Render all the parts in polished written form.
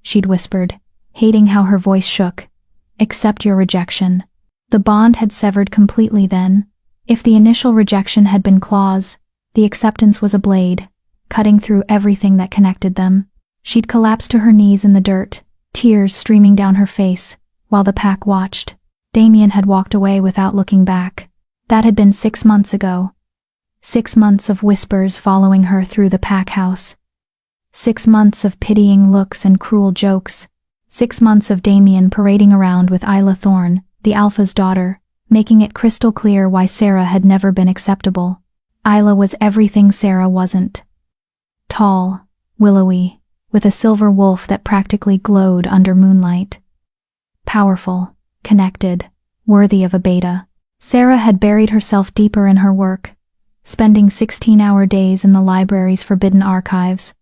she'd whispered, hating how her voice shook. Accept your rejection. The bond had severed completely then. If the initial rejection had been claws, the acceptance was a blade, cutting through everything that connected them. She'd collapsed to her knees in the dirt, tears streaming down her face, while the pack watched. Damien had walked away without looking back. That had been 6 months ago. 6 months of whispers following her through the pack house. 6 months of pitying looks and cruel jokes. 6 months of Damien parading around with Isla Thorne, the Alpha's daughter, making it crystal clear why Sarah had never been acceptable. Isla was everything Sarah wasn't. Tall, willowy, with a silver wolf that practically glowed under moonlight. Powerful, connected, worthy of a beta. Sarah had buried herself deeper in her work, spending 16-hour days in the library's forbidden archives,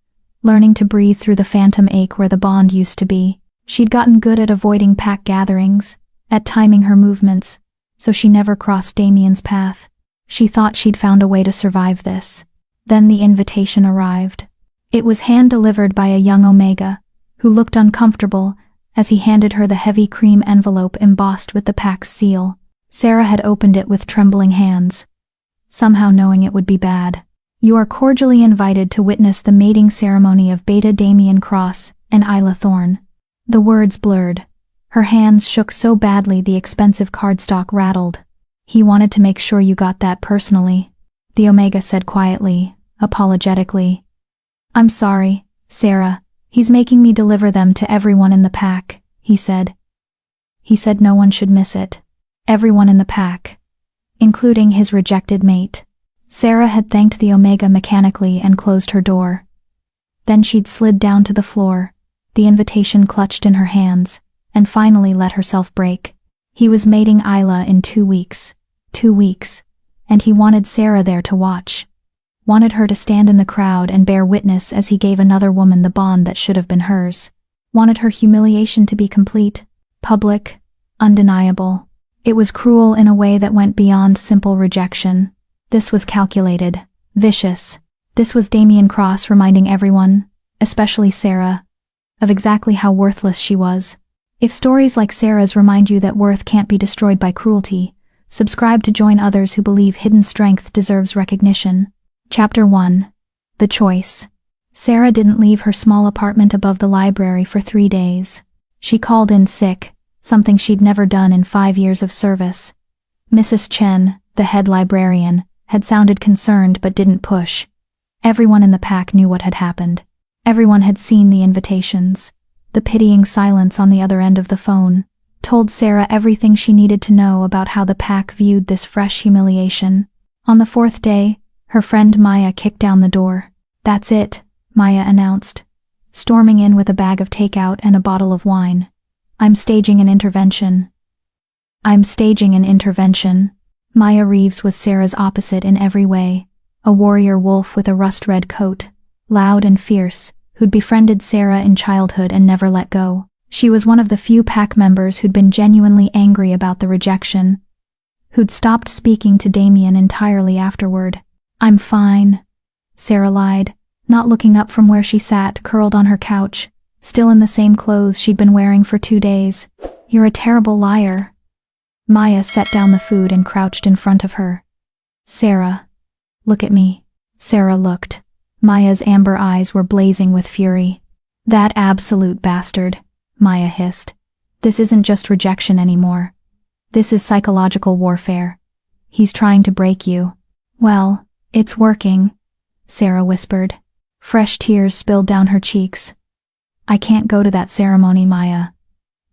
learning to breathe through the phantom ache where the bond used to be. She'd gotten good at avoiding pack gatherings, at timing her movements, so she never crossed Damien's path. She thought she'd found a way to survive this. Then the invitation arrived. It was hand-delivered by a young Omega, who looked uncomfortable as he handed her the heavy cream envelope embossed with the pack's seal. Sarah had opened it with trembling hands, somehow knowing it would be bad. You are cordially invited to witness the mating ceremony of Beta Damien Cross and Isla Thorne. The words blurred. Her hands shook so badly the expensive cardstock rattled. He wanted to make sure you got that personally, the Omega said quietly, apologetically. I'm sorry, Sarah. He's making me deliver them to everyone in the pack, he said. He said no one should miss it. Everyone in the pack, including his rejected mate. Sarah had thanked the Omega mechanically and closed her door. Then she'd slid down to the floor, the invitation clutched in her hands, and finally let herself break. He was mating Isla in 2 weeks. 2 weeks. And he wanted Sarah there to watch. Wanted her to stand in the crowd and bear witness as he gave another woman the bond that should have been hers. Wanted her humiliation to be complete, public, undeniable. It was cruel in a way that went beyond simple rejection. This was calculated, vicious. This was Damien Cross reminding everyone, especially Sarah, of exactly how worthless she was. If stories like Sarah's remind you that worth can't be destroyed by cruelty, subscribe to join others who believe hidden strength deserves recognition. Chapter 1. The Choice. Sarah didn't leave her small apartment above the library for 3 days. She called in sick, something she'd never done in 5 years of service. Mrs. Chen, the head librarian, had sounded concerned but didn't push. Everyone in the pack knew what had happened. Everyone had seen the invitations. The pitying silence on the other end of the phone told Sarah everything she needed to know about how the pack viewed this fresh humiliation. On the 4th day, her friend Maya kicked down the door. That's it, Maya announced, storming in with a bag of takeout and a bottle of wine. I'm staging an intervention. Maya Reeves was Sarah's opposite in every way, a warrior wolf with a rust-red coat, loud and fierce, who'd befriended Sarah in childhood and never let go. She was one of the few pack members who'd been genuinely angry about the rejection, who'd stopped speaking to Damien entirely afterward. I'm fine, Sarah lied, not looking up from where she sat, curled on her couch, still in the same clothes she'd been wearing for 2 days. You're a terrible liar. Maya set down the food and crouched in front of her. Sarah, look at me. Sarah looked. Maya's amber eyes were blazing with fury. That absolute bastard, Maya hissed. This isn't just rejection anymore. This is psychological warfare. He's trying to break you. Well, it's working, Sarah whispered. Fresh tears spilled down her cheeks. I can't go to that ceremony, Maya.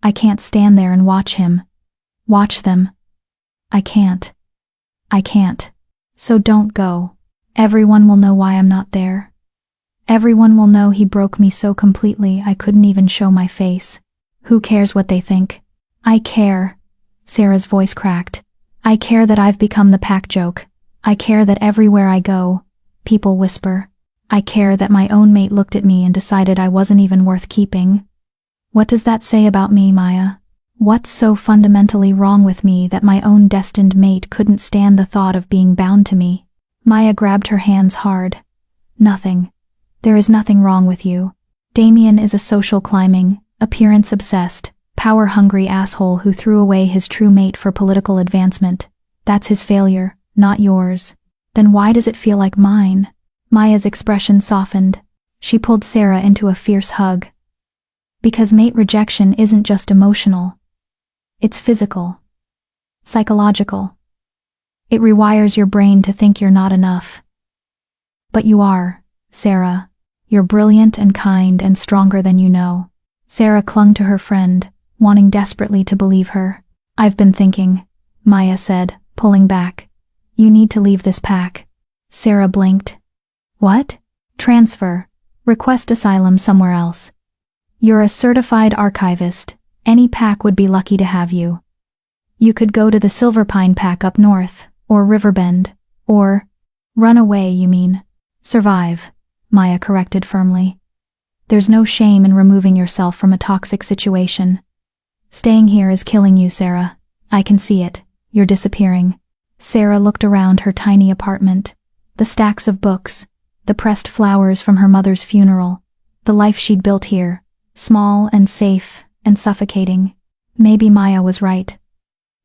I can't stand there and watch him. Watch them. I can't. So don't go. Everyone will know why I'm not there. Everyone will know he broke me so completely I couldn't even show my face. Who cares what they think? I care. Sarah's voice cracked. I care that I've become the pack joke. I care that everywhere I go, people whisper. I care that my own mate looked at me and decided I wasn't even worth keeping. What does that say about me, Maya? What's so fundamentally wrong with me that my own destined mate couldn't stand the thought of being bound to me? Maya grabbed her hands hard. Nothing. There is nothing wrong with you. Damien is a social climbing, appearance-obsessed, power-hungry asshole who threw away his true mate for political advancement. That's his failure, not yours. Then why does it feel like mine? Maya's expression softened. She pulled Sarah into a fierce hug. Because mate rejection isn't just emotional. It's physical. Psychological. It rewires your brain to think you're not enough. But you are, Sarah. You're brilliant and kind and stronger than you know. Sarah clung to her friend, wanting desperately to believe her. I've been thinking, Maya said, pulling back. You need to leave this pack. Sarah blinked. What? Transfer. Request asylum somewhere else. You're a certified archivist. Any pack would be lucky to have you. You could go to the Silverpine pack up north, or Riverbend, or… Run away, you mean. Survive, Maya corrected firmly. There's no shame in removing yourself from a toxic situation. Staying here is killing you, Sarah. I can see it. You're disappearing. Sarah looked around her tiny apartment. The stacks of books, the pressed flowers from her mother's funeral, the life she'd built here, small and safe and suffocating. Maybe Maya was right.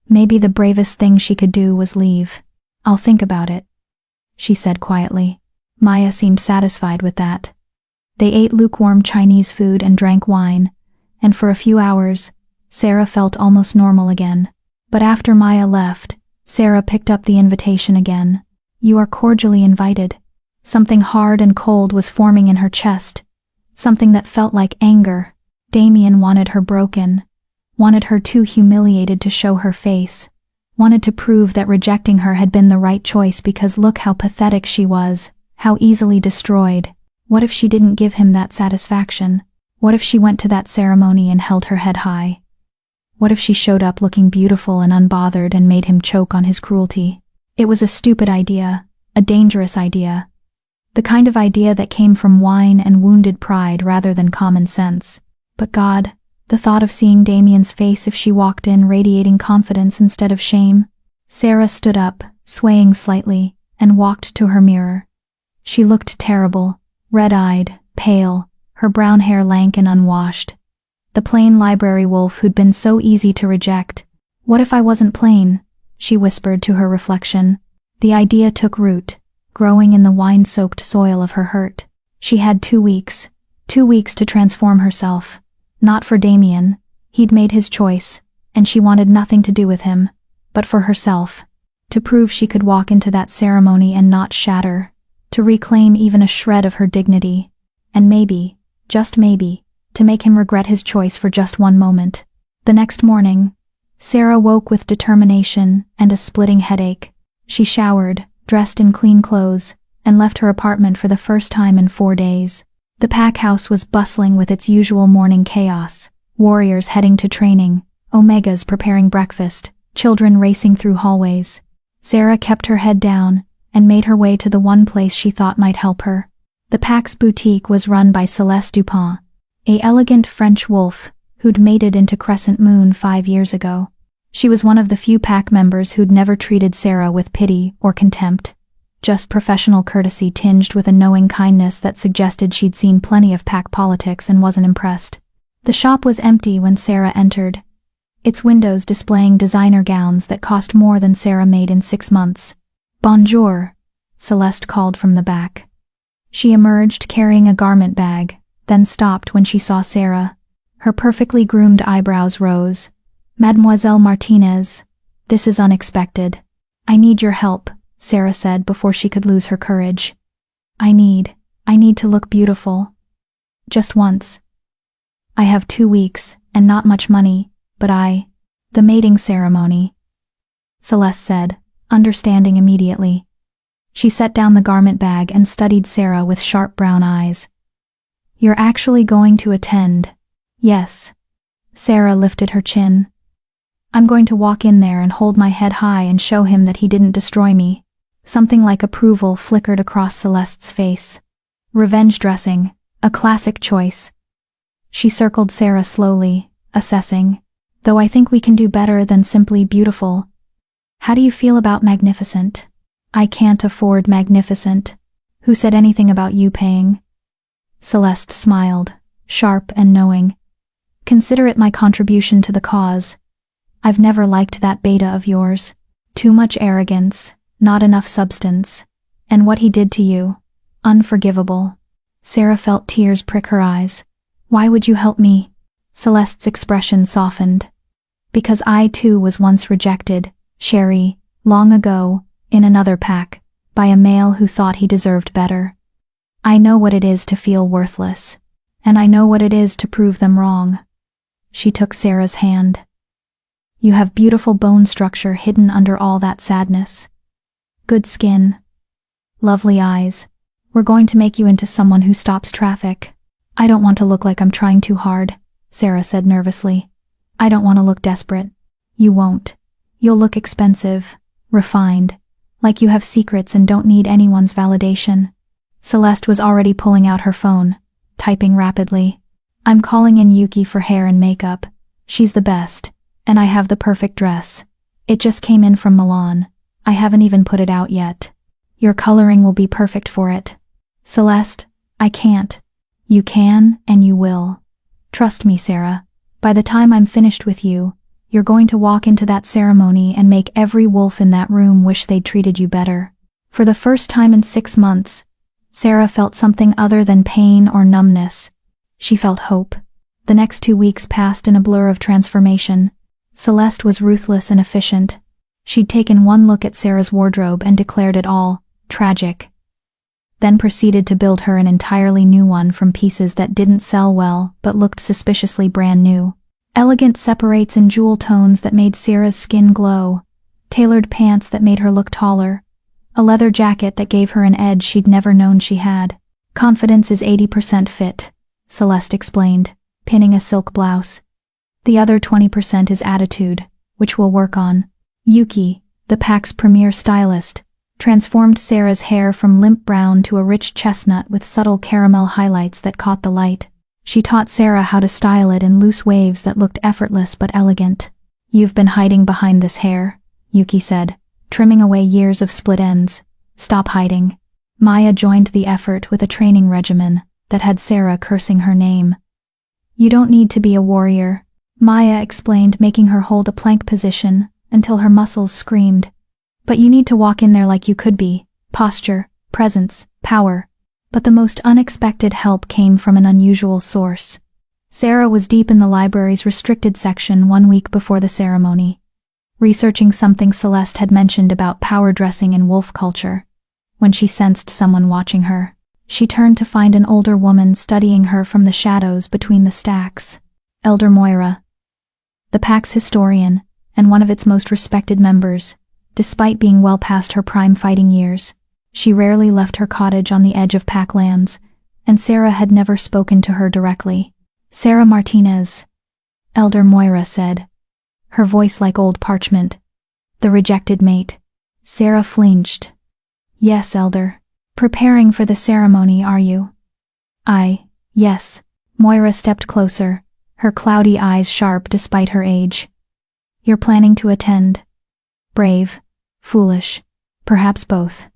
Maybe the bravest thing she could do was leave. I'll think about it, she said quietly. Maya seemed satisfied with that. They ate lukewarm Chinese food and drank wine, and for a few hours, Sarah felt almost normal again. But after Maya left, Sarah picked up the invitation again. You are cordially invited. Something hard and cold was forming in her chest. Something that felt like anger. Damien wanted her broken. Wanted her too humiliated to show her face. Wanted to prove that rejecting her had been the right choice because look how pathetic she was, how easily destroyed. What if she didn't give him that satisfaction? What if she went to that ceremony and held her head high? What if she showed up looking beautiful and unbothered and made him choke on his cruelty? It was a stupid idea, a dangerous idea. The kind of idea that came from wine and wounded pride rather than common sense. But God, the thought of seeing Damien's face if she walked in radiating confidence instead of shame. Sarah stood up, swaying slightly, and walked to her mirror. She looked terrible, red-eyed, pale, her brown hair lank and unwashed. The plain library wolf who'd been so easy to reject. What if I wasn't plain? She whispered to her reflection. The idea took root, growing in the wine-soaked soil of her hurt. She had 2 weeks. 2 weeks to transform herself. Not for Damien. He'd made his choice, and she wanted nothing to do with him. But for herself. To prove she could walk into that ceremony and not shatter. To reclaim even a shred of her dignity. And maybe, just maybe, to make him regret his choice for just one moment. The next morning, Sarah woke with determination and a splitting headache. She showered, dressed in clean clothes, and left her apartment for the first time in 4 days. The pack house was bustling with its usual morning chaos. Warriors heading to training, Omegas preparing breakfast, children racing through hallways. Sarah kept her head down and made her way to the one place she thought might help her. The pack's boutique was run by Celeste Dupont, an elegant French wolf who'd mated into Crescent Moon 5 years ago. She was one of the few pack members who'd never treated Sarah with pity or contempt, just professional courtesy tinged with a knowing kindness that suggested she'd seen plenty of pack politics and wasn't impressed. The shop was empty when Sarah entered, its windows displaying designer gowns that cost more than Sarah made in 6 months. Bonjour, Celeste called from the back. She emerged carrying a garment bag, then stopped when she saw Sarah. Her perfectly groomed eyebrows rose. Mademoiselle Martinez, this is unexpected. I need your help, Sarah said before she could lose her courage. I need to look beautiful. Just once. I have 2 weeks, and not much money, but the mating ceremony, Celeste said, understanding immediately. She set down the garment bag and studied Sarah with sharp brown eyes. You're actually going to attend? Yes. Sarah lifted her chin. I'm going to walk in there and hold my head high and show him that he didn't destroy me. Something like approval flickered across Celeste's face. Revenge dressing, a classic choice. She circled Sarah slowly, assessing. Though I think we can do better than simply beautiful. How do you feel about magnificent? I can't afford magnificent. Who said anything about you paying? Celeste smiled, sharp and knowing. Consider it my contribution to the cause. I've never liked that beta of yours. Too much arrogance, not enough substance. And what he did to you, unforgivable. Sarah felt tears prick her eyes. Why would you help me? Celeste's expression softened. Because I too was once rejected, Sherry, long ago, in another pack, by a male who thought he deserved better. I know what it is to feel worthless. And I know what it is to prove them wrong. She took Sarah's hand. You have beautiful bone structure hidden under all that sadness. Good skin. Lovely eyes. We're going to make you into someone who stops traffic. I don't want to look like I'm trying too hard, Sarah said nervously. I don't want to look desperate. You won't. You'll look expensive, refined, like you have secrets and don't need anyone's validation. Celeste was already pulling out her phone, typing rapidly. I'm calling in Yuki for hair and makeup. She's the best, and I have the perfect dress. It just came in from Milan. I haven't even put it out yet. Your coloring will be perfect for it. Celeste, I can't. You can, and you will. Trust me, Sarah. By the time I'm finished with you, you're going to walk into that ceremony and make every wolf in that room wish they'd treated you better. For the first time in 6 months, Sarah felt something other than pain or numbness. She felt hope. The next 2 weeks passed in a blur of transformation. Celeste was ruthless and efficient. She'd taken one look at Sarah's wardrobe and declared it all tragic. Then proceeded to build her an entirely new one from pieces that didn't sell well but looked suspiciously brand new. Elegant separates in jewel tones that made Sarah's skin glow. Tailored pants that made her look taller. A leather jacket that gave her an edge she'd never known she had. Confidence is 80% fit, Celeste explained, pinning a silk blouse. The other 20% is attitude, which we'll work on. Yuki, the pack's premier stylist, transformed Sarah's hair from limp brown to a rich chestnut with subtle caramel highlights that caught the light. She taught Sarah how to style it in loose waves that looked effortless but elegant. You've been hiding behind this hair, Yuki said, trimming away years of split ends. Stop hiding. Maya joined the effort with a training regimen that had Sarah cursing her name. You don't need to be a warrior, Maya explained, making her hold a plank position until her muscles screamed. But you need to walk in there like you could be. Posture, presence, power. But the most unexpected help came from an unusual source. Sarah was deep in the library's restricted section 1 week before the ceremony, researching something Celeste had mentioned about power dressing in wolf culture. When she sensed someone watching her, she turned to find an older woman studying her from the shadows between the stacks. Elder Moira, the pack's historian, and one of its most respected members. Despite being well past her prime fighting years, she rarely left her cottage on the edge of pack lands, and Sarah had never spoken to her directly. Sarah Martinez, Elder Moira said, her voice like old parchment. The rejected mate. Sarah flinched. Yes, Elder. Preparing for the ceremony, are you? Yes. Moira stepped closer, her cloudy eyes sharp despite her age. You're planning to attend. Brave. Foolish. Perhaps both.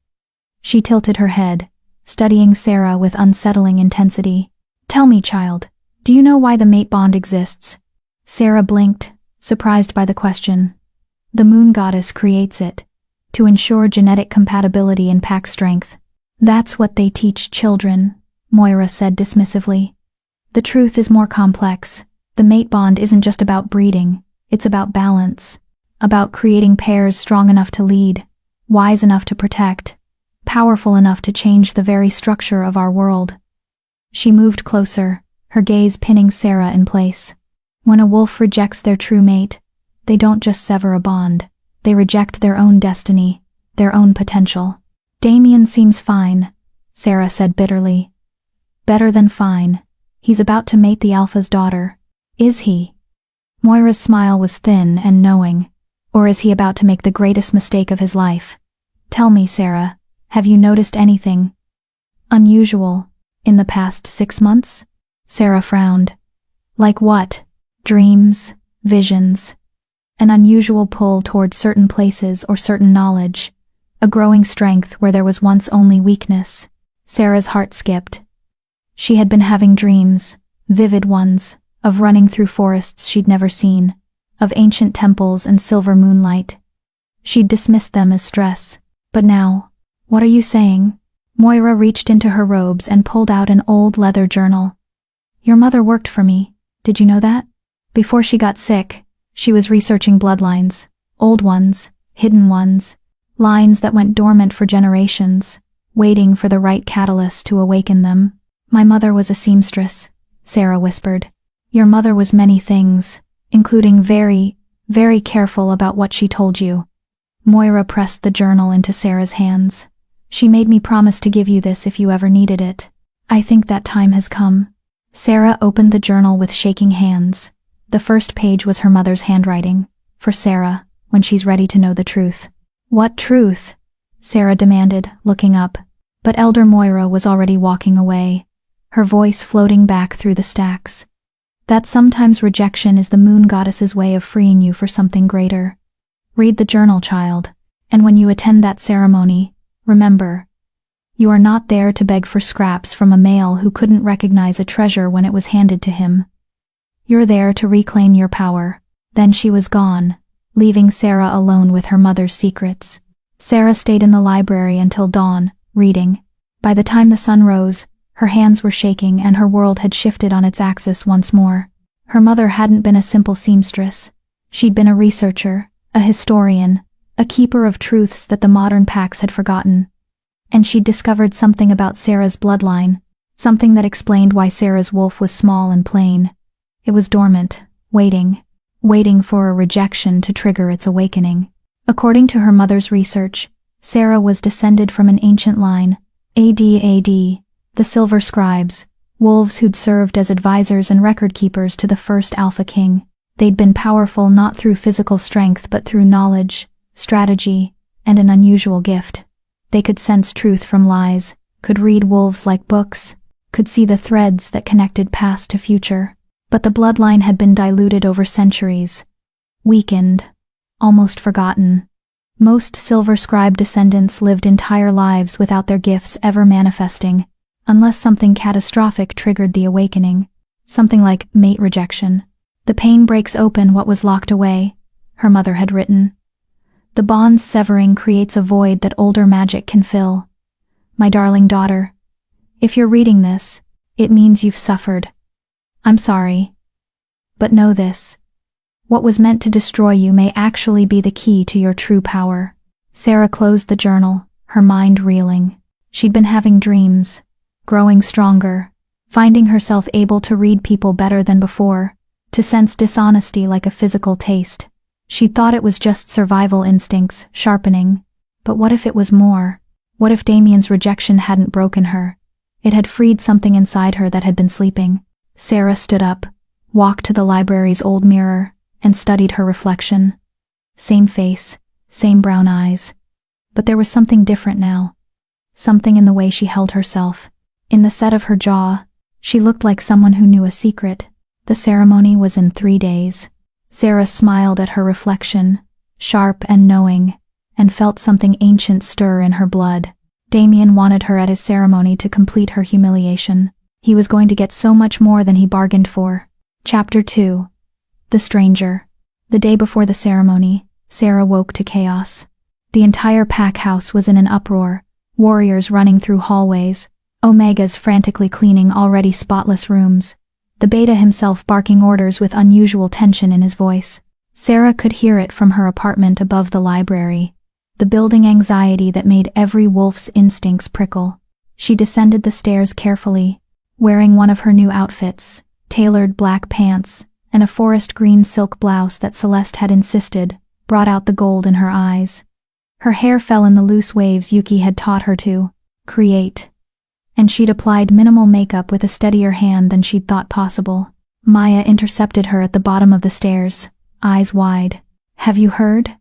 She tilted her head, studying Sarah with unsettling intensity. Tell me, child, do you know why the mate bond exists? Sarah blinked, surprised by the question. The moon goddess creates it, to ensure genetic compatibility and pack strength. That's what they teach children, Moira said dismissively. The truth is more complex. The mate bond isn't just about breeding, it's about balance. About creating pairs strong enough to lead, wise enough to protect, powerful enough to change the very structure of our world. She moved closer, her gaze pinning Sarah in place. When a wolf rejects their true mate, they don't just sever a bond, they reject their own destiny, their own potential. Damien seems fine, Sarah said bitterly. Better than fine. He's about to mate the alpha's daughter. Is he? Moira's smile was thin and knowing. Or is he about to make the greatest mistake of his life? Tell me, Sarah, have you noticed anything unusual in the past 6 months? Sarah frowned. Like what? Dreams, visions, an unusual pull toward certain places or certain knowledge, a growing strength where there was once only weakness. Sarah's heart skipped. She had been having dreams, vivid ones, of running through forests she'd never seen, of ancient temples and silver moonlight. She'd dismissed them as stress. But now, what are you saying? Moira reached into her robes and pulled out an old leather journal. Your mother worked for me, did you know that? Before she got sick, she was researching bloodlines, old ones, hidden ones, lines that went dormant for generations, waiting for the right catalyst to awaken them. My mother was a seamstress, Sarah whispered. Your mother was many things, including very, very careful about what she told you. Moira pressed the journal into Sarah's hands. She made me promise to give you this if you ever needed it. I think that time has come. Sarah opened the journal with shaking hands. The first page was her mother's handwriting. For Sarah, when she's ready to know the truth. What truth? Sarah demanded, looking up. But Elder Moira was already walking away, her voice floating back through the stacks. That sometimes rejection is the moon goddess's way of freeing you for something greater. Read the journal, child, and when you attend that ceremony, remember, you are not there to beg for scraps from a male who couldn't recognize a treasure when it was handed to him. You're there to reclaim your power. Then she was gone, leaving Sarah alone with her mother's secrets. Sarah stayed in the library until dawn, reading. By the time the sun rose, her hands were shaking and her world had shifted on its axis once more. Her mother hadn't been a simple seamstress. She'd been a researcher, a historian, a keeper of truths that the modern Pax had forgotten. And she'd discovered something about Sarah's bloodline, something that explained why Sarah's wolf was small and plain. It was dormant, waiting for a rejection to trigger its awakening. According to her mother's research, Sarah was descended from an ancient line, AD, the Silver Scribes, wolves who'd served as advisors and record-keepers to the first Alpha King. They'd been powerful not through physical strength but through knowledge, strategy, and an unusual gift. They could sense truth from lies, could read wolves like books, could see the threads that connected past to future. But the bloodline had been diluted over centuries, weakened, almost forgotten. Most Silver Scribe descendants lived entire lives without their gifts ever manifesting, unless something catastrophic triggered the awakening, something like mate rejection. The pain breaks open what was locked away, her mother had written. The bond's severing creates a void that older magic can fill. My darling daughter, if you're reading this, it means you've suffered. I'm sorry. But know this. What was meant to destroy you may actually be the key to your true power. Sarah closed the journal, her mind reeling. She'd been having dreams, growing stronger, finding herself able to read people better than before, to sense dishonesty like a physical taste. She'd thought it was just survival instincts sharpening. But what if it was more? What if Damien's rejection hadn't broken her? It had freed something inside her that had been sleeping. Sarah stood up, walked to the library's old mirror, and studied her reflection. Same face, same brown eyes. But there was something different now. Something in the way she held herself. In the set of her jaw, she looked like someone who knew a secret. The ceremony was in 3 days. Sarah smiled at her reflection, sharp and knowing, and felt something ancient stir in her blood. Damien wanted her at his ceremony to complete her humiliation. He was going to get so much more than he bargained for. Chapter 2. The Stranger. The day before the ceremony, Sarah woke to chaos. The entire pack house was in an uproar, warriors running through hallways, Omegas frantically cleaning already spotless rooms, the Beta himself barking orders with unusual tension in his voice. Sarah could hear it from her apartment above the library, the building anxiety that made every wolf's instincts prickle. She descended the stairs carefully, wearing one of her new outfits, tailored black pants, and a forest green silk blouse that Celeste had insisted brought out the gold in her eyes. Her hair fell in the loose waves Yuki had taught her to create, and she'd applied minimal makeup with a steadier hand than she'd thought possible. Maya intercepted her at the bottom of the stairs, eyes wide. Have you heard?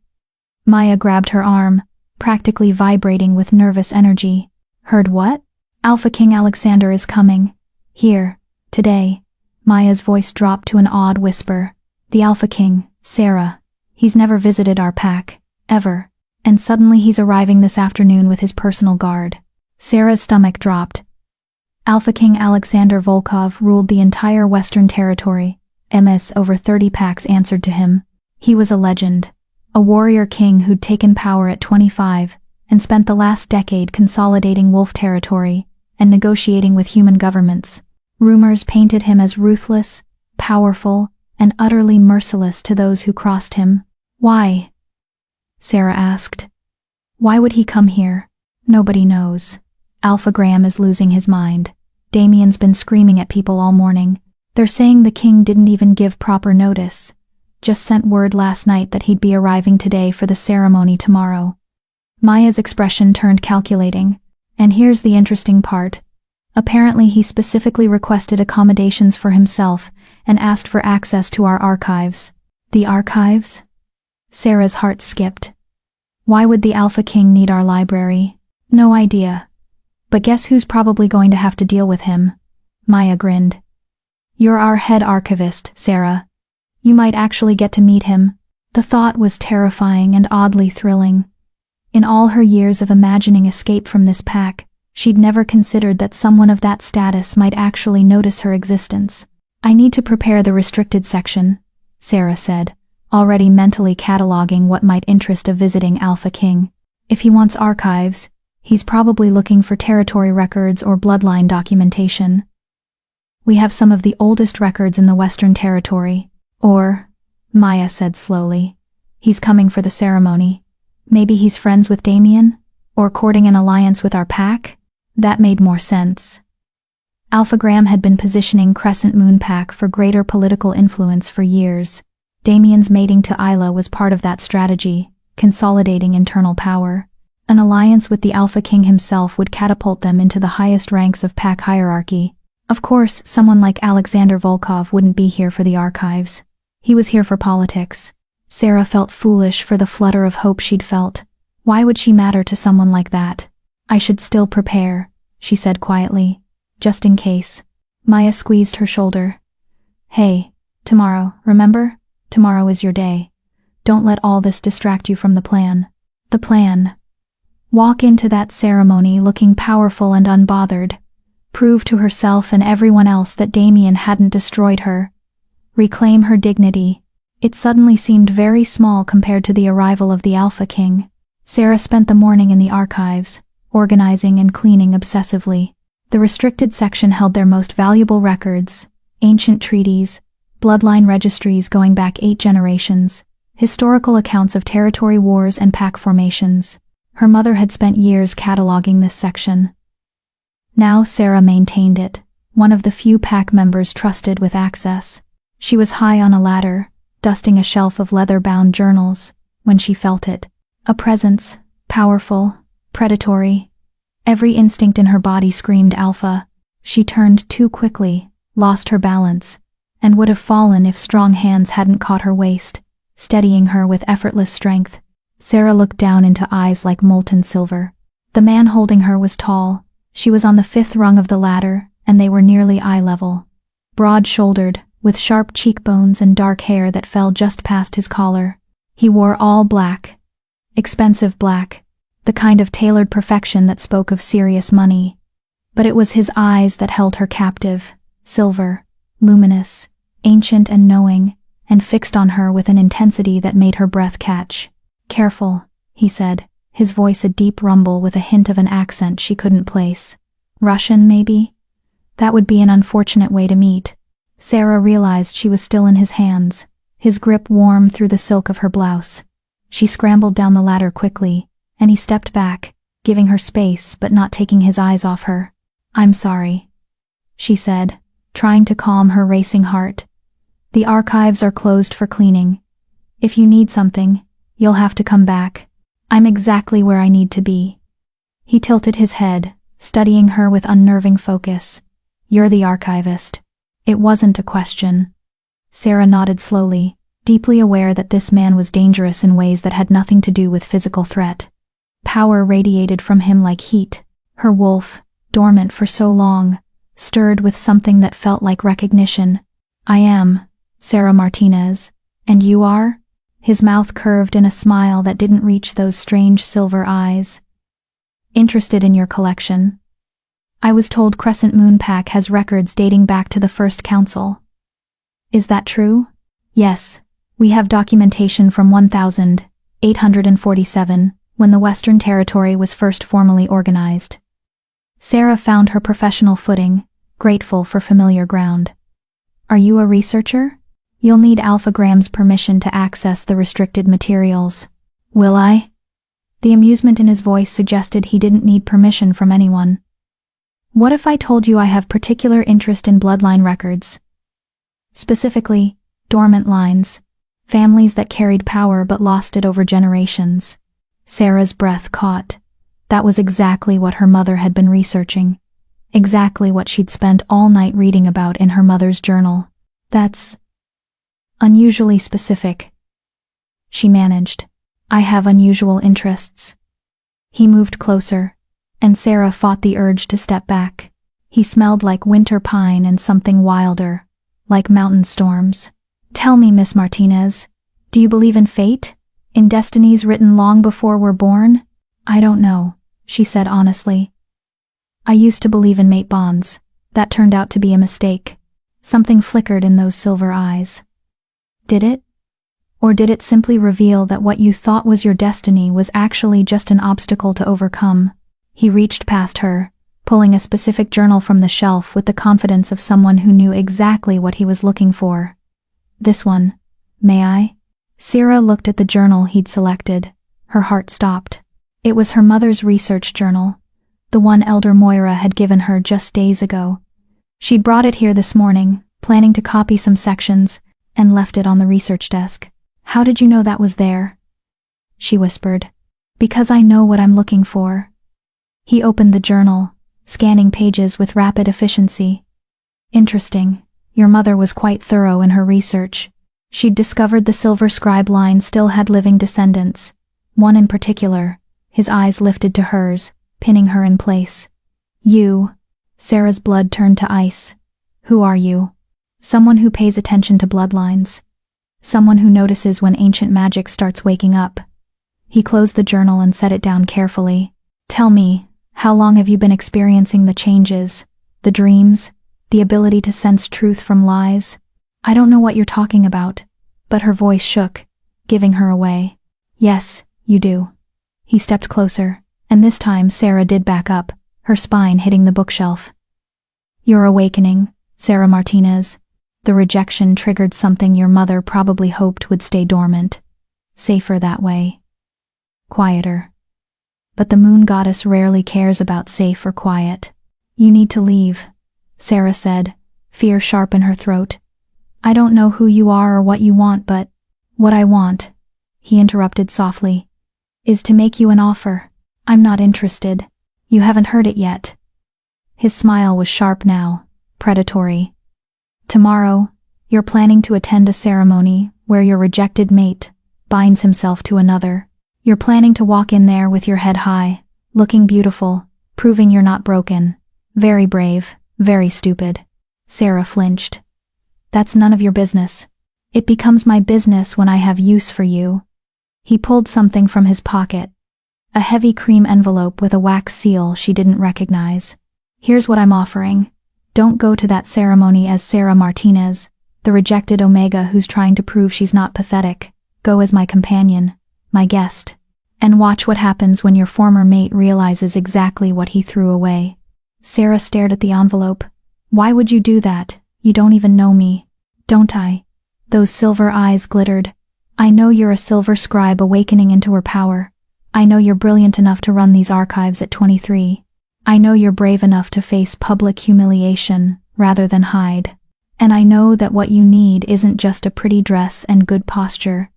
Maya grabbed her arm, practically vibrating with nervous energy. Heard what? Alpha King Alexander is coming. Here, today. Maya's voice dropped to an awed whisper. The Alpha King, Sarah. He's never visited our pack, ever. And suddenly he's arriving this afternoon with his personal guard. Sarah's stomach dropped. Alpha King Alexander Volkov ruled the entire Western Territory. MS over 30 packs answered to him. He was a legend. A warrior king who'd taken power at 25 and spent the last decade consolidating wolf territory and negotiating with human governments. Rumors painted him as ruthless, powerful, and utterly merciless to those who crossed him. Why? Sarah asked. Why would he come here? Nobody knows. Alpha Graham is losing his mind. Damien's been screaming at people all morning. They're saying the king didn't even give proper notice. Just sent word last night that he'd be arriving today for the ceremony tomorrow. Maya's expression turned calculating. And here's the interesting part. Apparently he specifically requested accommodations for himself and asked for access to our archives. The archives? Sarah's heart skipped. Why would the Alpha King need our library? No idea. But guess who's probably going to have to deal with him? Maya grinned. You're our head archivist, Sarah. You might actually get to meet him. The thought was terrifying and oddly thrilling. In all her years of imagining escape from this pack, she'd never considered that someone of that status might actually notice her existence. I need to prepare the restricted section, Sarah said, already mentally cataloging what might interest a visiting Alpha King. If he wants archives, he's probably looking for territory records or bloodline documentation. We have some of the oldest records in the Western Territory. Or, Maya said slowly, he's coming for the ceremony. Maybe he's friends with Damien? Or courting an alliance with our pack? That made more sense. Alpha Graham had been positioning Crescent Moon Pack for greater political influence for years. Damien's mating to Isla was part of that strategy, consolidating internal power. An alliance with the Alpha King himself would catapult them into the highest ranks of pack hierarchy. Of course, someone like Alexander Volkov wouldn't be here for the archives. He was here for politics. Sarah felt foolish for the flutter of hope she'd felt. Why would she matter to someone like that? I should still prepare, she said quietly. Just in case. Maya squeezed her shoulder. Hey, tomorrow, remember? Tomorrow is your day. Don't let all this distract you from the plan. The plan. Walk into that ceremony looking powerful and unbothered. Prove to herself and everyone else that Damien hadn't destroyed her. Reclaim her dignity. It suddenly seemed very small compared to the arrival of the Alpha King. Sarah spent the morning in the archives, organizing and cleaning obsessively. The restricted section held their most valuable records, ancient treaties, bloodline registries going back 8 generations, historical accounts of territory wars and pack formations. Her mother had spent years cataloging this section. Now Sarah maintained it, one of the few pack members trusted with access. She was high on a ladder, dusting a shelf of leather-bound journals, when she felt it. A presence, powerful, predatory. Every instinct in her body screamed alpha. She turned too quickly, lost her balance, and would have fallen if strong hands hadn't caught her waist, steadying her with effortless strength. Sarah looked down into eyes like molten silver. The man holding her was tall. She was on the 5th rung of the ladder, and they were nearly eye level. Broad-shouldered, with sharp cheekbones and dark hair that fell just past his collar. He wore all black. Expensive black. The kind of tailored perfection that spoke of serious money. But it was his eyes that held her captive, silver, luminous, ancient and knowing, and fixed on her with an intensity that made her breath catch. Careful, he said, his voice a deep rumble with a hint of an accent she couldn't place. Russian, maybe? That would be an unfortunate way to meet. Sarah realized she was still in his hands, his grip warm through the silk of her blouse. She scrambled down the ladder quickly, and he stepped back, giving her space but not taking his eyes off her. I'm sorry, she said, trying to calm her racing heart. The archives are closed for cleaning. If you need something, you'll have to come back. I'm exactly where I need to be. He tilted his head, studying her with unnerving focus. You're the archivist. It wasn't a question. Sarah nodded slowly, deeply aware that this man was dangerous in ways that had nothing to do with physical threat. Power radiated from him like heat. Her wolf, dormant for so long, stirred with something that felt like recognition. I am Sarah Martinez. And you are? His mouth curved in a smile that didn't reach those strange silver eyes. Interested in your collection? I was told Crescent Moon Pack has records dating back to the first council. Is that true? Yes. We have documentation from 1847, when the Western Territory was first formally organized. Sarah found her professional footing, grateful for familiar ground. Are you a researcher? You'll need Alpha Graham's permission to access the restricted materials. Will I? The amusement in his voice suggested he didn't need permission from anyone. What if I told you I have particular interest in bloodline records? Specifically, dormant lines, families that carried power but lost it over generations. Sarah's breath caught. That was exactly what her mother had been researching. Exactly what she'd spent all night reading about in her mother's journal. That's unusually specific. She managed. I have unusual interests. He moved closer, and Sarah fought the urge to step back. He smelled like winter pine and something wilder, like mountain storms. Tell me, Miss Martinez, do you believe in fate? In destinies written long before we're born? I don't know, she said honestly. I used to believe in mate bonds. That turned out to be a mistake. Something flickered in those silver eyes. Did it? Or did it simply reveal that what you thought was your destiny was actually just an obstacle to overcome? He reached past her, pulling a specific journal from the shelf with the confidence of someone who knew exactly what he was looking for. This one. May I? Sarah looked at the journal he'd selected. Her heart stopped. It was her mother's research journal, the one Elder Moira had given her just days ago. She'd brought it here this morning, planning to copy some sections, and left it on the research desk. How did you know that was there? She whispered. Because I know what I'm looking for. He opened the journal, scanning pages with rapid efficiency. Interesting. Your mother was quite thorough in her research. She'd discovered the Silver Scribe line still had living descendants. One in particular. His eyes lifted to hers, pinning her in place. You. Sarah's blood turned to ice. Who are you? Someone who pays attention to bloodlines. Someone who notices when ancient magic starts waking up. He closed the journal and set it down carefully. Tell me, how long have you been experiencing the changes, the dreams, the ability to sense truth from lies? I don't know what you're talking about, but her voice shook, giving her away. Yes, you do. He stepped closer, and this time Sarah did back up, her spine hitting the bookshelf. Your awakening, Sarah Martinez. The rejection triggered something your mother probably hoped would stay dormant. Safer that way. Quieter. But the moon goddess rarely cares about safe or quiet. You need to leave, Sarah said, fear sharp in her throat. I don't know who you are or what you want, but what I want, he interrupted softly, is to make you an offer. I'm not interested. You haven't heard it yet. His smile was sharp now, predatory. Tomorrow, you're planning to attend a ceremony where your rejected mate binds himself to another. You're planning to walk in there with your head high, looking beautiful, proving you're not broken. Very brave, very stupid. Sarah flinched. That's none of your business. It becomes my business when I have use for you. He pulled something from his pocket. A heavy cream envelope with a wax seal she didn't recognize. Here's what I'm offering. Don't go to that ceremony as Sarah Martinez, the rejected Omega who's trying to prove she's not pathetic. Go as my companion, my guest. And watch what happens when your former mate realizes exactly what he threw away. Sarah stared at the envelope. Why would you do that? You don't even know me. Don't I? Those silver eyes glittered. I know you're a silver scribe awakening into her power. I know you're brilliant enough to run these archives at 23. I know you're brave enough to face public humiliation rather than hide. And I know that what you need isn't just a pretty dress and good posture.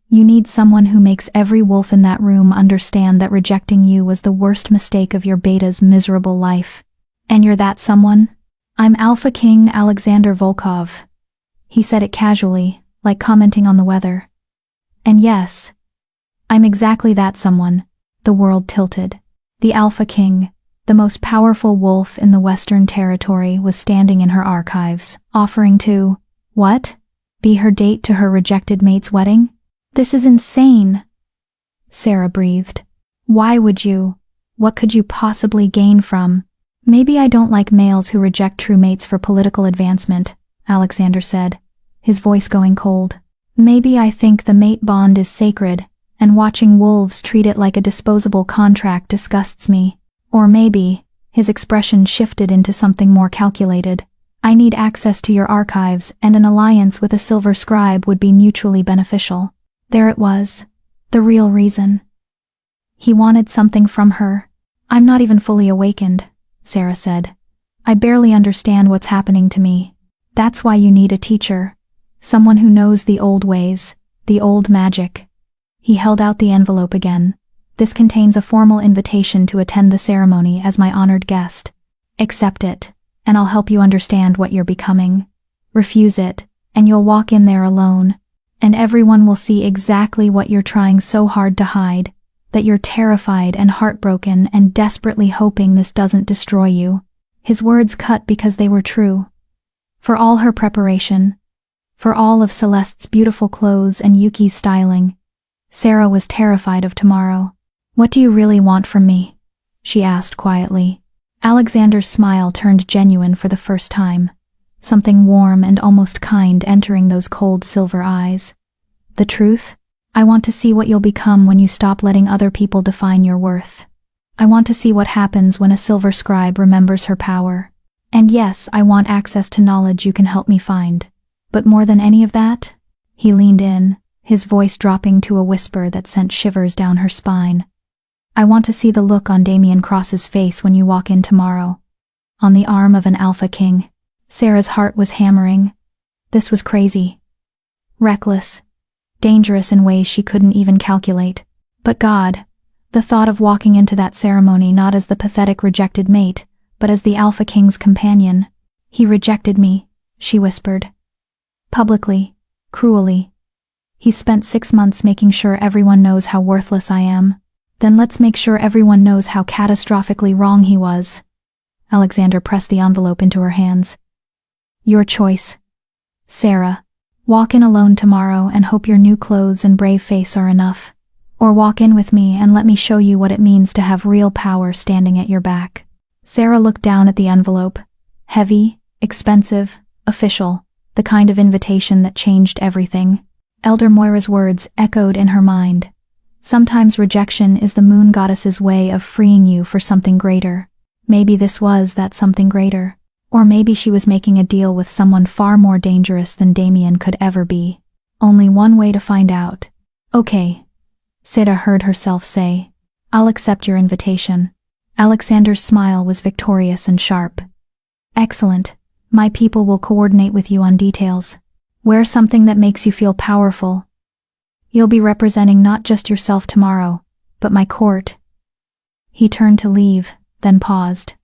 You need someone who makes every wolf in that room understand that rejecting you was the worst mistake of your beta's miserable life. And you're that someone? I'm Alpha King Alexander Volkov. He said it casually, like commenting on the weather. And yes, I'm exactly that someone. The world tilted. The Alpha King, the most powerful wolf in the Western Territory, was standing in her archives, offering to, what? Be her date to her rejected mate's wedding? This is insane. Sarah breathed. Why would you? What could you possibly gain from? Maybe I don't like males who reject true mates for political advancement, Alexander said, his voice going cold. Maybe I think the mate bond is sacred, and watching wolves treat it like a disposable contract disgusts me. Or maybe, his expression shifted into something more calculated. I need access to your archives, and an alliance with a silver scribe would be mutually beneficial. There it was. The real reason. He wanted something from her. I'm not even fully awakened, Sarah said. I barely understand what's happening to me. That's why you need a teacher. Someone who knows the old ways, the old magic. He held out the envelope again. This contains a formal invitation to attend the ceremony as my honored guest. Accept it, and I'll help you understand what you're becoming. Refuse it, and you'll walk in there alone, and everyone will see exactly what you're trying so hard to hide, that you're terrified and heartbroken and desperately hoping this doesn't destroy you. His words cut because they were true. For all her preparation, for all of Celeste's beautiful clothes and Yuki's styling, Sarah was terrified of tomorrow. What do you really want from me? She asked quietly. Alexander's smile turned genuine for the first time, something warm and almost kind entering those cold silver eyes. The truth? I want to see what you'll become when you stop letting other people define your worth. I want to see what happens when a silver scribe remembers her power. And yes, I want access to knowledge you can help me find. But more than any of that, he leaned in, his voice dropping to a whisper that sent shivers down her spine. I want to see the look on Damien Cross's face when you walk in tomorrow. On the arm of an Alpha King. Sarah's heart was hammering. This was crazy. Reckless. Dangerous in ways she couldn't even calculate. But God, the thought of walking into that ceremony not as the pathetic rejected mate, but as the Alpha King's companion. He rejected me, she whispered. Publicly, cruelly. He's spent 6 months making sure everyone knows how worthless I am. Then let's make sure everyone knows how catastrophically wrong he was. Alexander pressed the envelope into her hands. Your choice. Sarah. Walk in alone tomorrow and hope your new clothes and brave face are enough. Or walk in with me and let me show you what it means to have real power standing at your back. Sarah looked down at the envelope. Heavy, expensive, official, the kind of invitation that changed everything. Elder Moira's words echoed in her mind. Sometimes rejection is the moon goddess's way of freeing you for something greater. Maybe this was that something greater. Or maybe she was making a deal with someone far more dangerous than Damien could ever be. Only one way to find out. Okay, Sita heard herself say. I'll accept your invitation. Alexander's smile was victorious and sharp. Excellent. My people will coordinate with you on details. Wear something that makes you feel powerful. You'll be representing not just yourself tomorrow, but my court. He turned to leave, then paused.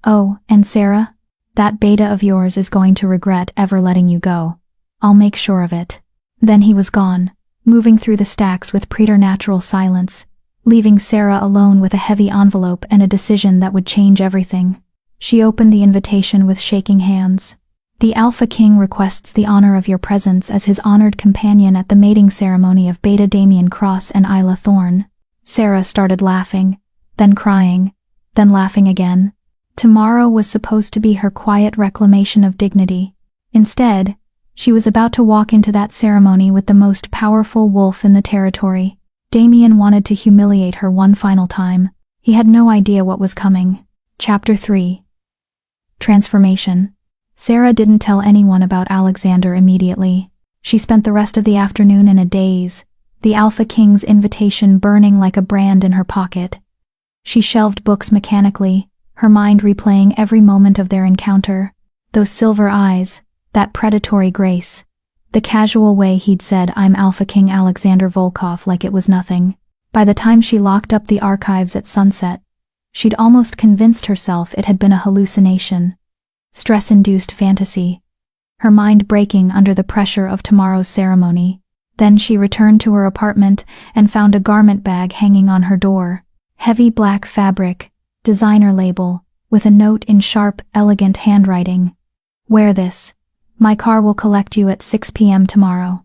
Oh, and Sarah? That beta of yours is going to regret ever letting you go. I'll make sure of it. Then he was gone, moving through the stacks with preternatural silence, leaving Sarah alone with a heavy envelope and a decision that would change everything. She opened the invitation with shaking hands. The Alpha King requests the honor of your presence as his honored companion at the mating ceremony of Beta Damien Cross and Isla Thorne. Sarah started laughing, then crying, then laughing again. Tomorrow was supposed to be her quiet reclamation of dignity. Instead, she was about to walk into that ceremony with the most powerful wolf in the territory. Damien wanted to humiliate her one final time. He had no idea what was coming. Chapter 3. Transformation. Sarah didn't tell anyone about Alexander immediately. She spent the rest of the afternoon in a daze, the Alpha King's invitation burning like a brand in her pocket. She shelved books mechanically, her mind replaying every moment of their encounter. Those silver eyes, that predatory grace, the casual way he'd said I'm Alpha King Alexander Volkov like it was nothing. By the time she locked up the archives at sunset, she'd almost convinced herself it had been a hallucination. Stress-induced fantasy, her mind breaking under the pressure of tomorrow's ceremony. Then she returned to her apartment and found a garment bag hanging on her door. Heavy black fabric, designer label, with a note in sharp, elegant handwriting. Wear this. My car will collect you at 6 p.m. tomorrow.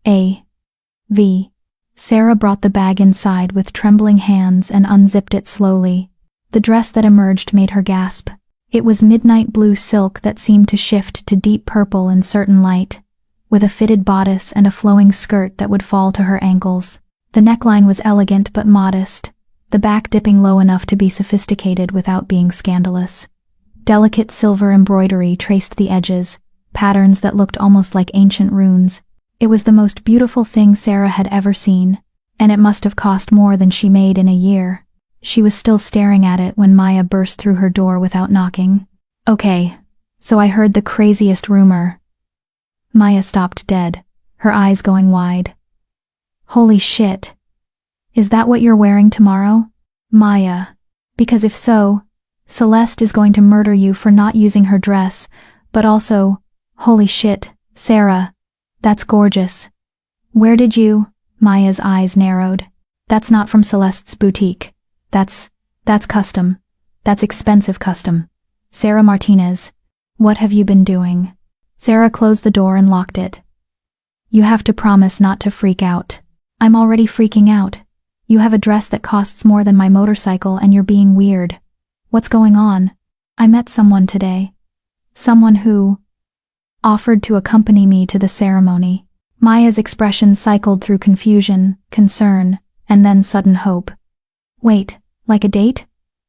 A.V. Sarah brought the bag inside with trembling hands and unzipped it slowly. The dress that emerged made her gasp. It was midnight blue silk that seemed to shift to deep purple in certain light, with a fitted bodice and a flowing skirt that would fall to her ankles. The neckline was elegant but modest, the back dipping low enough to be sophisticated without being scandalous. Delicate silver embroidery traced the edges, patterns that looked almost like ancient runes. It was the most beautiful thing Sarah had ever seen, and it must have cost more than she made in a year. She was still staring at it when Maya burst through her door without knocking. "Okay, so I heard the craziest rumor." Maya stopped dead, her eyes going wide. "Holy shit. Is that what you're wearing tomorrow?" "Maya. Because if so, Celeste is going to murder you for not using her dress, but also, holy shit, Sarah. That's gorgeous. Where did you?" Maya's eyes narrowed. "That's not from Celeste's boutique. That's custom. That's expensive custom. Sarah Martinez. What have you been doing?" Sarah closed the door and locked it. "You have to promise not to freak out." "I'm already freaking out. You have a dress that costs more than my motorcycle and you're being weird. What's going on?" "I met someone today. Someone who offered to accompany me to the ceremony." Maya's expression cycled through confusion, concern, and then sudden hope. "Wait, like a date?"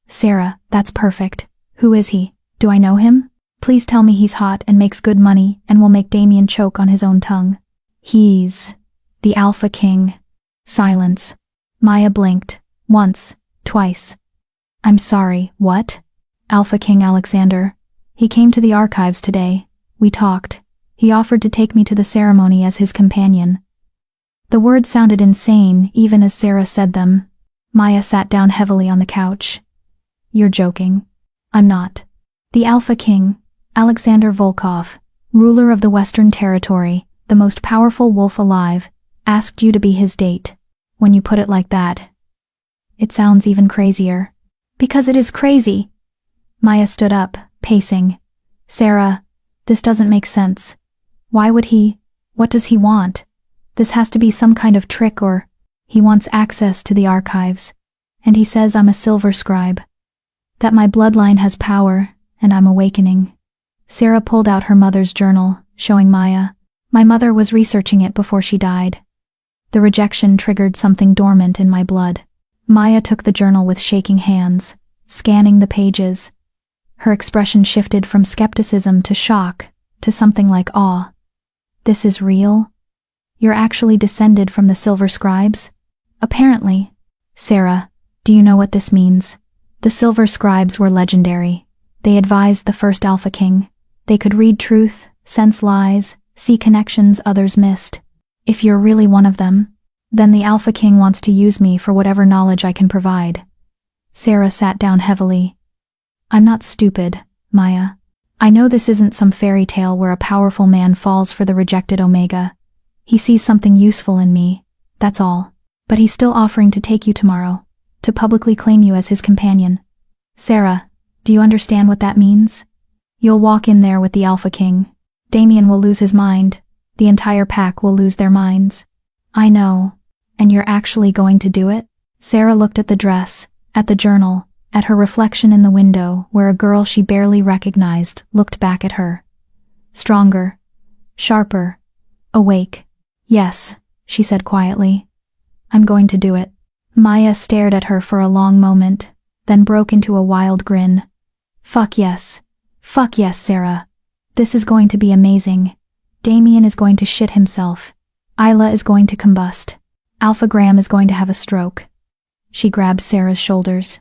"Sarah, that's perfect. Who is he? Do I know him? Please tell me he's hot and makes good money and will make Damien choke on his own tongue." "He's the Alpha King." Silence. Maya blinked. Once, twice. "I'm sorry, what?" "Alpha King Alexander. He came to the archives today. We talked. He offered to take me to the ceremony as his companion." The words sounded insane even as Sarah said them. Maya sat down heavily on the couch. "You're joking." "I'm not. The Alpha King, Alexander Volkov, ruler of the Western Territory, the most powerful wolf alive, asked you to be his date." When you put it like that, it sounds even crazier. "Because it is crazy." Maya stood up, pacing. "Sarah, this doesn't make sense. Why would he? What does he want? This has to be some kind of trick or he wants access to the archives. And he says I'm a silver scribe. That my bloodline has power, and I'm awakening." Sarah pulled out her mother's journal, showing Maya. "My mother was researching it before she died. The rejection triggered something dormant in my blood." Maya took the journal with shaking hands, scanning the pages. Her expression shifted from skepticism to shock, to something like awe. "This is real? You're actually descended from the Silver Scribes?" "Apparently." "Sarah, do you know what this means?" The Silver Scribes were legendary. They advised the first Alpha King. They could read truth, sense lies, see connections others missed. If you're really one of them, then the Alpha King wants to use me for whatever knowledge I can provide. Sarah sat down heavily. "I'm not stupid, Maya. I know this isn't some fairy tale where a powerful man falls for the rejected Omega. He sees something useful in me, that's all. But he's still offering to take you tomorrow, to publicly claim you as his companion. Sarah, do you understand what that means? You'll walk in there with the Alpha King. Damien will lose his mind. The entire pack will lose their minds." "I know. And you're actually going to do it?" Sarah looked at the dress, at the journal, at her reflection in the window where a girl she barely recognized looked back at her. Stronger, sharper, awake. "Yes," she said quietly. "I'm going to do it." Maya stared at her for a long moment, then broke into a wild grin. Fuck yes, Sarah. This is going to be amazing. Damien is going to shit himself. Isla is going to combust. Alpha Graham is going to have a stroke." She grabbed Sarah's shoulders.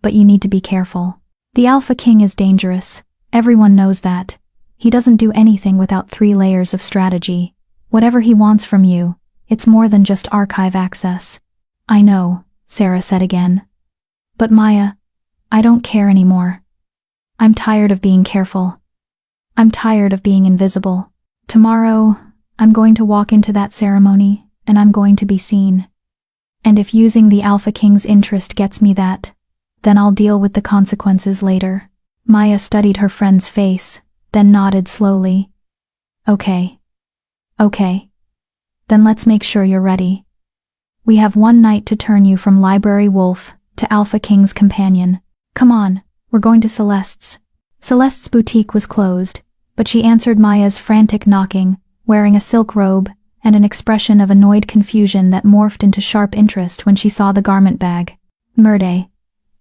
"But you need to be careful. The Alpha King is dangerous. Everyone knows that. He doesn't do anything without 3 layers of strategy. Whatever he wants from you, it's more than just archive access." "I know," Sarah said again. "But Maya, I don't care anymore. I'm tired of being careful. I'm tired of being invisible. Tomorrow, I'm going to walk into that ceremony, and I'm going to be seen. And if using the Alpha King's interest gets me that, then I'll deal with the consequences later." Maya studied her friend's face, then nodded slowly. Okay. Then let's make sure you're ready. We have 1 night to turn you from Library Wolf to Alpha King's companion. Come on, we're going to Celeste's." Celeste's boutique was closed, but she answered Maya's frantic knocking, wearing a silk robe and an expression of annoyed confusion that morphed into sharp interest when she saw the garment bag. "Murde,"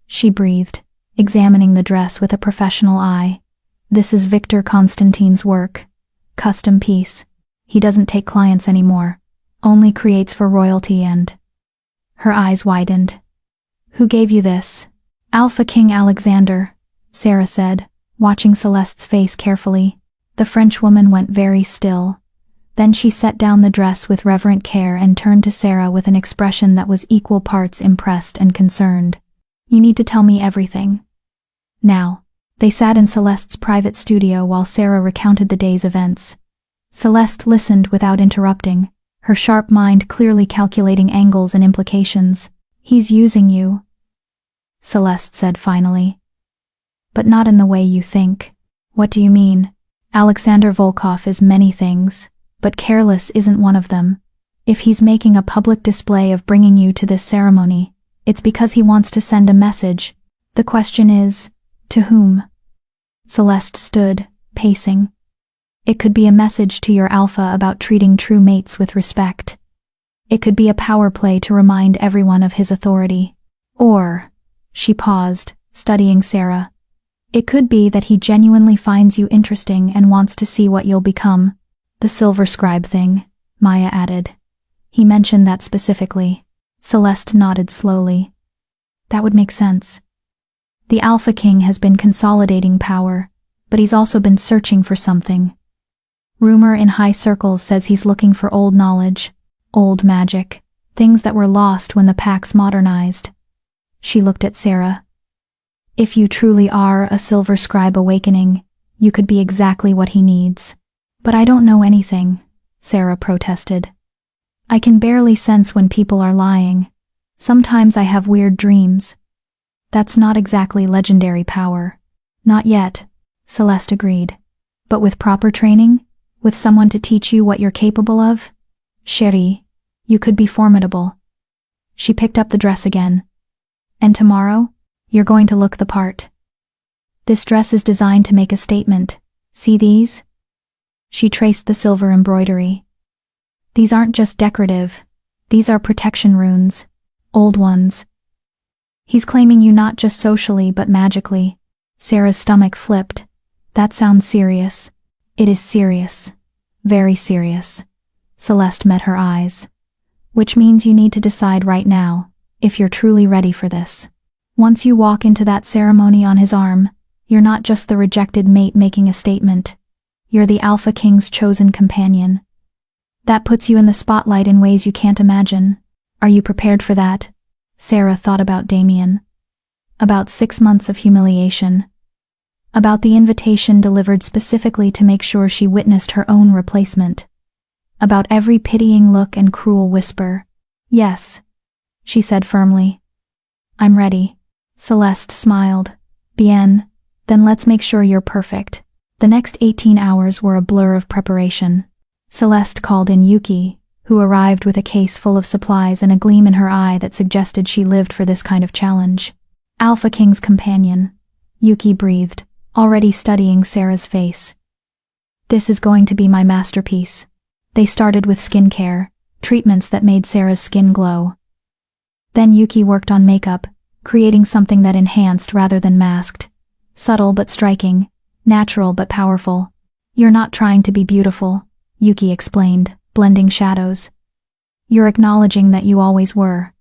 she breathed, examining the dress with a professional eye. "This is Victor Constantine's work. Custom piece. He doesn't take clients anymore, only creates for royalty and—" Her eyes widened. "Who gave you this?" "Alpha King Alexander," Sarah said, watching Celeste's face carefully. The Frenchwoman went very still. Then she set down the dress with reverent care and turned to Sarah with an expression that was equal parts impressed and concerned. "You need to tell me everything. Now." They sat in Celeste's private studio while Sarah recounted the day's events. Celeste listened without interrupting, her sharp mind clearly calculating angles and implications. "He's using you," Celeste said finally. "But not in the way you think." "What do you mean?" "Alexander Volkov is many things, but careless isn't one of them. If he's making a public display of bringing you to this ceremony, it's because he wants to send a message. The question is, to whom?" Celeste stood, pacing. "It could be a message to your alpha about treating true mates with respect. It could be a power play to remind everyone of his authority. Or," she paused, studying Sarah, "it could be that he genuinely finds you interesting and wants to see what you'll become." "The silver scribe thing," Maya added. "He mentioned that specifically." Celeste nodded slowly. "That would make sense. The Alpha King has been consolidating power, but he's also been searching for something. Rumor in high circles says he's looking for old knowledge, old magic, things that were lost when the Pax modernized." She looked at Sarah. "If you truly are a silver scribe awakening, you could be exactly what he needs." "But I don't know anything," Sarah protested. "I can barely sense when people are lying. Sometimes I have weird dreams." "That's not exactly legendary power." "Not yet," Celeste agreed. "But with proper training, with someone to teach you what you're capable of, chérie, you could be formidable." She picked up the dress again. "And tomorrow, you're going to look the part. This dress is designed to make a statement. See these?" She traced the silver embroidery. "These aren't just decorative. These are protection runes. Old ones. He's claiming you not just socially but magically." Sarah's stomach flipped. "That sounds serious." "It is serious. Very serious." Celeste met her eyes. "Which means you need to decide right now if you're truly ready for this. Once you walk into that ceremony on his arm, you're not just the rejected mate making a statement. You're the Alpha King's chosen companion. That puts you in the spotlight in ways you can't imagine. Are you prepared for that?" Sarah thought about Damien. About 6 months of humiliation. About the invitation delivered specifically to make sure she witnessed her own replacement. About every pitying look and cruel whisper. "Yes," she said firmly. "I'm ready." Celeste smiled. "Bien, then let's make sure you're perfect." The next 18 hours were a blur of preparation. Celeste called in Yuki, who arrived with a case full of supplies and a gleam in her eye that suggested she lived for this kind of challenge. "Alpha King's companion," Yuki breathed, already studying Sarah's face. "This is going to be my masterpiece." They started with skincare, treatments that made Sarah's skin glow. Then Yuki worked on makeup, creating something that enhanced rather than masked. Subtle but striking, natural but powerful. "You're not trying to be beautiful," Yuki explained, blending shadows. "You're acknowledging that you always were.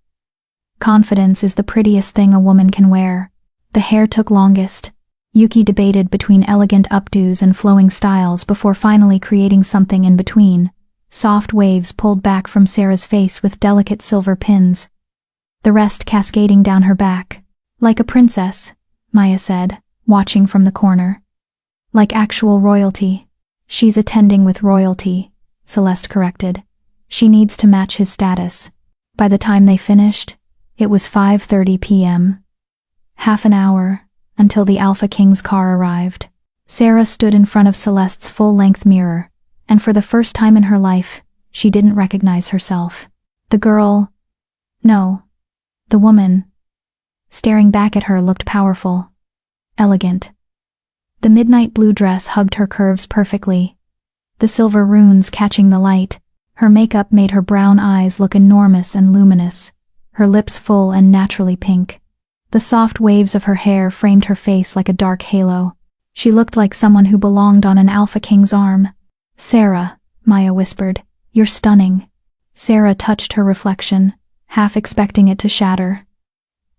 Confidence is the prettiest thing a woman can wear." The hair took longest. Yuki debated between elegant updos and flowing styles before finally creating something in between. Soft waves pulled back from Sarah's face with delicate silver pins, the rest cascading down her back. "Like a princess," Maya said, watching from the corner. "Like actual royalty." "She's attending with royalty," Celeste corrected. "She needs to match his status." By the time they finished, it was 5:30 p.m. Half an hour, until the Alpha King's car arrived. Sarah stood in front of Celeste's full-length mirror, and for the first time in her life, she didn't recognize herself. The girl, no, the woman, staring back at her looked powerful, elegant. The midnight blue dress hugged her curves perfectly, the silver runes catching the light. Her makeup made her brown eyes look enormous and luminous, her lips full and naturally pink. The soft waves of her hair framed her face like a dark halo. She looked like someone who belonged on an Alpha King's arm. "Sarah," Maya whispered, "you're stunning." Sarah touched her reflection, half expecting it to shatter.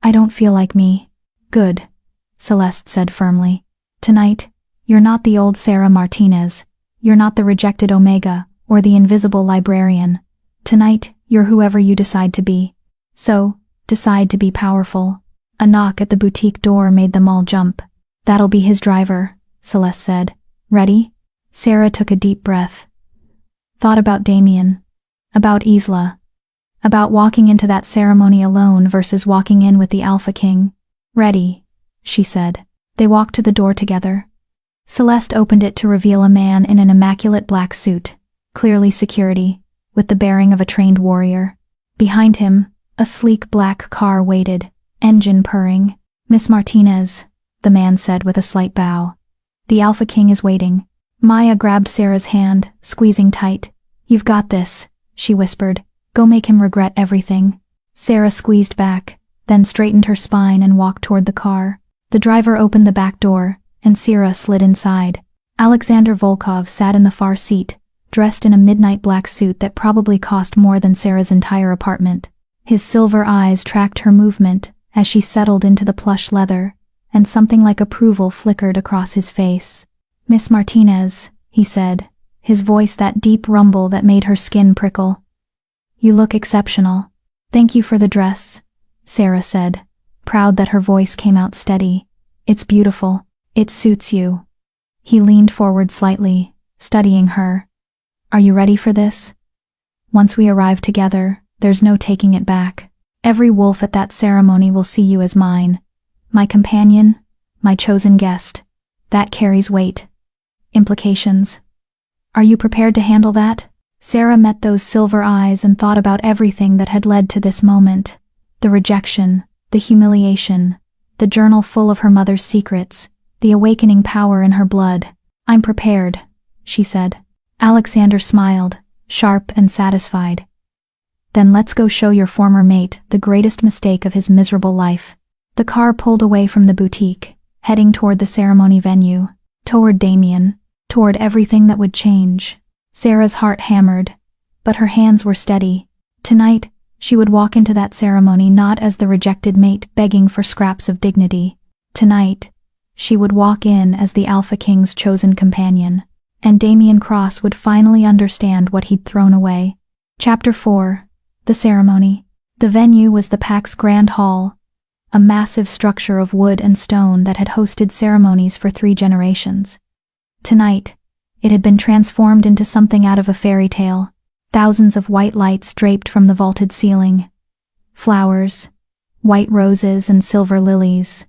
"I don't feel like me." "Good," Celeste said firmly. "Tonight, you're not the old Sarah Martinez. You're not the rejected Omega, or the invisible librarian. Tonight, you're whoever you decide to be. So, decide to be powerful." A knock at the boutique door made them all jump. "That'll be his driver," Celeste said. "Ready?" Sarah took a deep breath. Thought about Damien. About Isla. About walking into that ceremony alone versus walking in with the Alpha King. "Ready," she said. They walked to the door together. Celeste opened it to reveal a man in an immaculate black suit, clearly security, with the bearing of a trained warrior. Behind him, a sleek black car waited, engine purring. "Miss Martinez," the man said with a slight bow. "The Alpha King is waiting." Maya grabbed Sarah's hand, squeezing tight. "You've got this," she whispered. "Go make him regret everything." Sarah squeezed back, then straightened her spine and walked toward the car. The driver opened the back door, and Sarah slid inside. Alexander Volkov sat in the far seat, dressed in a midnight black suit that probably cost more than Sarah's entire apartment. His silver eyes tracked her movement as she settled into the plush leather, and something like approval flickered across his face. "Miss Martinez," he said, his voice that deep rumble that made her skin prickle. "You look exceptional." "Thank you for the dress," Sarah said, proud that her voice came out steady. "It's beautiful. It suits you." He leaned forward slightly, studying her. "Are you ready for this? Once we arrive together, there's no taking it back. Every wolf at that ceremony will see you as mine. My companion, my chosen guest. That carries weight. Implications. Are you prepared to handle that?" Sarah met those silver eyes and thought about everything that had led to this moment. The rejection, the humiliation, the journal full of her mother's secrets, the awakening power in her blood. "I'm prepared," she said. Alexander smiled, sharp and satisfied. "Then let's go show your former mate the greatest mistake of his miserable life." The car pulled away from the boutique, heading toward the ceremony venue, toward Damien, toward everything that would change. Sarah's heart hammered, but her hands were steady. Tonight, she would walk into that ceremony not as the rejected mate begging for scraps of dignity. Tonight, she would walk in as the Alpha King's chosen companion, and Damien Cross would finally understand what he'd thrown away. Chapter 4. The Ceremony. The venue was the Pax Grand Hall, a massive structure of wood and stone that had hosted ceremonies for 3 generations. Tonight, it had been transformed into something out of a fairy tale. Thousands of white lights draped from the vaulted ceiling. Flowers, white roses and silver lilies,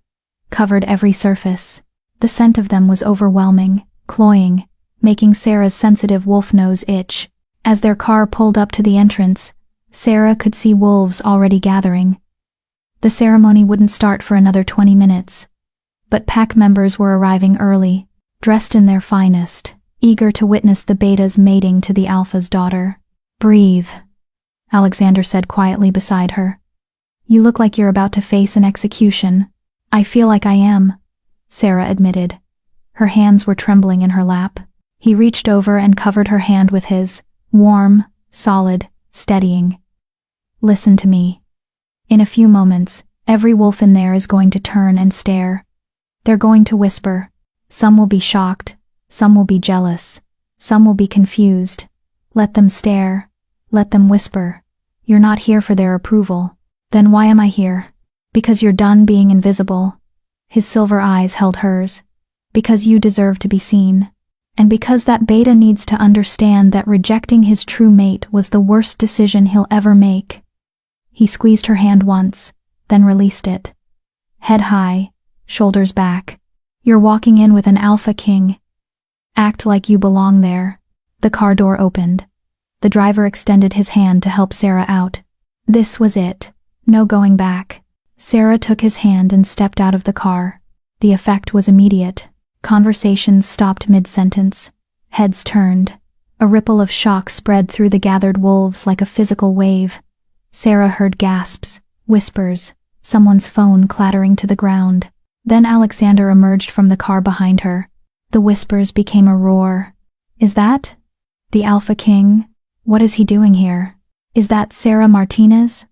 covered every surface. The scent of them was overwhelming, cloying, making Sarah's sensitive wolf nose itch. As their car pulled up to the entrance, Sarah could see wolves already gathering. The ceremony wouldn't start for another 20 minutes, but pack members were arriving early, dressed in their finest, eager to witness the beta's mating to the alpha's daughter. "Breathe," Alexander said quietly beside her. "You look like you're about to face an execution." "I feel like I am," Sarah admitted. Her hands were trembling in her lap. He reached over and covered her hand with his, warm, solid, steadying. "Listen to me. In a few moments, every wolf in there is going to turn and stare. They're going to whisper. Some will be shocked, some will be jealous, some will be confused. Let them stare. Let them whisper. You're not here for their approval. Then why am I here? Because you're done being invisible." His silver eyes held hers. "Because you deserve to be seen. And because that beta needs to understand that rejecting his true mate was the worst decision he'll ever make." He squeezed her hand once, then released it. Head high, shoulders back. "You're walking in with an Alpha King. Act like you belong there." The car door opened. The driver extended his hand to help Sarah out. This was it. No going back. Sarah took his hand and stepped out of the car. The effect was immediate. Conversations stopped mid-sentence. Heads turned. A ripple of shock spread through the gathered wolves like a physical wave. Sarah heard gasps, whispers, someone's phone clattering to the ground. Then Alexander emerged from the car behind her. The whispers became a roar. Is that the Alpha King? What is he doing here? Is that Sarah Martinez?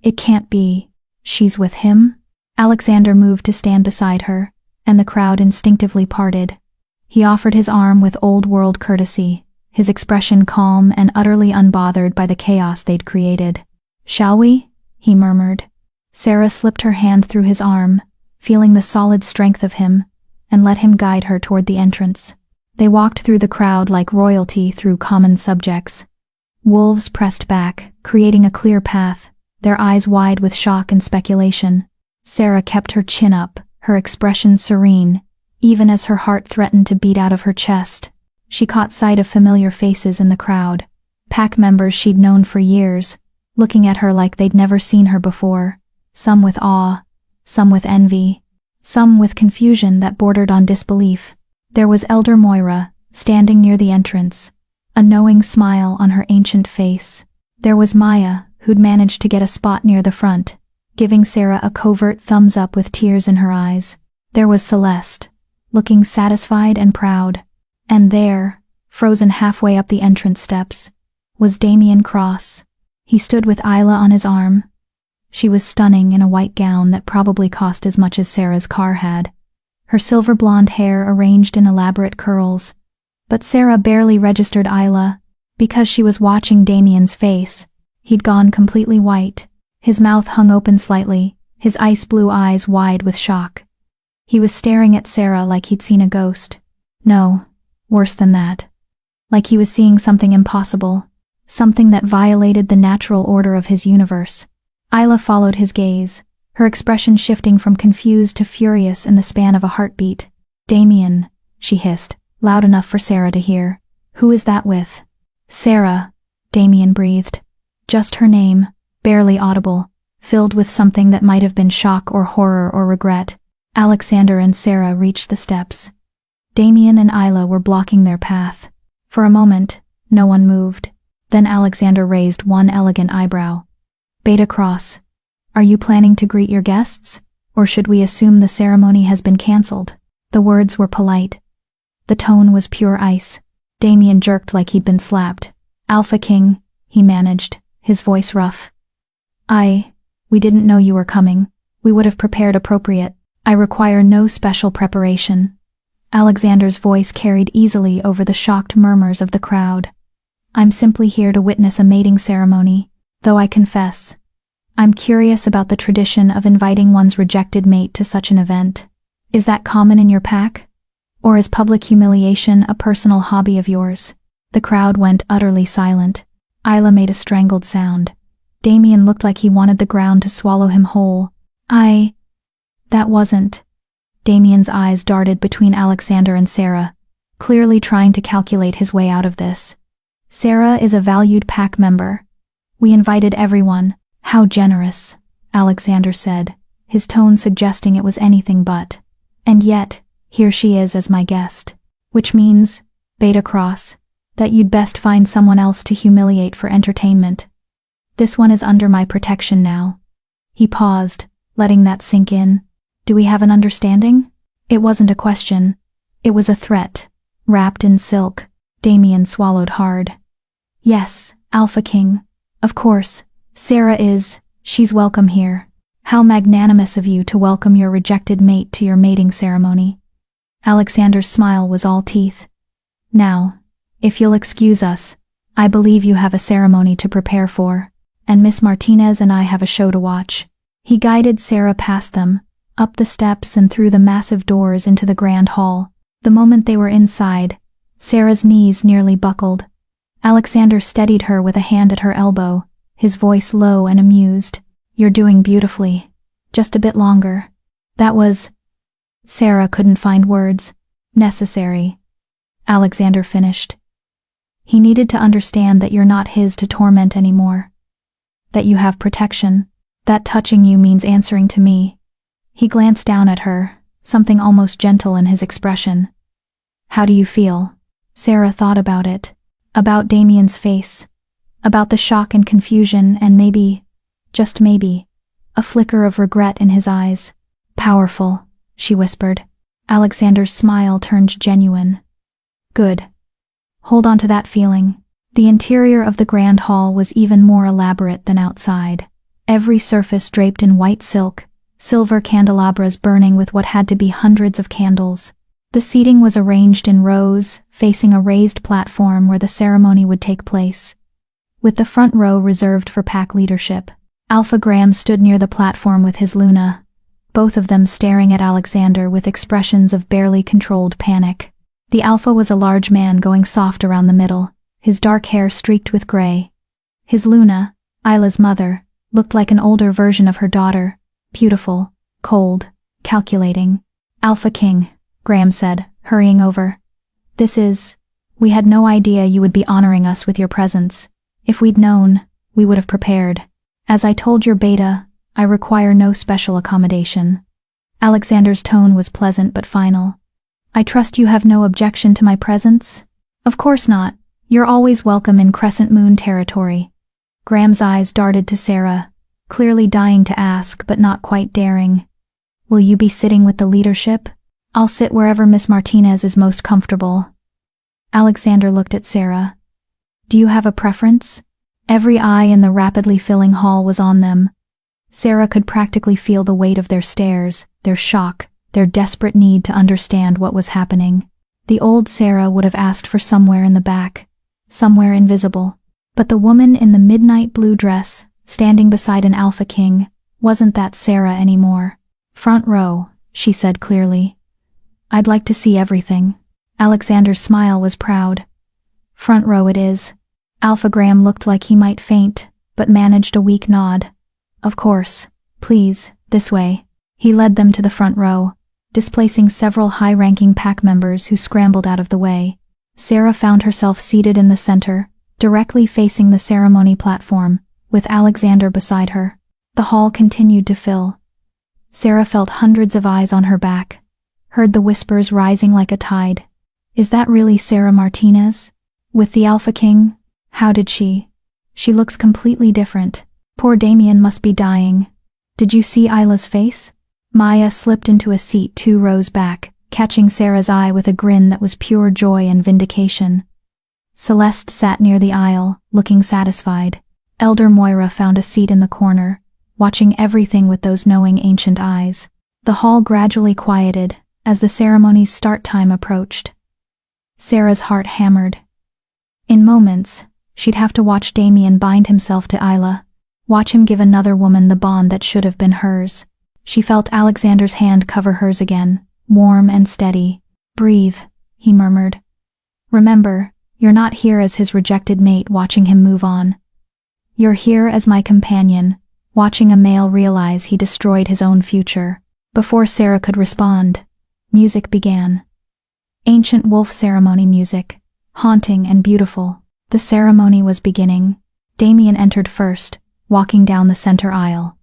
It can't be. She's with him? Alexander moved to stand beside her, and the crowd instinctively parted. He offered his arm with old-world courtesy, his expression calm and utterly unbothered by the chaos they'd created. "Shall we?" he murmured. Sarah slipped her hand through his arm, feeling the solid strength of him, and let him guide her toward the entrance. They walked through the crowd like royalty through common subjects. Wolves pressed back, creating a clear path, their eyes wide with shock and speculation. Sarah kept her chin up, her expression serene, even as her heart threatened to beat out of her chest. She caught sight of familiar faces in the crowd, pack members she'd known for years, looking at her like they'd never seen her before, some with awe, some with envy, some with confusion that bordered on disbelief. There was Elder Moira, standing near the entrance, a knowing smile on her ancient face. There was Maya, who'd managed to get a spot near the front, giving Sarah a covert thumbs up with tears in her eyes. There was Celeste, looking satisfied and proud. And there, frozen halfway up the entrance steps, was Damien Cross. He stood with Isla on his arm. She was stunning in a white gown that probably cost as much as Sarah's car had, her silver blonde hair arranged in elaborate curls. But Sarah barely registered Isla, because she was watching Damien's face. He'd gone completely white. His mouth hung open slightly, his ice blue eyes wide with shock. He was staring at Sarah like he'd seen a ghost. No, worse than that. Like he was seeing something impossible, something that violated the natural order of his universe. Isla followed his gaze, her expression shifting from confused to furious in the span of a heartbeat. "Damien," she hissed, loud enough for Sarah to hear. "Who is that with?" "Sarah," Damien breathed. Just her name, barely audible, filled with something that might have been shock or horror or regret. Alexander and Sarah reached the steps. Damien and Isla were blocking their path. For a moment, no one moved. Then Alexander raised one elegant eyebrow. "Beta Cross, are you planning to greet your guests? Or should we assume the ceremony has been cancelled?" The words were polite. The tone was pure ice. Damien jerked like he'd been slapped. "Alpha King," he managed, his voice rough. We didn't know you were coming. We would have prepared appropriate. I require no special preparation." Alexander's voice carried easily over the shocked murmurs of the crowd. "I'm simply here to witness a mating ceremony, though I confess, I'm curious about the tradition of inviting one's rejected mate to such an event. Is that common in your pack? Or is public humiliation a personal hobby of yours?" The crowd went utterly silent. Isla made a strangled sound. Damien looked like he wanted the ground to swallow him whole. That wasn't. Damien's eyes darted between Alexander and Sarah, clearly trying to calculate his way out of this. "Sarah is a valued pack member. We invited everyone." "How generous," Alexander said, his tone suggesting it was anything but. "And yet, here she is as my guest. Which means, Beta Cross, that you'd best find someone else to humiliate for entertainment. This one is under my protection now." He paused, letting that sink in. "Do we have an understanding?" It wasn't a question. It was a threat, wrapped in silk. Damien swallowed hard. "Yes, Alpha King. Of course, she's welcome here. How magnanimous of you to welcome your rejected mate to your mating ceremony." Alexander's smile was all teeth. "Now, if you'll excuse us, I believe you have a ceremony to prepare for, and Miss Martinez and I have a show to watch." He guided Sarah past them, up the steps and through the massive doors into the grand hall. The moment they were inside, Sarah's knees nearly buckled. Alexander steadied her with a hand at her elbow, his voice low and amused. "You're doing beautifully. Just a bit longer." That was... Sarah couldn't find words. "Necessary," Alexander finished. "He needed to understand that you're not his to torment anymore. That you have protection. That touching you means answering to me." He glanced down at her, something almost gentle in his expression. How do you feel? Sarah thought about it. About Damien's face. About the shock and confusion and maybe, just maybe, a flicker of regret in his eyes. Powerful, she whispered. Alexander's smile turned genuine. Good. Hold on to that feeling. The interior of the grand hall was even more elaborate than outside. Every surface draped in white silk, silver candelabras burning with what had to be hundreds of candles. The seating was arranged in rows, facing a raised platform where the ceremony would take place. With the front row reserved for pack leadership, Alpha Graham stood near the platform with his Luna, both of them staring at Alexander with expressions of barely controlled panic. The Alpha was a large man going soft around the middle, his dark hair streaked with gray. His Luna, Isla's mother, looked like an older version of her daughter, beautiful, cold, calculating. Alpha King, Graham said, hurrying over. We had no idea you would be honoring us with your presence. If we'd known, we would have prepared. As I told your beta, I require no special accommodation. Alexander's tone was pleasant but final. I trust you have no objection to my presence? Of course not. You're always welcome in Crescent Moon territory. Graham's eyes darted to Sarah, clearly dying to ask but not quite daring. Will you be sitting with the leadership? I'll sit wherever Miss Martinez is most comfortable. Alexander looked at Sarah. Do you have a preference? Every eye in the rapidly filling hall was on them. Sarah could practically feel the weight of their stares, their shock, their desperate need to understand what was happening. The old Sarah would have asked for somewhere in the back, somewhere invisible. But the woman in the midnight blue dress, standing beside an Alpha King, wasn't that Sarah anymore. Front row, she said clearly. I'd like to see everything. Alexander's smile was proud. Front row it is. Alpha Graham looked like he might faint, but managed a weak nod. Of course. Please, this way. He led them to the front row, displacing several high-ranking pack members who scrambled out of the way. Sarah found herself seated in the center, directly facing the ceremony platform, with Alexander beside her. The hall continued to fill. Sarah felt hundreds of eyes on her back, heard the whispers rising like a tide. Is that really Sarah Martinez? With the Alpha King? How did she? She looks completely different. Poor Damien must be dying. Did you see Isla's face? Maya slipped into a seat 2 rows back, catching Sarah's eye with a grin that was pure joy and vindication. Celeste sat near the aisle, looking satisfied. Elder Moira found a seat in the corner, watching everything with those knowing ancient eyes. The hall gradually quieted as the ceremony's start time approached. Sarah's heart hammered. In moments, she'd have to watch Damien bind himself to Isla, watch him give another woman the bond that should have been hers. She felt Alexander's hand cover hers again, warm and steady. Breathe, he murmured. Remember, you're not here as his rejected mate watching him move on. You're here as my companion, watching a male realize he destroyed his own future. Before Sarah could respond, music began. Ancient wolf ceremony music, haunting and beautiful. The ceremony was beginning. Damien entered first, walking down the center aisle.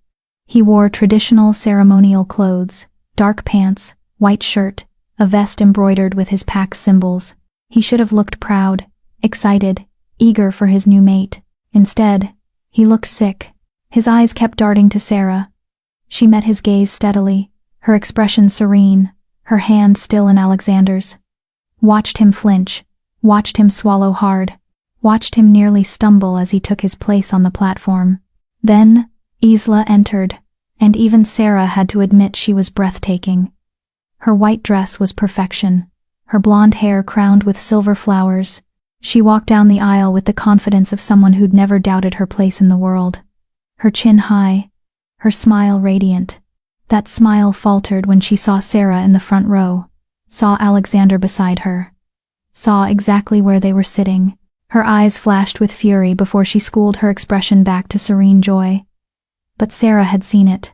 He wore traditional ceremonial clothes, dark pants, white shirt, a vest embroidered with his pack's symbols. He should have looked proud, excited, eager for his new mate. Instead, he looked sick. His eyes kept darting to Sarah. She met his gaze steadily, her expression serene, her hand still in Alexander's. Watched him flinch, watched him swallow hard, watched him nearly stumble as he took his place on the platform. Then, Isla entered, and even Sarah had to admit she was breathtaking. Her white dress was perfection, her blonde hair crowned with silver flowers. She walked down the aisle with the confidence of someone who'd never doubted her place in the world. Her chin high, her smile radiant. That smile faltered when she saw Sarah in the front row, saw Alexander beside her, saw exactly where they were sitting. Her eyes flashed with fury before she schooled her expression back to serene joy. But Sarah had seen it.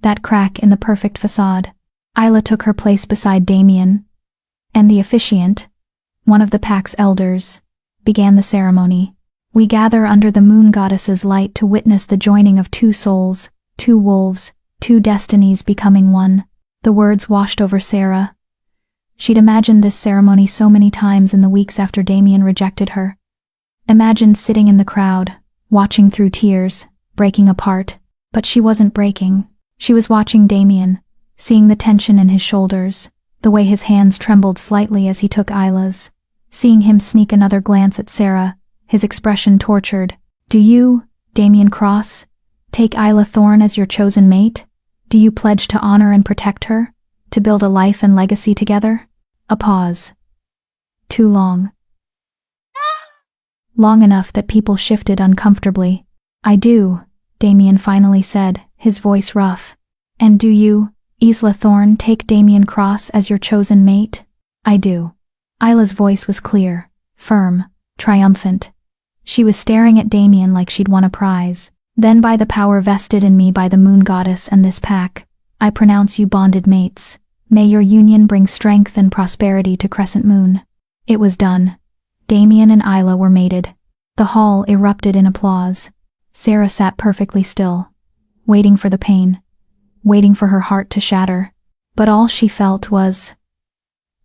That crack in the perfect facade. Isla took her place beside Damien, and the officiant, one of the pack's elders, began the ceremony. We gather under the moon goddess's light to witness the joining of 2 souls, 2 wolves, 2 destinies becoming one. The words washed over Sarah. She'd imagined this ceremony so many times in the weeks after Damien rejected her. Imagined sitting in the crowd, watching through tears, breaking apart. But she wasn't breaking. She was watching Damien, seeing the tension in his shoulders, the way his hands trembled slightly as he took Isla's, seeing him sneak another glance at Sarah, his expression tortured. Do you, Damien Cross, take Isla Thorne as your chosen mate? Do you pledge to honor and protect her? To build a life and legacy together? A pause. Too long. Long enough that people shifted uncomfortably. I do, Damien finally said, his voice rough. And do you, Isla Thorne, take Damien Cross as your chosen mate? I do. Isla's voice was clear, firm, triumphant. She was staring at Damien like she'd won a prize. Then by the power vested in me by the moon goddess and this pack, I pronounce you bonded mates. May your union bring strength and prosperity to Crescent Moon. It was done. Damien and Isla were mated. The hall erupted in applause. Sarah sat perfectly still, waiting for the pain, waiting for her heart to shatter. But all she felt was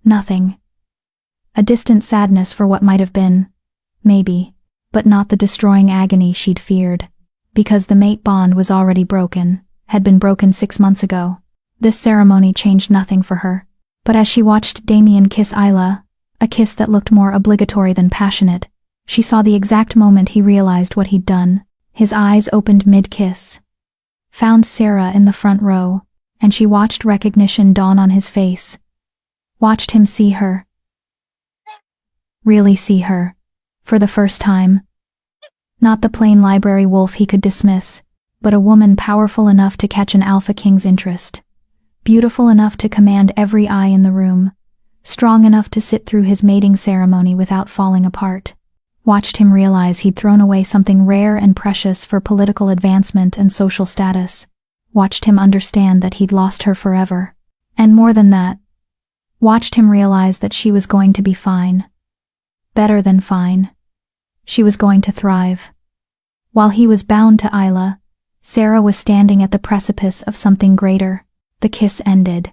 nothing. A distant sadness for what might have been, maybe, but not the destroying agony she'd feared. Because the mate bond was already broken, had been broken 6 months ago. This ceremony changed nothing for her. But as she watched Damien kiss Isla, a kiss that looked more obligatory than passionate, she saw the exact moment he realized what he'd done. His eyes opened mid-kiss. Found Sarah in the front row, and she watched recognition dawn on his face. Watched him see her. Really see her. For the first time. Not the plain library wolf he could dismiss, but a woman powerful enough to catch an alpha king's interest. Beautiful enough to command every eye in the room. Strong enough to sit through his mating ceremony without falling apart. Watched him realize he'd thrown away something rare and precious for political advancement and social status. Watched him understand that he'd lost her forever. And more than that, watched him realize that she was going to be fine. Better than fine. She was going to thrive. While he was bound to Isla, Sarah was standing at the precipice of something greater. The kiss ended.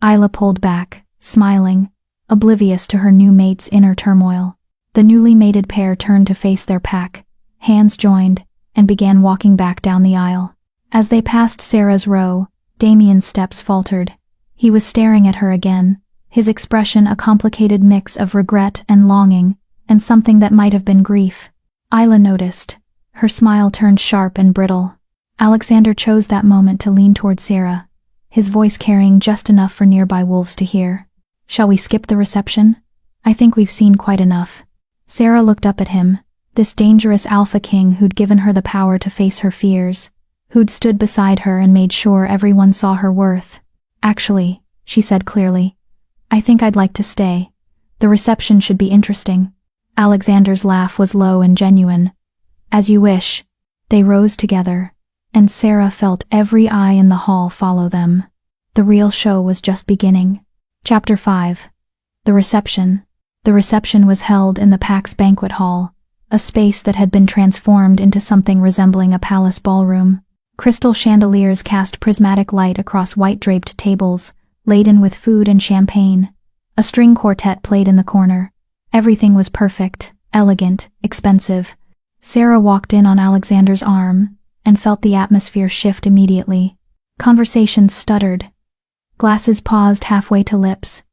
Isla pulled back, smiling, oblivious to her new mate's inner turmoil. The newly mated pair turned to face their pack, hands joined, and began walking back down the aisle. As they passed Sarah's row, Damien's steps faltered. He was staring at her again, his expression a complicated mix of regret and longing, and something that might have been grief. Isla noticed. Her smile turned sharp and brittle. Alexander chose that moment to lean toward Sarah, his voice carrying just enough for nearby wolves to hear. Shall we skip the reception? I think we've seen quite enough. Sarah looked up at him, this dangerous alpha king who'd given her the power to face her fears, who'd stood beside her and made sure everyone saw her worth. Actually, she said clearly, I think I'd like to stay. The reception should be interesting. Alexander's laugh was low and genuine. As you wish. They rose together, and Sarah felt every eye in the hall follow them. The real show was just beginning. Chapter 5. The reception. The reception was held in the Pax banquet hall, a space that had been transformed into something resembling a palace ballroom. Crystal chandeliers cast prismatic light across white-draped tables, laden with food and champagne. A string quartet played in the corner. Everything was perfect, elegant, expensive. Sarah walked in on Alexander's arm, and felt the atmosphere shift immediately. Conversations stuttered. Glasses paused halfway to lips.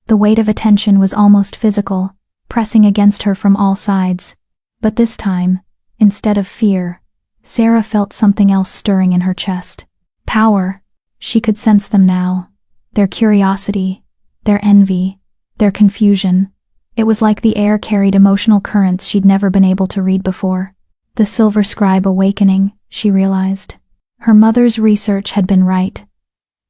The weight of attention was almost physical, pressing against her from all sides. But this time, instead of fear, Sarah felt something else stirring in her chest. Power. She could sense them now. Their curiosity, their envy, their confusion. It was like the air carried emotional currents she'd never been able to read before. The Silver Scribe awakening, she realized. Her mother's research had been right.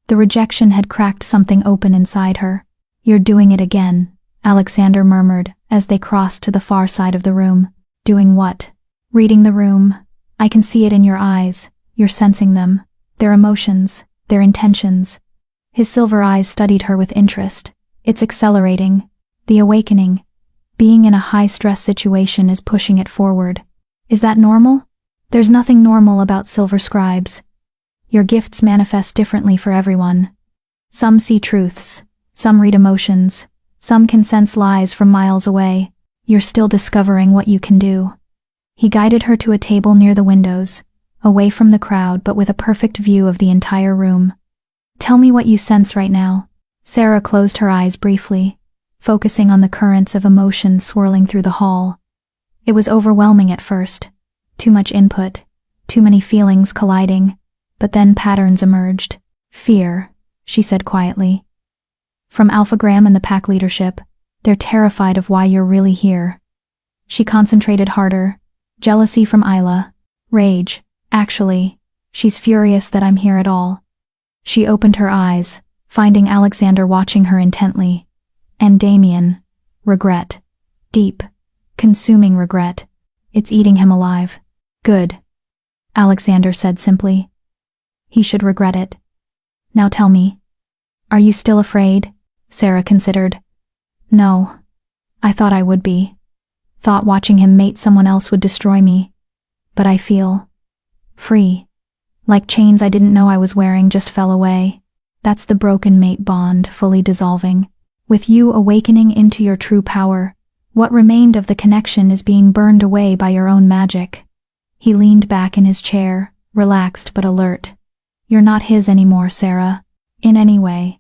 The rejection had cracked something open inside her. You're doing it again, Alexander murmured as they crossed to the far side of the room. Doing what? Reading the room. I can see it in your eyes. You're sensing them. Their emotions, their intentions. His silver eyes studied her with interest. It's accelerating. The awakening. Being in a high-stress situation is pushing it forward. Is that normal? There's nothing normal about Silver Scribes. Your gifts manifest differently for everyone. Some see truths. Some read emotions. Some can sense lies from miles away. You're still discovering what you can do. He guided her to a table near the windows, away from the crowd but with a perfect view of the entire room. Tell me what you sense right now. Sarah closed her eyes briefly, focusing on the currents of emotion swirling through the hall. It was overwhelming at first. Too much input, too many feelings colliding, but then patterns emerged. Fear, she said quietly. From Alpha Graham and the pack leadership, they're terrified of why you're really here. She concentrated harder. Jealousy from Isla. Rage. Actually, she's furious that I'm here at all. She opened her eyes, finding Alexander watching her intently. And Damien. Regret. Deep, consuming regret. It's eating him alive. Good. Alexander said simply. He should regret it. Now tell me. Are you still afraid? Sarah considered. No. I thought I would be. Thought watching him mate someone else would destroy me. But I feel free. Like chains I didn't know I was wearing just fell away. That's the broken mate bond fully dissolving. With you awakening into your true power, what remained of the connection is being burned away by your own magic. He leaned back in his chair, relaxed but alert. You're not his anymore, Sarah. In any way.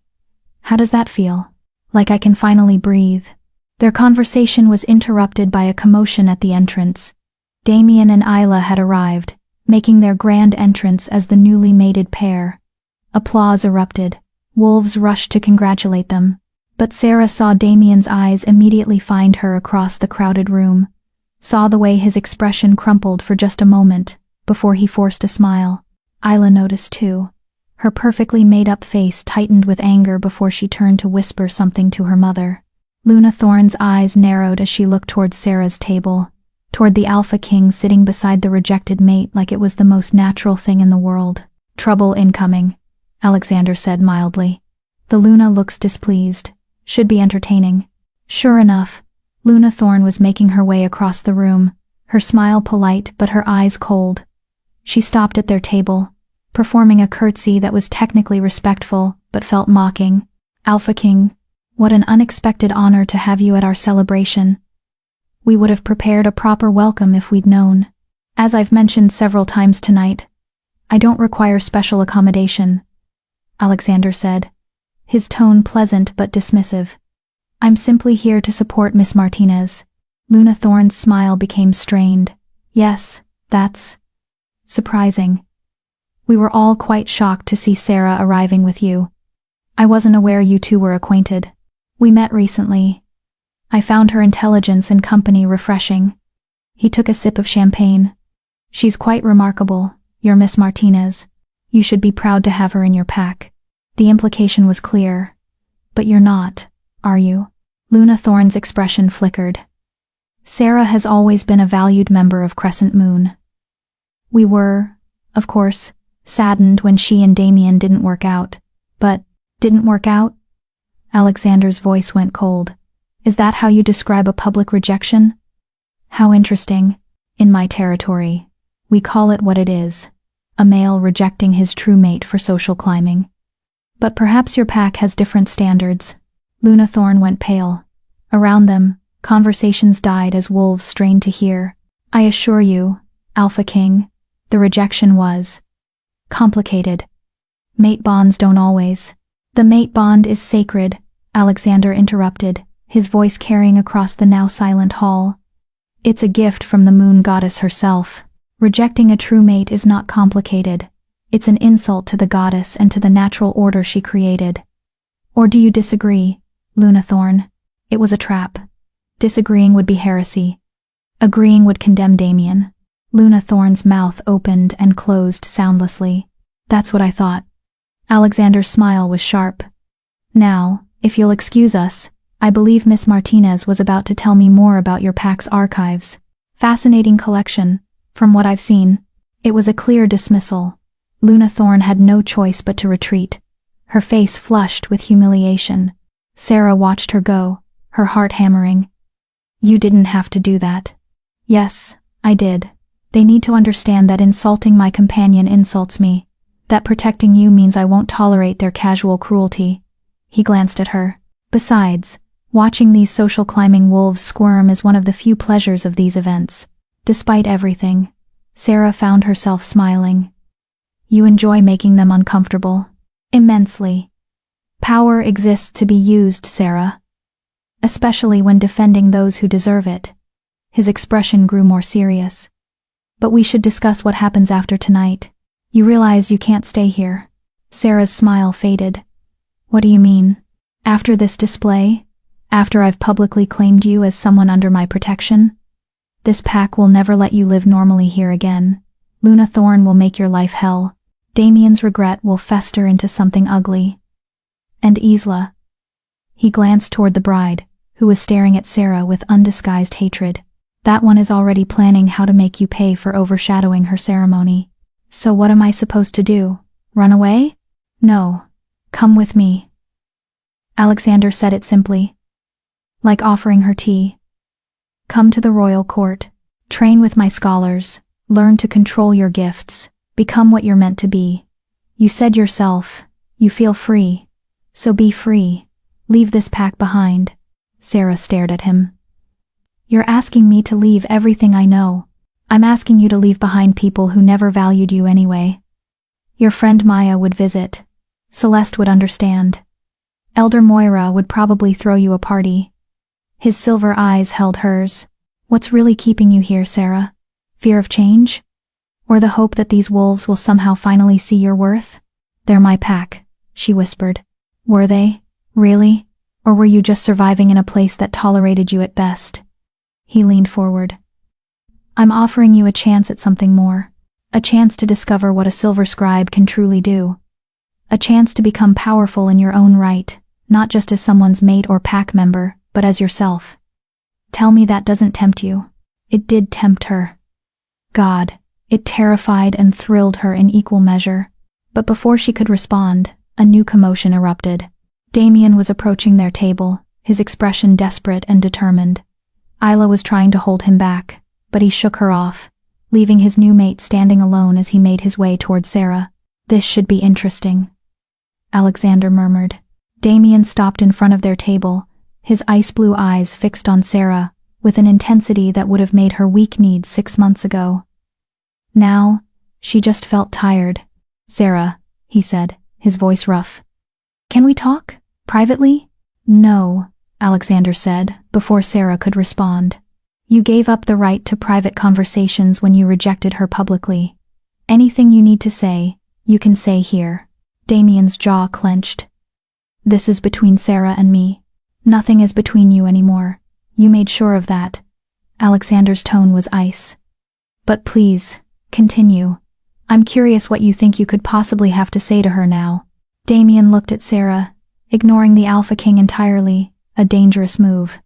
How does that feel? Like I can finally breathe. Their conversation was interrupted by a commotion at the entrance. Damien and Isla had arrived, making their grand entrance as the newly mated pair. Applause erupted. Wolves rushed to congratulate them. But Sarah saw Damien's eyes immediately find her across the crowded room, saw the way his expression crumpled for just a moment, before he forced a smile. Isla noticed too. Her perfectly made-up face tightened with anger before she turned to whisper something to her mother. Luna Thorne's eyes narrowed as she looked toward Sarah's table, toward the Alpha King sitting beside the rejected mate like it was the most natural thing in the world. Trouble incoming, Alexander said mildly. The Luna looks displeased. Should be entertaining. Sure enough, Luna Thorne was making her way across the room, her smile polite but her eyes cold. She stopped at their table, performing a curtsy that was technically respectful but felt mocking. Alpha King, what an unexpected honor to have you at our celebration. We would have prepared a proper welcome if we'd known. As I've mentioned several times tonight, I don't require special accommodation, Alexander said, his tone pleasant but dismissive. I'm simply here to support Miss Martinez. Luna Thorne's smile became strained. Yes, that's surprising. We were all quite shocked to see Sarah arriving with you. I wasn't aware you two were acquainted. We met recently. I found her intelligence and company refreshing. He took a sip of champagne. She's quite remarkable, your Miss Martinez. You should be proud to have her in your pack. The implication was clear. But you're not, are you? Luna Thorne's expression flickered. Sarah has always been a valued member of Crescent Moon. We were, of course, saddened when she and Damien didn't work out. But, didn't work out? Alexander's voice went cold. Is that how you describe a public rejection? How interesting. In my territory, we call it what it is. A male rejecting his true mate for social climbing. But perhaps your pack has different standards. Luna Thorne went pale. Around them, conversations died as wolves strained to hear. I assure you, Alpha King, the rejection was complicated. Mate bonds don't always. The mate bond is sacred, Alexander interrupted, his voice carrying across the now silent hall. It's a gift from the moon goddess herself. Rejecting a true mate is not complicated. It's an insult to the goddess and to the natural order she created. Or do you disagree, Luna Thorne? It was a trap. Disagreeing would be heresy. Agreeing would condemn Damien. Luna Thorne's mouth opened and closed soundlessly. That's what I thought. Alexander's smile was sharp. Now, if you'll excuse us, I believe Miss Martinez was about to tell me more about your pack's archives. Fascinating collection, from what I've seen. It was a clear dismissal. Luna Thorne had no choice but to retreat, her face flushed with humiliation. Sarah watched her go, her heart hammering. You didn't have to do that. Yes, I did. They need to understand that insulting my companion insults me, that protecting you means I won't tolerate their casual cruelty. He glanced at her. Besides, watching these social climbing wolves squirm is one of the few pleasures of these events. Despite everything, Sarah found herself smiling. You enjoy making them uncomfortable. Immensely. Power exists to be used, Sarah. Especially when defending those who deserve it. His expression grew more serious. But we should discuss what happens after tonight. You realize you can't stay here. Sarah's smile faded. What do you mean? After this display? After I've publicly claimed you as someone under my protection? This pack will never let you live normally here again. Luna Thorne will make your life hell. Damien's regret will fester into something ugly. And Isla. He glanced toward the bride, who was staring at Sarah with undisguised hatred. That one is already planning how to make you pay for overshadowing her ceremony. So what am I supposed to do? Run away? No. Come with me. Alexander said it simply. Like offering her tea. Come to the royal court. Train with my scholars. Learn to control your gifts. Become what you're meant to be. You said yourself, you feel free. So be free. Leave this pack behind. Sarah stared at him. You're asking me to leave everything I know. I'm asking you to leave behind people who never valued you anyway. Your friend Maya would visit. Celeste would understand. Elder Moira would probably throw you a party. His silver eyes held hers. What's really keeping you here, Sarah? Fear of change? Or the hope that these wolves will somehow finally see your worth? They're my pack, she whispered. Were they? Really? Or were you just surviving in a place that tolerated you at best? He leaned forward. I'm offering you a chance at something more. A chance to discover what a silver scribe can truly do. A chance to become powerful in your own right, not just as someone's mate or pack member, but as yourself. Tell me that doesn't tempt you. It did tempt her. God, it terrified and thrilled her in equal measure. But before she could respond, a new commotion erupted. Damien was approaching their table, his expression desperate and determined. Isla was trying to hold him back, but he shook her off, leaving his new mate standing alone as he made his way toward Sarah. This should be interesting, Alexander murmured. Damien stopped in front of their table, his ice-blue eyes fixed on Sarah, with an intensity that would have made her weak-kneed 6 months ago. Now, she just felt tired. Sarah, he said, his voice rough. Can we talk? Privately? No, Alexander said, before Sarah could respond. You gave up the right to private conversations when you rejected her publicly. Anything you need to say, you can say here. Damien's jaw clenched. This is between Sarah and me. Nothing is between you anymore. You made sure of that. Alexander's tone was ice. But please, continue. I'm curious what you think you could possibly have to say to her now. Damien looked at Sarah, ignoring the Alpha King entirely, a dangerous move.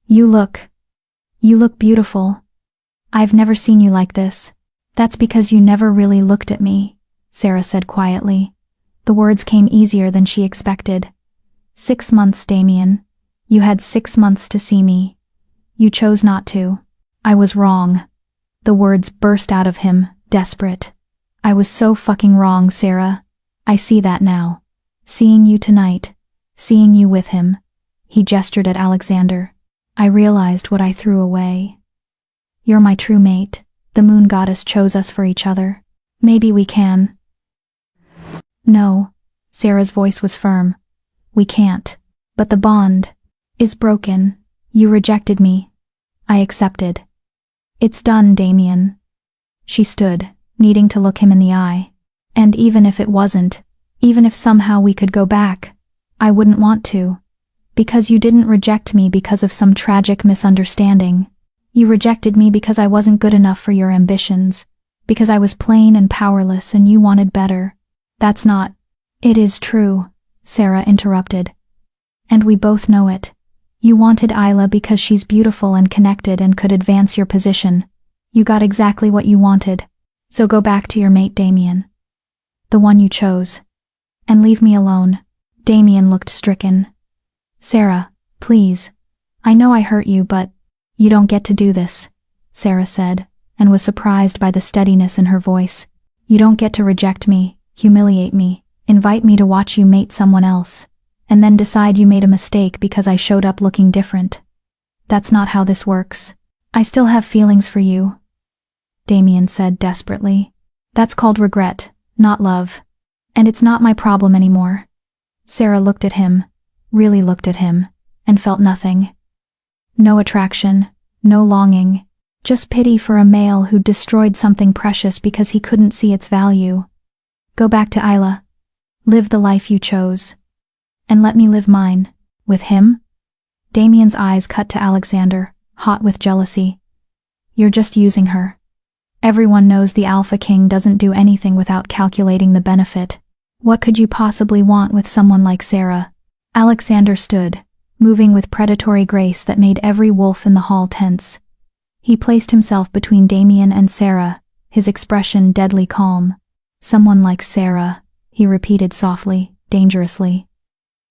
You look beautiful. I've never seen you like this. That's because you never really looked at me, Sarah said quietly. The words came easier than she expected. 6 months, Damien. You had 6 months to see me. You chose not to. I was wrong. The words burst out of him, desperate. I was so fucking wrong, Sarah. I see that now. Seeing you tonight. Seeing you with him. He gestured at Alexander. I realized what I threw away. You're my true mate. The moon goddess chose us for each other. Maybe we can. No. Sarah's voice was firm. We can't. But the bond is broken. You rejected me. I accepted. It's done, Damien. She stood, needing to look him in the eye. And even if it wasn't, even if somehow we could go back, I wouldn't want to. Because you didn't reject me because of some tragic misunderstanding. You rejected me because I wasn't good enough for your ambitions. Because I was plain and powerless and you wanted better. That's not. It is true, Sarah interrupted. And we both know it. You wanted Isla because she's beautiful and connected and could advance your position. You got exactly what you wanted. So go back to your mate Damien. The one you chose. And leave me alone. Damien looked stricken. Sarah, please. I know I hurt you, but you don't get to do this, Sarah said, and was surprised by the steadiness in her voice. You don't get to reject me, humiliate me, invite me to watch you mate someone else. and then decide you made a mistake because I showed up looking different. That's not how this works. I still have feelings for you, Damien said desperately. That's called regret, not love. And it's not my problem anymore. Sarah looked at him, really looked at him, and felt nothing. No attraction, no longing, just pity for a male who'd destroyed something precious because he couldn't see its value. Go back to Isla. Live the life you chose. And let me live mine. With him? Damien's eyes cut to Alexander, hot with jealousy. You're just using her. Everyone knows the Alpha King doesn't do anything without calculating the benefit. What could you possibly want with someone like Sarah? Alexander stood, moving with predatory grace that made every wolf in the hall tense. He placed himself between Damien and Sarah, his expression deadly calm. Someone like Sarah, he repeated softly, dangerously.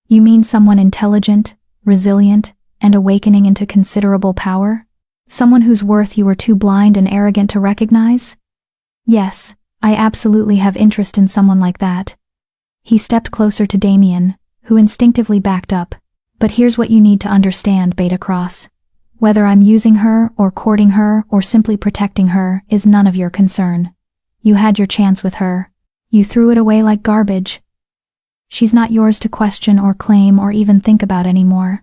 You mean someone intelligent, resilient, and awakening into considerable power? Someone whose worth you were too blind and arrogant to recognize? Yes, I absolutely have interest in someone like that. He stepped closer to Damien, who instinctively backed up. But here's what you need to understand, Beta Cross. Whether I'm using her, or courting her, or simply protecting her, is none of your concern. You had your chance with her. You threw it away like garbage. She's not yours to question or claim or even think about anymore.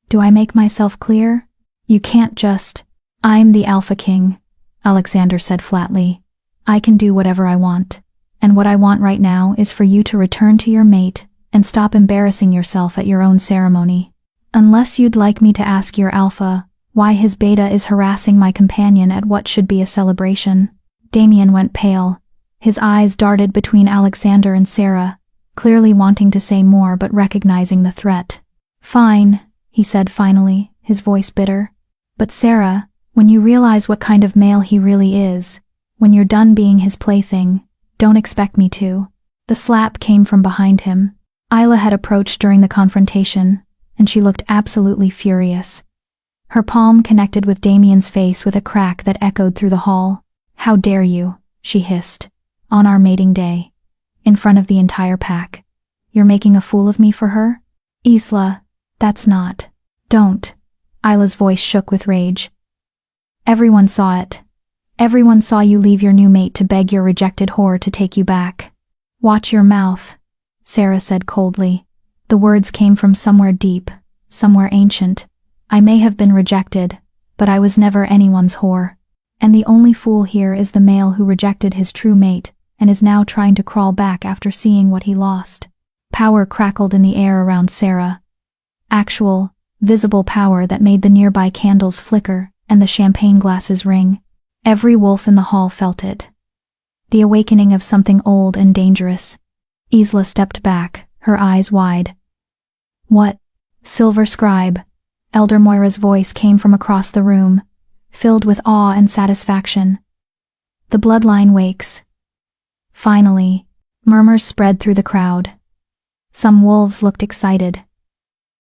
Do I make myself clear? You can't just... I'm the Alpha King, Alexander said flatly. I can do whatever I want. And what I want right now is for you to return to your mate and stop embarrassing yourself at your own ceremony. Unless you'd like me to ask your Alpha why his Beta is harassing my companion at what should be a celebration. Damien went pale. His eyes darted between Alexander and Sarah, clearly wanting to say more but recognizing the threat. Fine, he said finally, his voice bitter. But Sarah, when you realize what kind of male he really is, when you're done being his plaything, don't expect me to. The slap came from behind him. Isla had approached during the confrontation, and she looked absolutely furious. Her palm connected with Damien's face with a crack that echoed through the hall. How dare you, she hissed, on our mating day, in front of the entire pack. You're making a fool of me for her? Isla, that's not. Don't. Isla's voice shook with rage. Everyone saw it. Everyone saw you leave your new mate to beg your rejected whore to take you back. Watch your mouth, Sarah said coldly. The words came from somewhere deep, somewhere ancient. I may have been rejected, but I was never anyone's whore. And the only fool here is the male who rejected his true mate and is now trying to crawl back after seeing what he lost. Power crackled in the air around Sarah. Actual, visible power that made the nearby candles flicker and the champagne glasses ring. Every wolf in the hall felt it. The awakening of something old and dangerous. Isla stepped back, her eyes wide. What? Silver Scribe. Elder Moira's voice came from across the room, filled with awe and satisfaction. The bloodline wakes. Finally, murmurs spread through the crowd. Some wolves looked excited.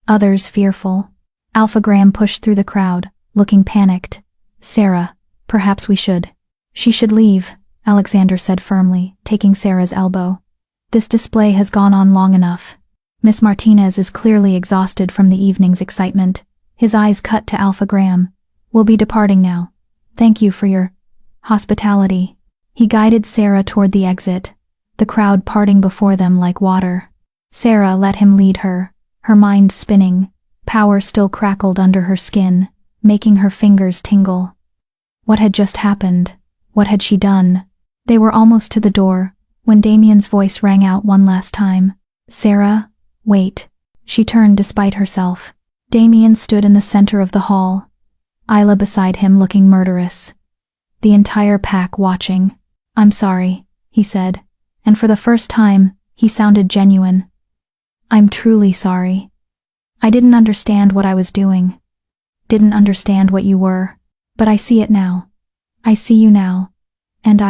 Others fearful. Alpha Graham pushed through the crowd, looking panicked. Sarah, perhaps we should. She should leave, Alexander said firmly, taking Sarah's elbow. This display has gone on long enough. Miss Martinez is clearly exhausted from the evening's excitement. His eyes cut to Alpha Graham. We'll be departing now. Thank you for your hospitality. He guided Sarah toward the exit, the crowd parting before them like water. Sarah let him lead her, her mind spinning. Power still crackled under her skin, making her fingers tingle. What had just happened? What had she done? They were almost to the door, when Damien's voice rang out one last time. Sarah, wait. She turned despite herself. Damien stood in the center of the hall, Isla beside him looking murderous. The entire pack watching. I'm sorry, he said, and for the first time, he sounded genuine. I'm truly sorry. I didn't understand what I was doing. Didn't understand what you were. But I see it now. I see you now. And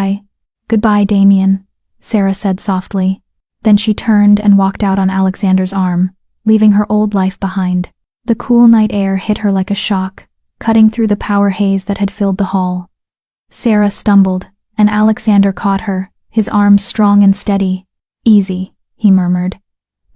Goodbye, Damien, Sarah said softly. Then she turned and walked out on Alexander's arm, leaving her old life behind. The cool night air hit her like a shock, cutting through the power haze that had filled the hall. Sarah stumbled, and Alexander caught her, his arms strong and steady. Easy, he murmured.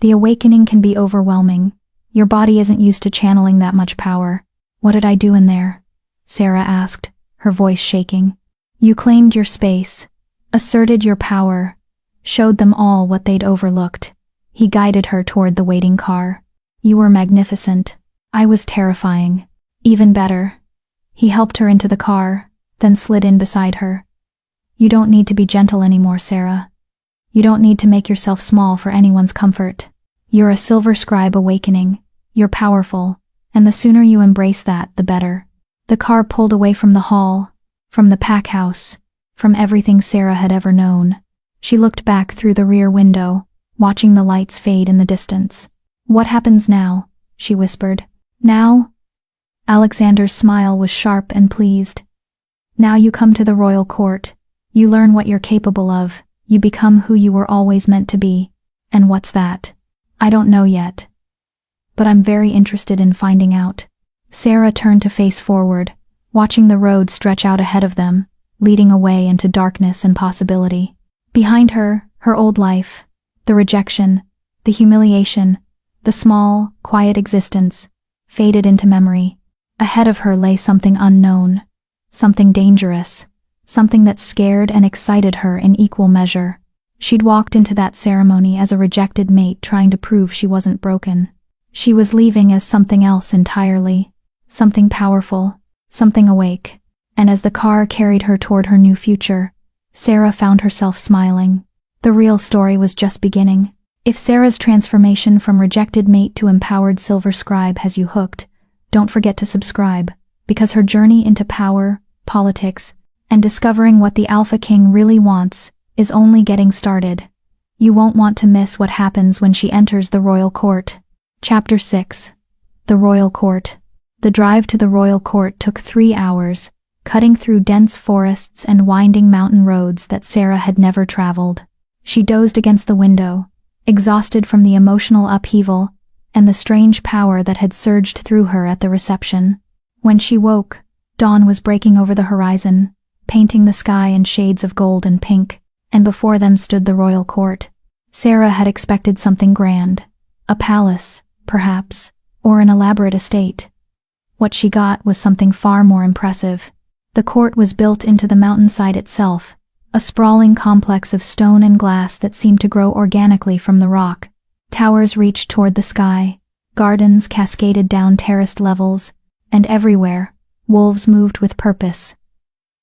The awakening can be overwhelming. Your body isn't used to channeling that much power. What did I do in there? Sarah asked, her voice shaking. You claimed your space, asserted your power, showed them all what they'd overlooked. He guided her toward the waiting car. You were magnificent. I was terrifying. Even better. He helped her into the car, then slid in beside her. You don't need to be gentle anymore, Sarah. You don't need to make yourself small for anyone's comfort. You're a silver scribe awakening. You're powerful, and the sooner you embrace that, the better. The car pulled away from the hall, from the pack house, from everything Sarah had ever known. She looked back through the rear window, watching the lights fade in the distance. What happens now? She whispered. Now? Alexander's smile was sharp and pleased. Now you come to the royal court. You learn what you're capable of. You become who you were always meant to be. And what's that? I don't know yet. But I'm very interested in finding out. Sarah turned to face forward, watching the road stretch out ahead of them, leading away into darkness and possibility. Behind her, her old life, the rejection, the humiliation, the small, quiet existence, faded into memory. Ahead of her lay something unknown, something dangerous, something that scared and excited her in equal measure. She'd walked into that ceremony as a rejected mate trying to prove she wasn't broken. She was leaving as something else entirely, something powerful, something awake. And as the car carried her toward her new future, Sarah found herself smiling. The real story was just beginning. If Sarah's transformation from rejected mate to empowered silver scribe has you hooked, don't forget to subscribe, because her journey into power, politics, and discovering what the Alpha King really wants is only getting started. You won't want to miss what happens when she enters the royal court. Chapter 6. The Royal Court. The drive to the royal court took 3 hours, cutting through dense forests and winding mountain roads that Sarah had never traveled. She dozed against the window, exhausted from the emotional upheaval and the strange power that had surged through her at the reception. When she woke, dawn was breaking over the horizon, painting the sky in shades of gold and pink, and before them stood the royal court. Sarah had expected something grand, a palace, perhaps, or an elaborate estate. What she got was something far more impressive. The court was built into the mountainside itself, a sprawling complex of stone and glass that seemed to grow organically from the rock. Towers reached toward the sky, gardens cascaded down terraced levels, and everywhere, wolves moved with purpose.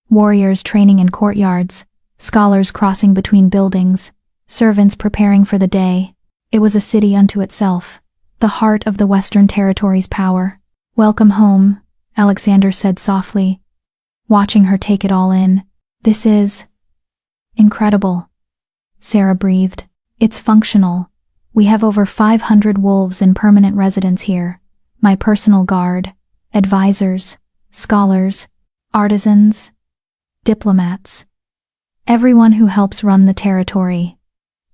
Warriors training in courtyards, scholars crossing between buildings, servants preparing for the day. It was a city unto itself, the heart of the Western Territory's power. Welcome home, Alexander said softly, watching her take it all in. This is incredible, Sarah breathed. It's functional. We have over 500 wolves in permanent residence here, my personal guard, advisors, scholars, artisans, diplomats. Everyone who helps run the territory.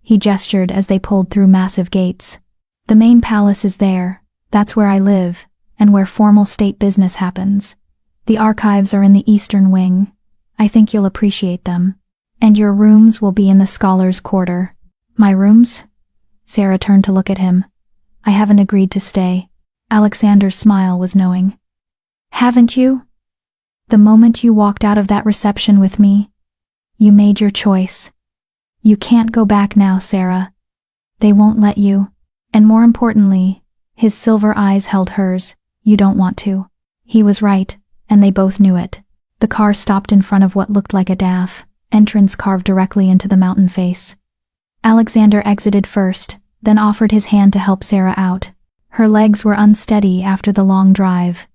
He gestured as they pulled through massive gates. The main palace is there. That's where I live, and where formal state business happens. The archives are in the eastern wing. I think you'll appreciate them. And your rooms will be in the scholars' quarter. My rooms? Sarah turned to look at him. I haven't agreed to stay. Alexander's smile was knowing. Haven't you? The moment you walked out of that reception with me, you made your choice. You can't go back now, Sarah. They won't let you. And more importantly, his silver eyes held hers, you don't want to. He was right, and they both knew it. The car stopped in front of what looked like a DAF, entrance carved directly into the mountain face. Alexander exited first, then offered his hand to help Sarah out. Her legs were unsteady after the long drive,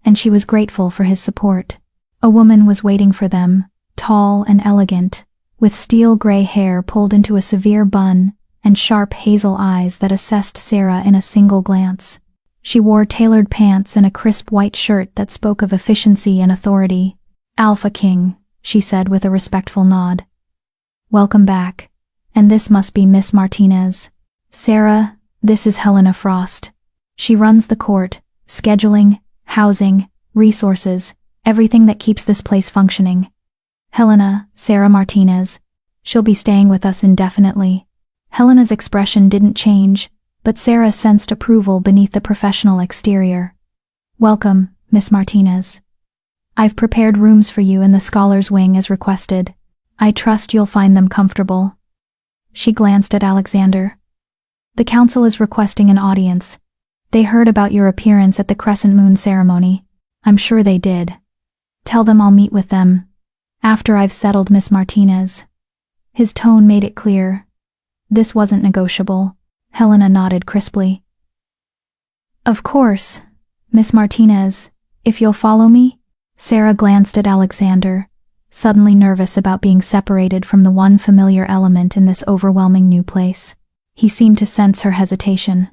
and she was grateful for his support. A woman was waiting for them, tall and elegant, with steel-gray hair pulled into a severe bun and sharp hazel eyes that assessed Sarah in a single glance. She wore tailored pants and a crisp white shirt that spoke of efficiency and authority. Alpha King, she said with a respectful nod. Welcome back. And this must be Miss Martinez. Sarah, this is Helena Frost. She runs the court, scheduling, housing, resources, everything that keeps this place functioning. Helena, Sarah Martinez. She'll be staying with us indefinitely. Helena's expression didn't change, but Sarah sensed approval beneath the professional exterior. "Welcome, Miss Martinez. I've prepared rooms for you in the scholars' wing as requested. I trust you'll find them comfortable." She glanced at Alexander. "The council is requesting an audience. They heard about your appearance at the Crescent Moon ceremony. I'm sure they did. Tell them I'll meet with them after I've settled Miss Martinez." His tone made it clear. This wasn't negotiable. Helena nodded crisply. "Of course, Miss Martinez, if you'll follow me." Sarah glanced at Alexander, suddenly nervous about being separated from the one familiar element in this overwhelming new place. He seemed to sense her hesitation.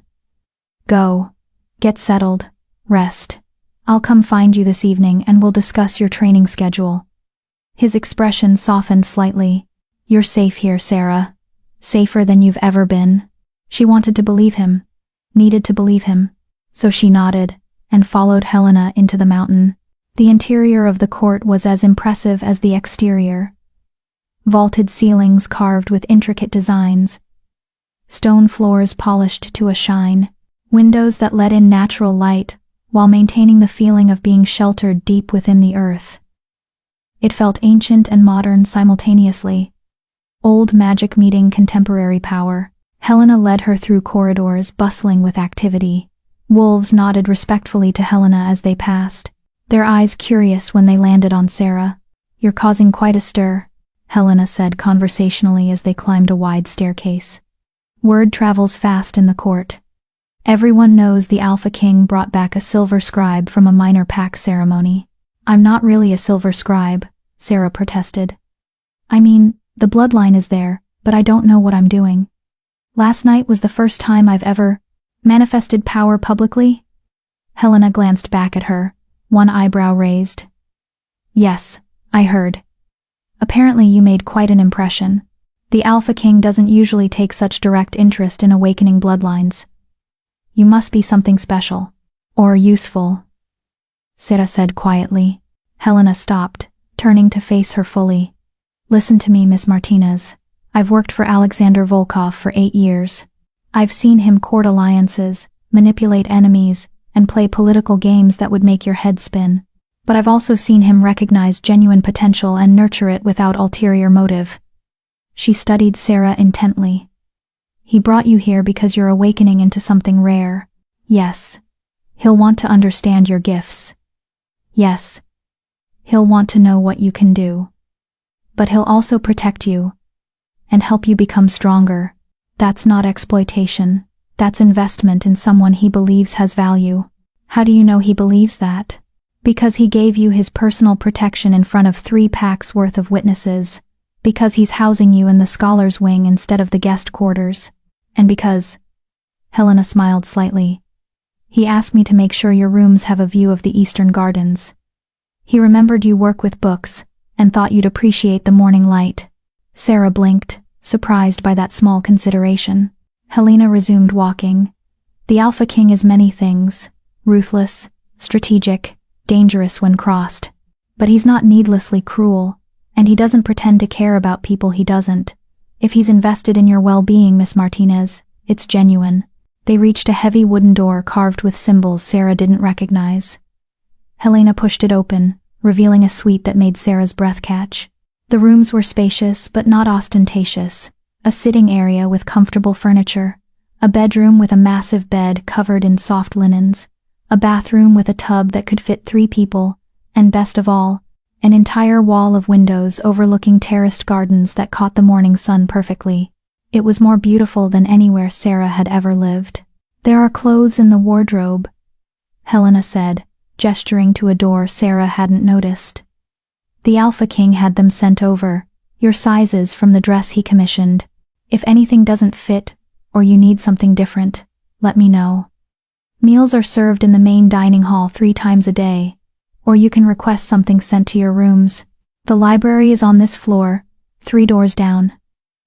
"Go. Get settled. Rest. I'll come find you this evening and we'll discuss your training schedule." His expression softened slightly. "You're safe here, Sarah. Safer than you've ever been." She wanted to believe him, needed to believe him, so she nodded and followed Helena into the mountain. The interior of the court was as impressive as the exterior. Vaulted ceilings carved with intricate designs, stone floors polished to a shine, windows that let in natural light while maintaining the feeling of being sheltered deep within the earth. It felt ancient and modern simultaneously. Old magic meeting contemporary power. Helena led her through corridors bustling with activity. Wolves nodded respectfully to Helena as they passed, their eyes curious when they landed on Sarah. "You're causing quite a stir," Helena said conversationally as they climbed a wide staircase. "Word travels fast in the court. Everyone knows the Alpha King brought back a silver scribe from a minor pack ceremony." "I'm not really a silver scribe," Sarah protested. "I mean, the bloodline is there, but I don't know what I'm doing. Last night was the first time I've ever manifested power publicly." Helena glanced back at her, one eyebrow raised. "Yes, I heard. Apparently you made quite an impression. The Alpha King doesn't usually take such direct interest in awakening bloodlines. You must be something special. Or useful," Sarah said quietly. Helena stopped, turning to face her fully. "Listen to me, Miss Martinez. I've worked for Alexander Volkov for 8 years. I've seen him court alliances, manipulate enemies, and play political games that would make your head spin. But I've also seen him recognize genuine potential and nurture it without ulterior motive." She studied Sarah intently. "He brought you here because you're awakening into something rare. Yes. He'll want to understand your gifts. Yes. He'll want to know what you can do. But he'll also protect you and help you become stronger. That's not exploitation. That's investment in someone he believes has value." "How do you know he believes that?" "Because he gave you his personal protection in front of 3 packs worth of witnesses. Because he's housing you in the scholars' wing instead of the guest quarters. And because..." Helena smiled slightly. "He asked me to make sure your rooms have a view of the Eastern Gardens. He remembered you work with books and thought you'd appreciate the morning light." Sarah blinked, surprised by that small consideration. Helena resumed walking. "The Alpha King is many things. Ruthless, strategic, dangerous when crossed. But he's not needlessly cruel, and he doesn't pretend to care about people he doesn't. If he's invested in your well-being, Miss Martinez, it's genuine." They reached a heavy wooden door carved with symbols Sarah didn't recognize. Helena pushed it open, revealing a suite that made Sarah's breath catch. The rooms were spacious but not ostentatious. A sitting area with comfortable furniture, a bedroom with a massive bed covered in soft linens, a bathroom with a tub that could fit 3 people, and best of all, an entire wall of windows overlooking terraced gardens that caught the morning sun perfectly. It was more beautiful than anywhere Sarah had ever lived. "There are clothes in the wardrobe," Helena said, gesturing to a door Sarah hadn't noticed. "The Alpha King had them sent over, your sizes from the dress he commissioned. If anything doesn't fit, or you need something different, let me know. Meals are served in the main dining hall 3 times a day, or you can request something sent to your rooms. The library is on this floor, 3 doors down.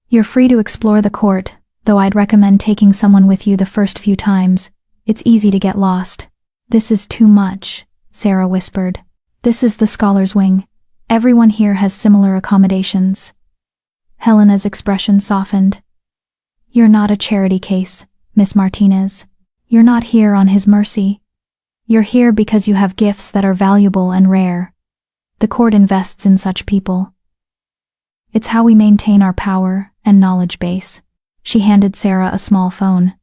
You're free to explore the court, though I'd recommend taking someone with you the first few times. It's easy to get lost." "This is too much," Sarah whispered. "This is the scholars' wing. Everyone here has similar accommodations." Helena's expression softened. "You're not a charity case, Miss Martinez. You're not here on his mercy. You're here because you have gifts that are valuable and rare. The court invests in such people. It's how we maintain our power and knowledge base. She handed Sarah a small phone.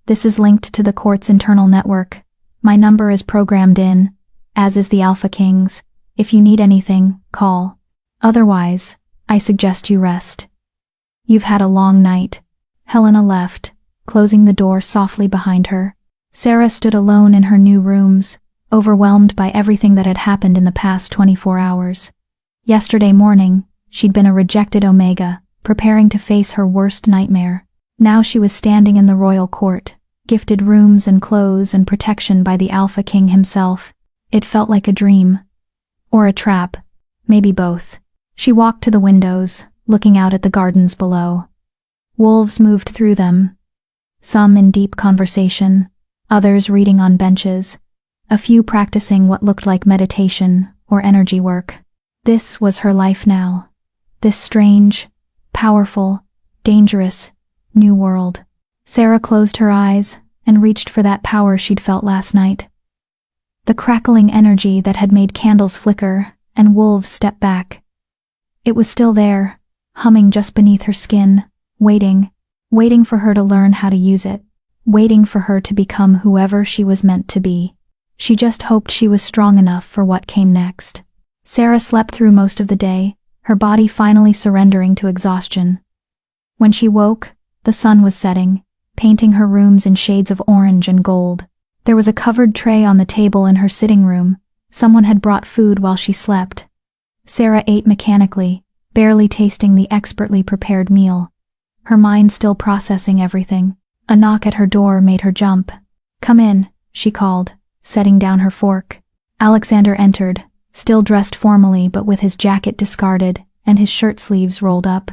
This is linked to the court's internal network. My number is programmed in, as is the Alpha King's. If you need anything, call. Otherwise, I suggest you rest. You've had a long night. Helena left, closing the door softly behind her. Sarah stood alone in her new rooms, overwhelmed by everything that had happened in the past 24 hours. Yesterday morning, she'd been a rejected Omega, preparing to face her worst nightmare. Now she was standing in the royal court, gifted rooms and clothes and protection by the Alpha King himself. It felt like a dream. Or a trap. Maybe both. She walked to the windows, looking out at the gardens below. Wolves moved through them, some in deep conversation, others reading on benches, a few practicing what looked like meditation or energy work. This was her life now. This strange, powerful, dangerous, new world. Sarah closed her eyes and reached for that power she'd felt last night. The crackling energy that had made candles flicker and wolves step back. It was still there, humming just beneath her skin, waiting for her to learn how to use it, waiting for her to become whoever she was meant to be. She just hoped she was strong enough for what came next. Sarah slept through most of the day, her body finally surrendering to exhaustion. When she woke, the sun was setting, painting her rooms in shades of orange and gold. There was a covered tray on the table in her sitting room. Someone had brought food while she slept. Sarah ate mechanically, barely tasting the expertly prepared meal. Her mind still processing everything. A knock at her door made her jump. "Come in," she called, setting down her fork. Alexander entered, still dressed formally but with his jacket discarded and his shirt sleeves rolled up.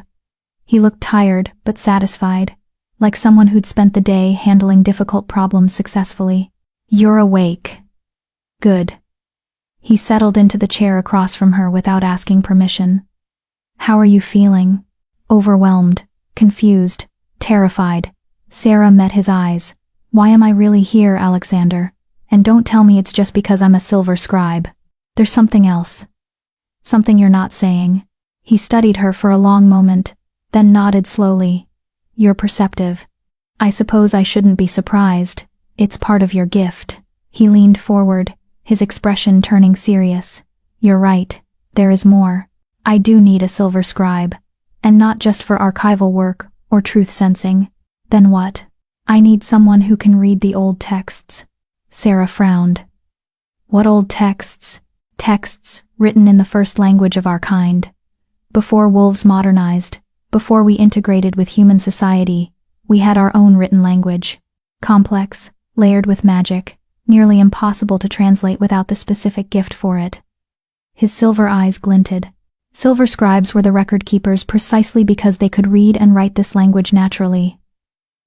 He looked tired but satisfied, like someone who'd spent the day handling difficult problems successfully. "You're awake." "Good." He settled into the chair across from her without asking permission. "How are you feeling?" Overwhelmed, confused, terrified. Sarah met his eyes. "Why am I really here, Alexander? And don't tell me it's just because I'm a silver scribe. There's something else. Something you're not saying." He studied her for a long moment, then nodded slowly. "You're perceptive. I suppose I shouldn't be surprised. It's part of your gift." He leaned forward, his expression turning serious. "You're right. There is more. I do need a silver scribe. And not just for archival work or truth sensing. Then what? I need someone who can read the old texts." Sarah frowned. "What old texts?" "Texts written in the first language of our kind. Before wolves modernized, before we integrated with human society, we had our own written language. Complex, layered with magic, nearly impossible to translate without the specific gift for it." His silver eyes glinted. Silver scribes were the record keepers precisely because they could read and write this language naturally.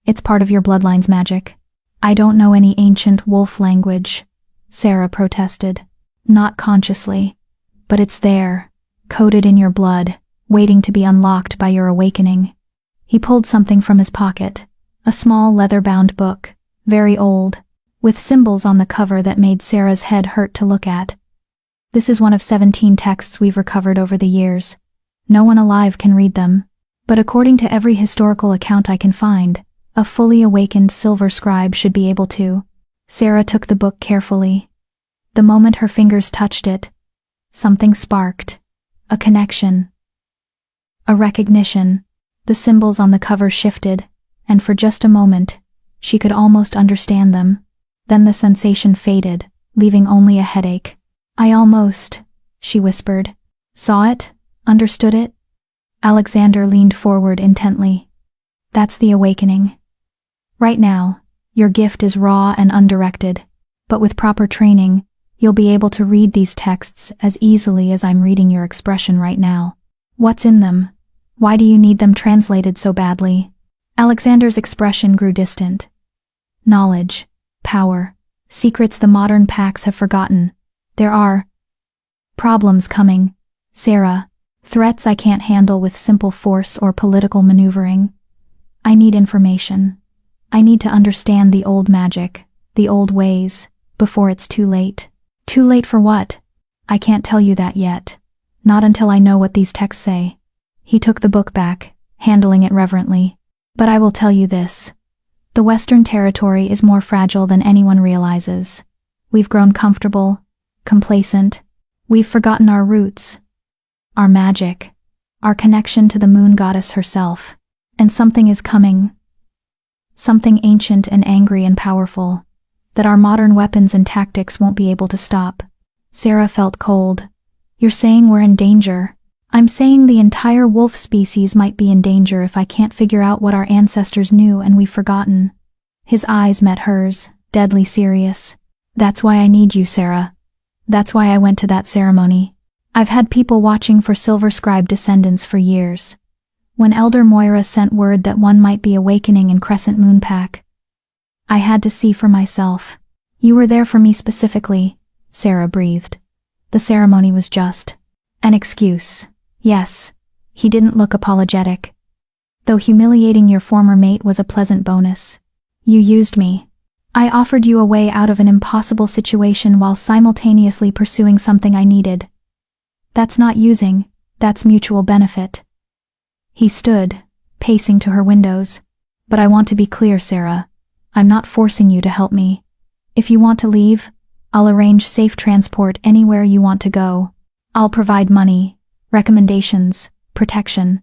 "It's part of your bloodline's magic." "I don't know any ancient wolf language," Sarah protested. "Not consciously. But it's there, coded in your blood, waiting to be unlocked by your awakening." He pulled something from his pocket, a small leather-bound book, very old, with symbols on the cover that made Sarah's head hurt to look at. "This is one of 17 texts we've recovered over the years. No one alive can read them, but according to every historical account I can find, a fully awakened silver scribe should be able to." Sarah took the book carefully. The moment her fingers touched it, something sparked. A connection. A recognition. The symbols on the cover shifted, and for just a moment, she could almost understand them. Then the sensation faded, leaving only a headache. "I almost," she whispered. "Saw it? Understood it?" Alexander leaned forward intently. "That's the awakening. Right now, your gift is raw and undirected, but with proper training, you'll be able to read these texts as easily as I'm reading your expression right now. What's in them? Why do you need them translated so badly?" Alexander's expression grew distant. "Knowledge, power, secrets the modern packs have forgotten. There are problems coming, Sarah, threats I can't handle with simple force or political maneuvering. I need information. I need to understand the old magic, the old ways, before it's too late. Too late for what? I can't tell you that yet. Not until I know what these texts say. He took the book back, handling it reverently. But I will tell you this. The Western Territory is more fragile than anyone realizes. We've grown comfortable, complacent. We've forgotten our roots, our magic, our connection to the moon goddess herself. And something is coming. Something ancient and angry and powerful, that our modern weapons and tactics won't be able to stop. Sarah felt cold. You're saying we're in danger. I'm saying the entire wolf species might be in danger if I can't figure out what our ancestors knew and we've forgotten. His eyes met hers, deadly serious. That's why I need you, Sarah. That's why I went to that ceremony. I've had people watching for Silver Scribe descendants for years. When Elder Moira sent word that one might be awakening in Crescent Moon Pack, I had to see for myself. You were there for me specifically, Sarah breathed. The ceremony was just an excuse. Yes, he didn't look apologetic. Though humiliating your former mate was a pleasant bonus. You used me. I offered you a way out of an impossible situation while simultaneously pursuing something I needed. That's not using, that's mutual benefit. He stood, pacing to her windows. But I want to be clear, Sarah. I'm not forcing you to help me. If you want to leave, I'll arrange safe transport anywhere you want to go. I'll provide money, recommendations, protection.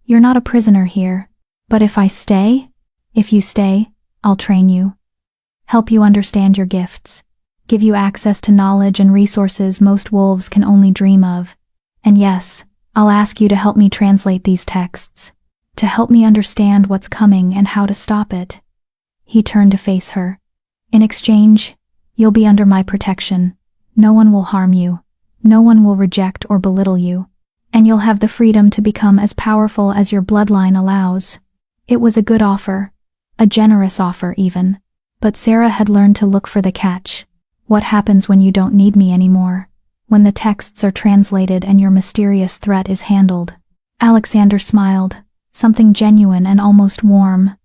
You're not a prisoner here. But if you stay, I'll train you. Help you understand your gifts. Give you access to knowledge and resources most wolves can only dream of. And yes, I'll ask you to help me translate these texts. To help me understand what's coming and how to stop it. He turned to face her. In exchange, you'll be under my protection. No one will harm you. No one will reject or belittle you. And you'll have the freedom to become as powerful as your bloodline allows. It was a good offer. A generous offer, even. But Sarah had learned to look for the catch. What happens when you don't need me anymore? When the texts are translated and your mysterious threat is handled? Alexander smiled, something genuine and almost warm.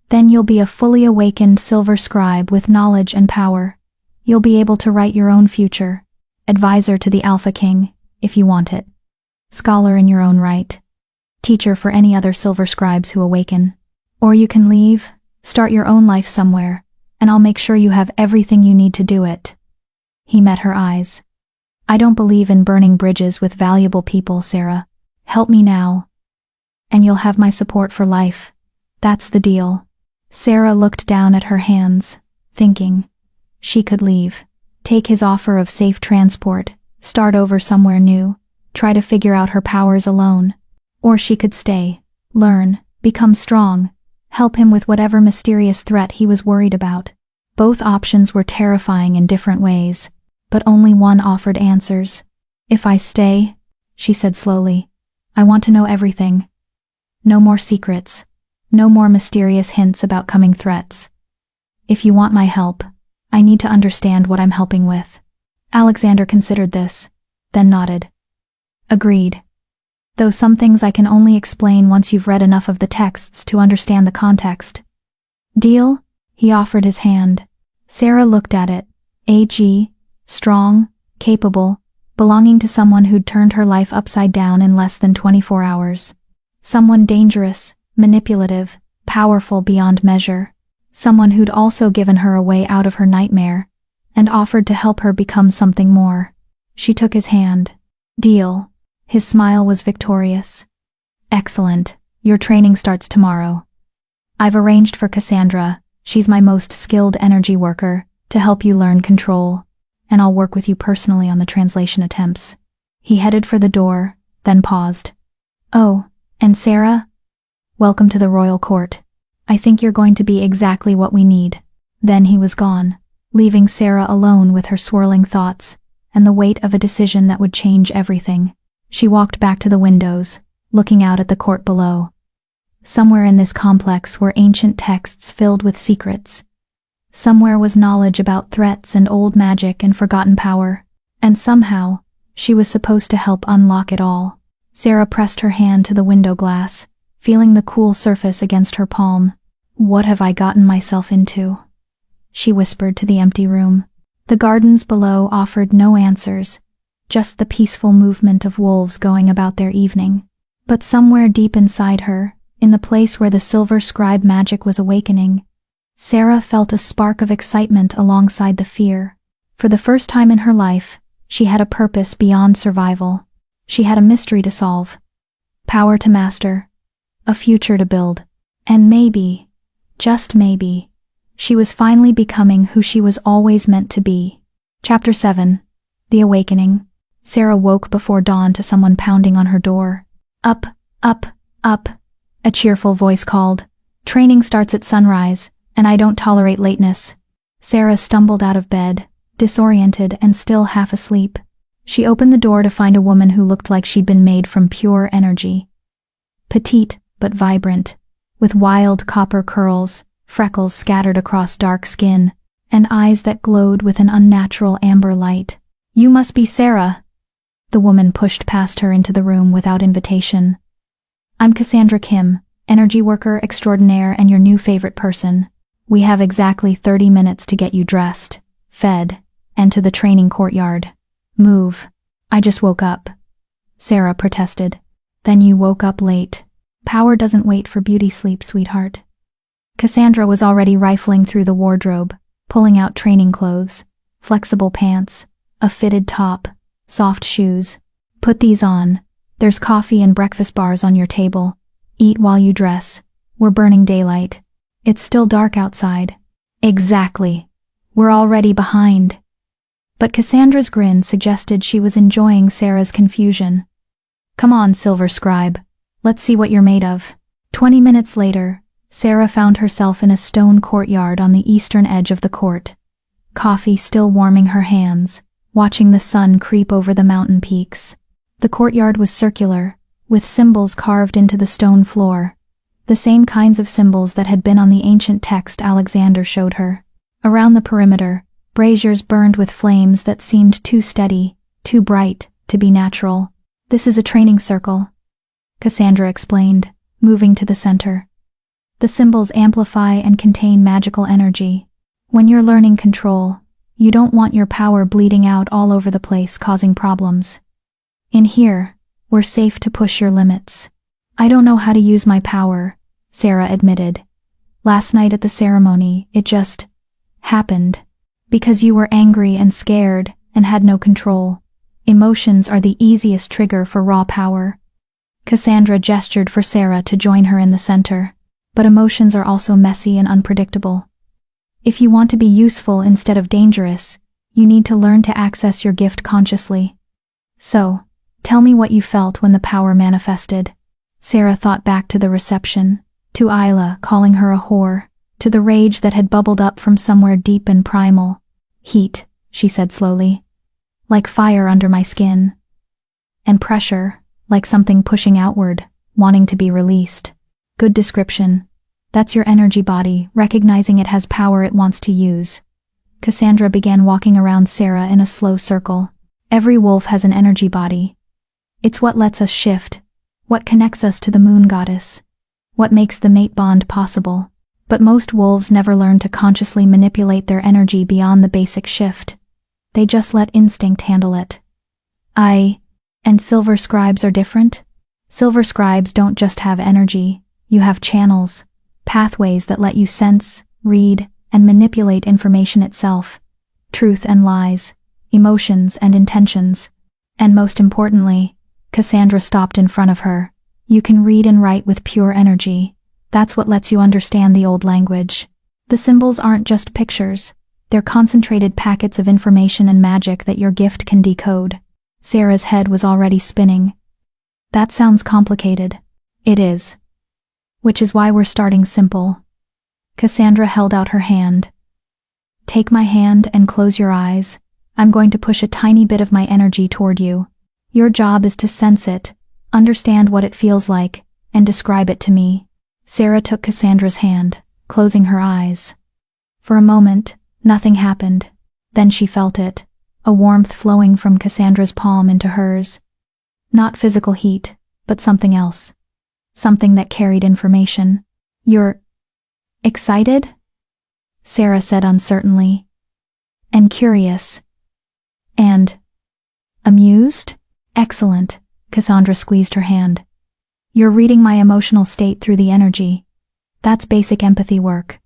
Then you'll be a fully awakened Silver Scribe with knowledge and power. You'll be able to write your own future. Advisor to the Alpha King, if you want it. Scholar in your own right. Teacher for any other Silver Scribes who awaken. Or you can leave, start your own life somewhere, and I'll make sure you have everything you need to do it. He met her eyes. I don't believe in burning bridges with valuable people, Sarah. Help me now. And you'll have my support for life. That's the deal. Sarah looked down at her hands, thinking. She could leave. Take his offer of safe transport, start over somewhere new, try to figure out her powers alone. Or she could stay, learn, become strong, help him with whatever mysterious threat he was worried about. Both options were terrifying in different ways, but only one offered answers. If I stay, she said slowly, I want to know everything. No more secrets. No more mysterious hints about coming threats. If you want my help, I need to understand what I'm helping with. Alexander considered this, then nodded. Agreed. Though some things I can only explain once you've read enough of the texts to understand the context. Deal? He offered his hand. Sarah looked at it. AG, strong, capable, belonging to someone who'd turned her life upside down in less than 24 hours. Someone dangerous, manipulative, powerful beyond measure. Someone who'd also given her a way out of her nightmare, and offered to help her become something more. She took his hand. Deal. His smile was victorious. Excellent. Your training starts tomorrow. I've arranged for Cassandra, she's my most skilled energy worker, to help you learn control, and I'll work with you personally on the translation attempts. He headed for the door, then paused. Oh, and Sarah? Welcome to the royal court. I think you're going to be exactly what we need. Then he was gone, leaving Sarah alone with her swirling thoughts, and the weight of a decision that would change everything. She walked back to the windows, looking out at the court below. Somewhere in this complex were ancient texts filled with secrets. Somewhere was knowledge about threats and old magic and forgotten power. And somehow, she was supposed to help unlock it all. Sarah pressed her hand to the window glass, feeling the cool surface against her palm. What have I gotten myself into? She whispered to the empty room. The gardens below offered no answers, just the peaceful movement of wolves going about their evening. But somewhere deep inside her, in the place where the silver scribe magic was awakening, Sarah felt a spark of excitement alongside the fear. For the first time in her life, she had a purpose beyond survival. She had a mystery to solve, power to master, a future to build, and maybe, just maybe, she was finally becoming who she was always meant to be. Chapter 7. The Awakening. Sarah woke before dawn to someone pounding on her door. Up, up, up, a cheerful voice called. Training starts at sunrise, and I don't tolerate lateness. Sarah stumbled out of bed, disoriented and still half asleep. She opened the door to find a woman who looked like she'd been made from pure energy. Petite, but vibrant, with wild copper curls, freckles scattered across dark skin, and eyes that glowed with an unnatural amber light. You must be Sarah. The woman pushed past her into the room without invitation. I'm Cassandra Kim, energy worker extraordinaire and your new favorite person. We have exactly 30 minutes to get you dressed, fed, and to the training courtyard. Move. I just woke up. Sarah protested. Then you woke up late. Power doesn't wait for beauty sleep, sweetheart. Cassandra was already rifling through the wardrobe, pulling out training clothes, flexible pants, a fitted top, soft shoes. Put these on. There's coffee and breakfast bars on your table. Eat while you dress. We're burning daylight. It's still dark outside. Exactly. We're already behind. But Cassandra's grin suggested she was enjoying Sarah's confusion. Come on, Silver Scribe. Let's see what you're made of. 20 minutes later, Sarah found herself in a stone courtyard on the eastern edge of the court. Coffee still warming her hands, watching the sun creep over the mountain peaks. The courtyard was circular, with symbols carved into the stone floor, the same kinds of symbols that had been on the ancient text Alexander showed her. Around the perimeter, braziers burned with flames that seemed too steady, too bright, to be natural. This is a training circle, Cassandra explained, moving to the center. The symbols amplify and contain magical energy. When you're learning control, you don't want your power bleeding out all over the place causing problems. In here, we're safe to push your limits. I don't know how to use my power, Sarah admitted. Last night at the ceremony, it just happened. Because you were angry and scared and had no control. Emotions are the easiest trigger for raw power. Cassandra gestured for Sarah to join her in the center. But emotions are also messy and unpredictable. If you want to be useful instead of dangerous, you need to learn to access your gift consciously. So, tell me what you felt when the power manifested. Sarah thought back to the reception, to Isla calling her a whore, to the rage that had bubbled up from somewhere deep and primal. Heat, she said slowly. Like fire under my skin. And pressure, like something pushing outward, wanting to be released. Good description. That's your energy body, recognizing it has power it wants to use. Cassandra began walking around Sarah in a slow circle. Every wolf has an energy body. It's what lets us shift, what connects us to the moon goddess, what makes the mate bond possible. But most wolves never learn to consciously manipulate their energy beyond the basic shift. They just let instinct handle it. And Silver Scribes are different? Silver Scribes don't just have energy. You have channels, pathways that let you sense, read, and manipulate information itself, truth and lies, emotions and intentions. And most importantly, Cassandra stopped in front of her. You can read and write with pure energy. That's what lets you understand the old language. The symbols aren't just pictures. They're concentrated packets of information and magic that your gift can decode. Sarah's head was already spinning. That sounds complicated. It is. Which is why we're starting simple. Cassandra held out her hand. Take my hand and close your eyes. I'm going to push a tiny bit of my energy toward you. Your job is to sense it, understand what it feels like, and describe it to me. Sarah took Cassandra's hand, closing her eyes. For a moment, nothing happened. Then she felt it, a warmth flowing from Cassandra's palm into hers. Not physical heat, but something else. Something that carried information. Excited? Sarah said uncertainly. And curious. And amused? Excellent, Cassandra squeezed her hand. You're reading my emotional state through the energy. That's basic empathy work.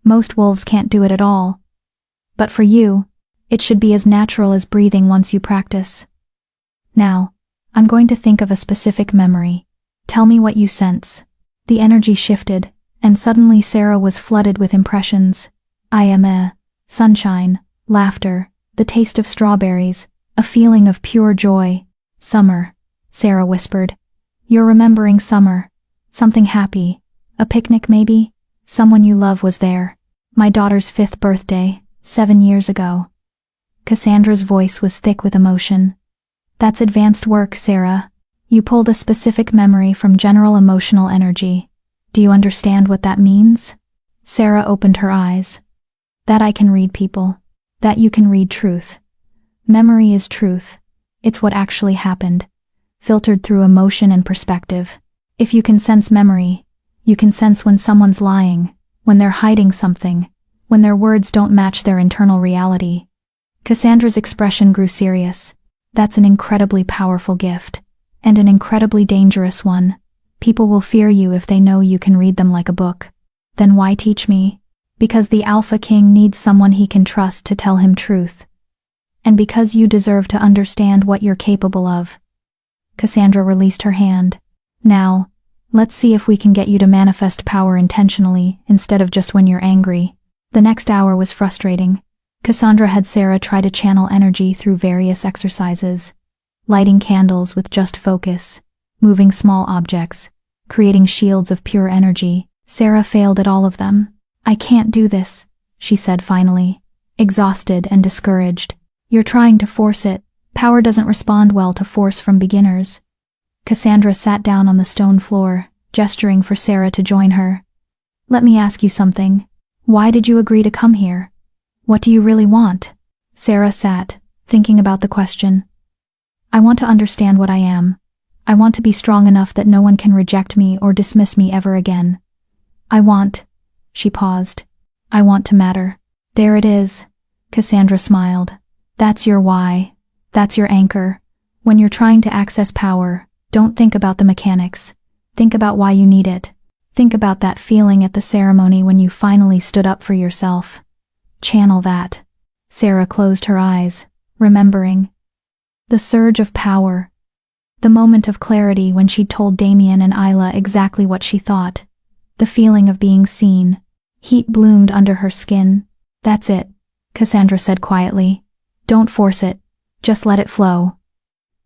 Most wolves can't do it at all. But for you, it should be as natural as breathing once you practice. Now, I'm going to think of a specific memory. Tell me what you sense. The energy shifted, and suddenly Sarah was flooded with impressions. Sunshine, laughter, the taste of strawberries, a feeling of pure joy. Summer, Sarah whispered. You're remembering summer. Something happy. A picnic maybe? Someone you love was there. My daughter's 5th birthday, 7 years ago. Cassandra's voice was thick with emotion. That's advanced work, Sarah. You pulled a specific memory from general emotional energy. Do you understand what that means? Sarah opened her eyes. That I can read people. That you can read truth. Memory is truth. It's what actually happened, filtered through emotion and perspective. If you can sense memory, you can sense when someone's lying, when they're hiding something, when their words don't match their internal reality. Cassandra's expression grew serious. That's an incredibly powerful gift, and an incredibly dangerous one. People will fear you if they know you can read them like a book. Then why teach me? Because the Alpha King needs someone he can trust to tell him truth. And because you deserve to understand what you're capable of. Cassandra released her hand. Now, let's see if we can get you to manifest power intentionally instead of just when you're angry. The next hour was frustrating. Cassandra had Sarah try to channel energy through various exercises, lighting candles with just focus, moving small objects, creating shields of pure energy. Sarah failed at all of them. I can't do this, she said finally, exhausted and discouraged. You're trying to force it. Power doesn't respond well to force from beginners. Cassandra sat down on the stone floor, gesturing for Sarah to join her. Let me ask you something. Why did you agree to come here? What do you really want? Sarah sat, thinking about the question. I want to understand what I am. I want to be strong enough that no one can reject me or dismiss me ever again. She paused. I want to matter. There it is. Cassandra smiled. That's your why. That's your anchor. When you're trying to access power, don't think about the mechanics. Think about why you need it. Think about that feeling at the ceremony when you finally stood up for yourself. Channel that. Sarah closed her eyes, remembering. The surge of power. The moment of clarity when she told Damien and Isla exactly what she thought. The feeling of being seen. Heat bloomed under her skin. That's it, Cassandra said quietly. Don't force it. Just let it flow.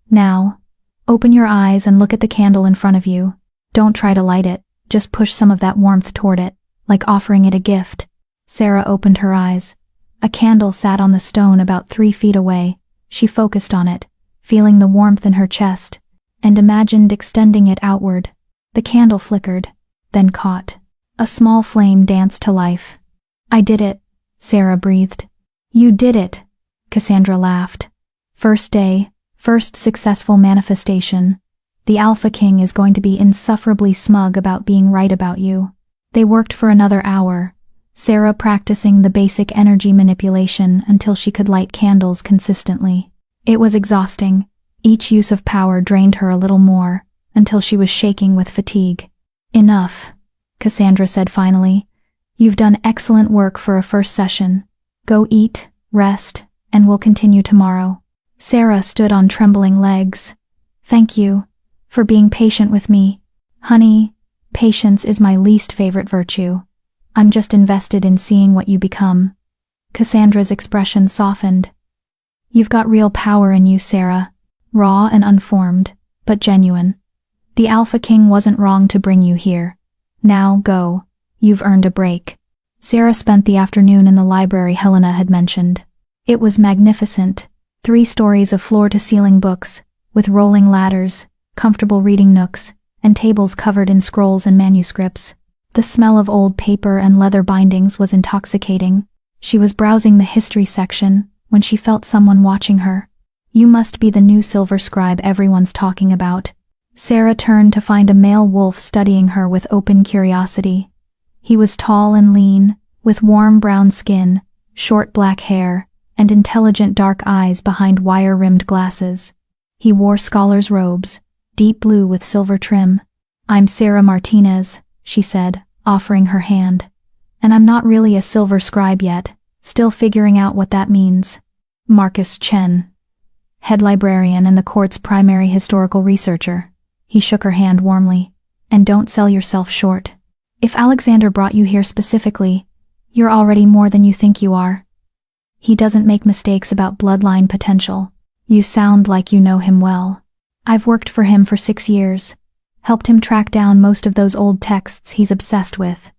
Now, open your eyes and look at the candle in front of you. Don't try to light it. Just push some of that warmth toward it, like offering it a gift. Sarah opened her eyes. A candle sat on the stone about 3 feet away. She focused on it, feeling the warmth in her chest, and imagined extending it outward. The candle flickered, then caught. A small flame danced to life. I did it, Sarah breathed. You did it, Cassandra laughed. First day, first successful manifestation. The Alpha King is going to be insufferably smug about being right about you. They worked for another hour, Sarah practicing the basic energy manipulation until she could light candles consistently. It was exhausting. Each use of power drained her a little more, until she was shaking with fatigue. Enough, Cassandra said finally. You've done excellent work for a first session. Go eat, rest, and we'll continue tomorrow. Sarah stood on trembling legs. Thank you for being patient with me. Honey, patience is my least favorite virtue. I'm just invested in seeing what you become. Cassandra's expression softened. You've got real power in you, Sarah. Raw and unformed, but genuine. The Alpha King wasn't wrong to bring you here. Now go. You've earned a break. Sarah spent the afternoon in the library Helena had mentioned. It was magnificent. 3 stories of floor-to-ceiling books, with rolling ladders, comfortable reading nooks, and tables covered in scrolls and manuscripts. The smell of old paper and leather bindings was intoxicating. She was browsing the history section when she felt someone watching her. You must be the new silver scribe everyone's talking about. Sarah turned to find a male wolf studying her with open curiosity. He was tall and lean, with warm brown skin, short black hair, and intelligent dark eyes behind wire-rimmed glasses. He wore scholar's robes, deep blue with silver trim. "I'm Sarah Martinez," she said, offering her hand. "And I'm not really a silver scribe yet, still figuring out what that means." Marcus Chen, head librarian and the court's primary historical researcher. He shook her hand warmly. "And don't sell yourself short. If Alexander brought you here specifically, you're already more than you think you are. He doesn't make mistakes about bloodline potential. You sound like you know him well. I've worked for him for 6 years, helped him track down most of those old texts he's obsessed with."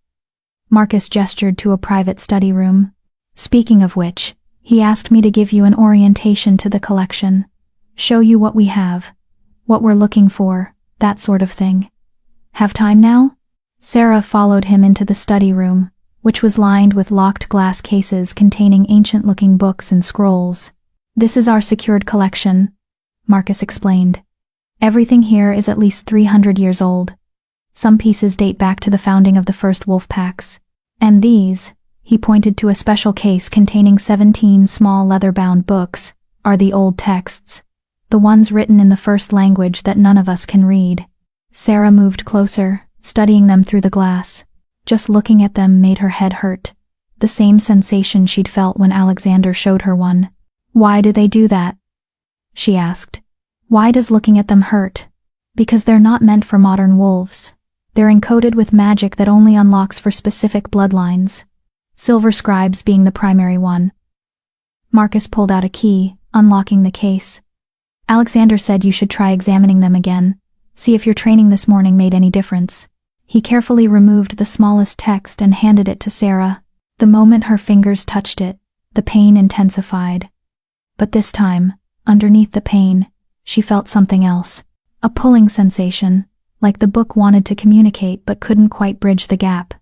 Marcus gestured to a private study room. "Speaking of which, he asked me to give you an orientation to the collection, show you what we have, what we're looking for, that sort of thing. Have time now?" Sarah followed him into the study room, which was lined with locked glass cases containing ancient-looking books and scrolls. "This is our secured collection," Marcus explained. "Everything here is at least 300 years old. Some pieces date back to the founding of the first wolf packs. And these," he pointed to a special case containing 17 small leather-bound books, "are the old texts, the ones written in the first language that none of us can read." Sarah moved closer, studying them through the glass. Just looking at them made her head hurt, the same sensation she'd felt when Alexander showed her one. "Why do they do that?" she asked. "Why does looking at them hurt?" "Because they're not meant for modern wolves. They're encoded with magic that only unlocks for specific bloodlines. Silver scribes being the primary one." Marcus pulled out a key, unlocking the case. "Alexander said you should try examining them again, see if your training this morning made any difference." He carefully removed the smallest text and handed it to Sarah. The moment her fingers touched it, the pain intensified. But this time, underneath the pain, she felt something else. A pulling sensation, like the book wanted to communicate but couldn't quite bridge the gap.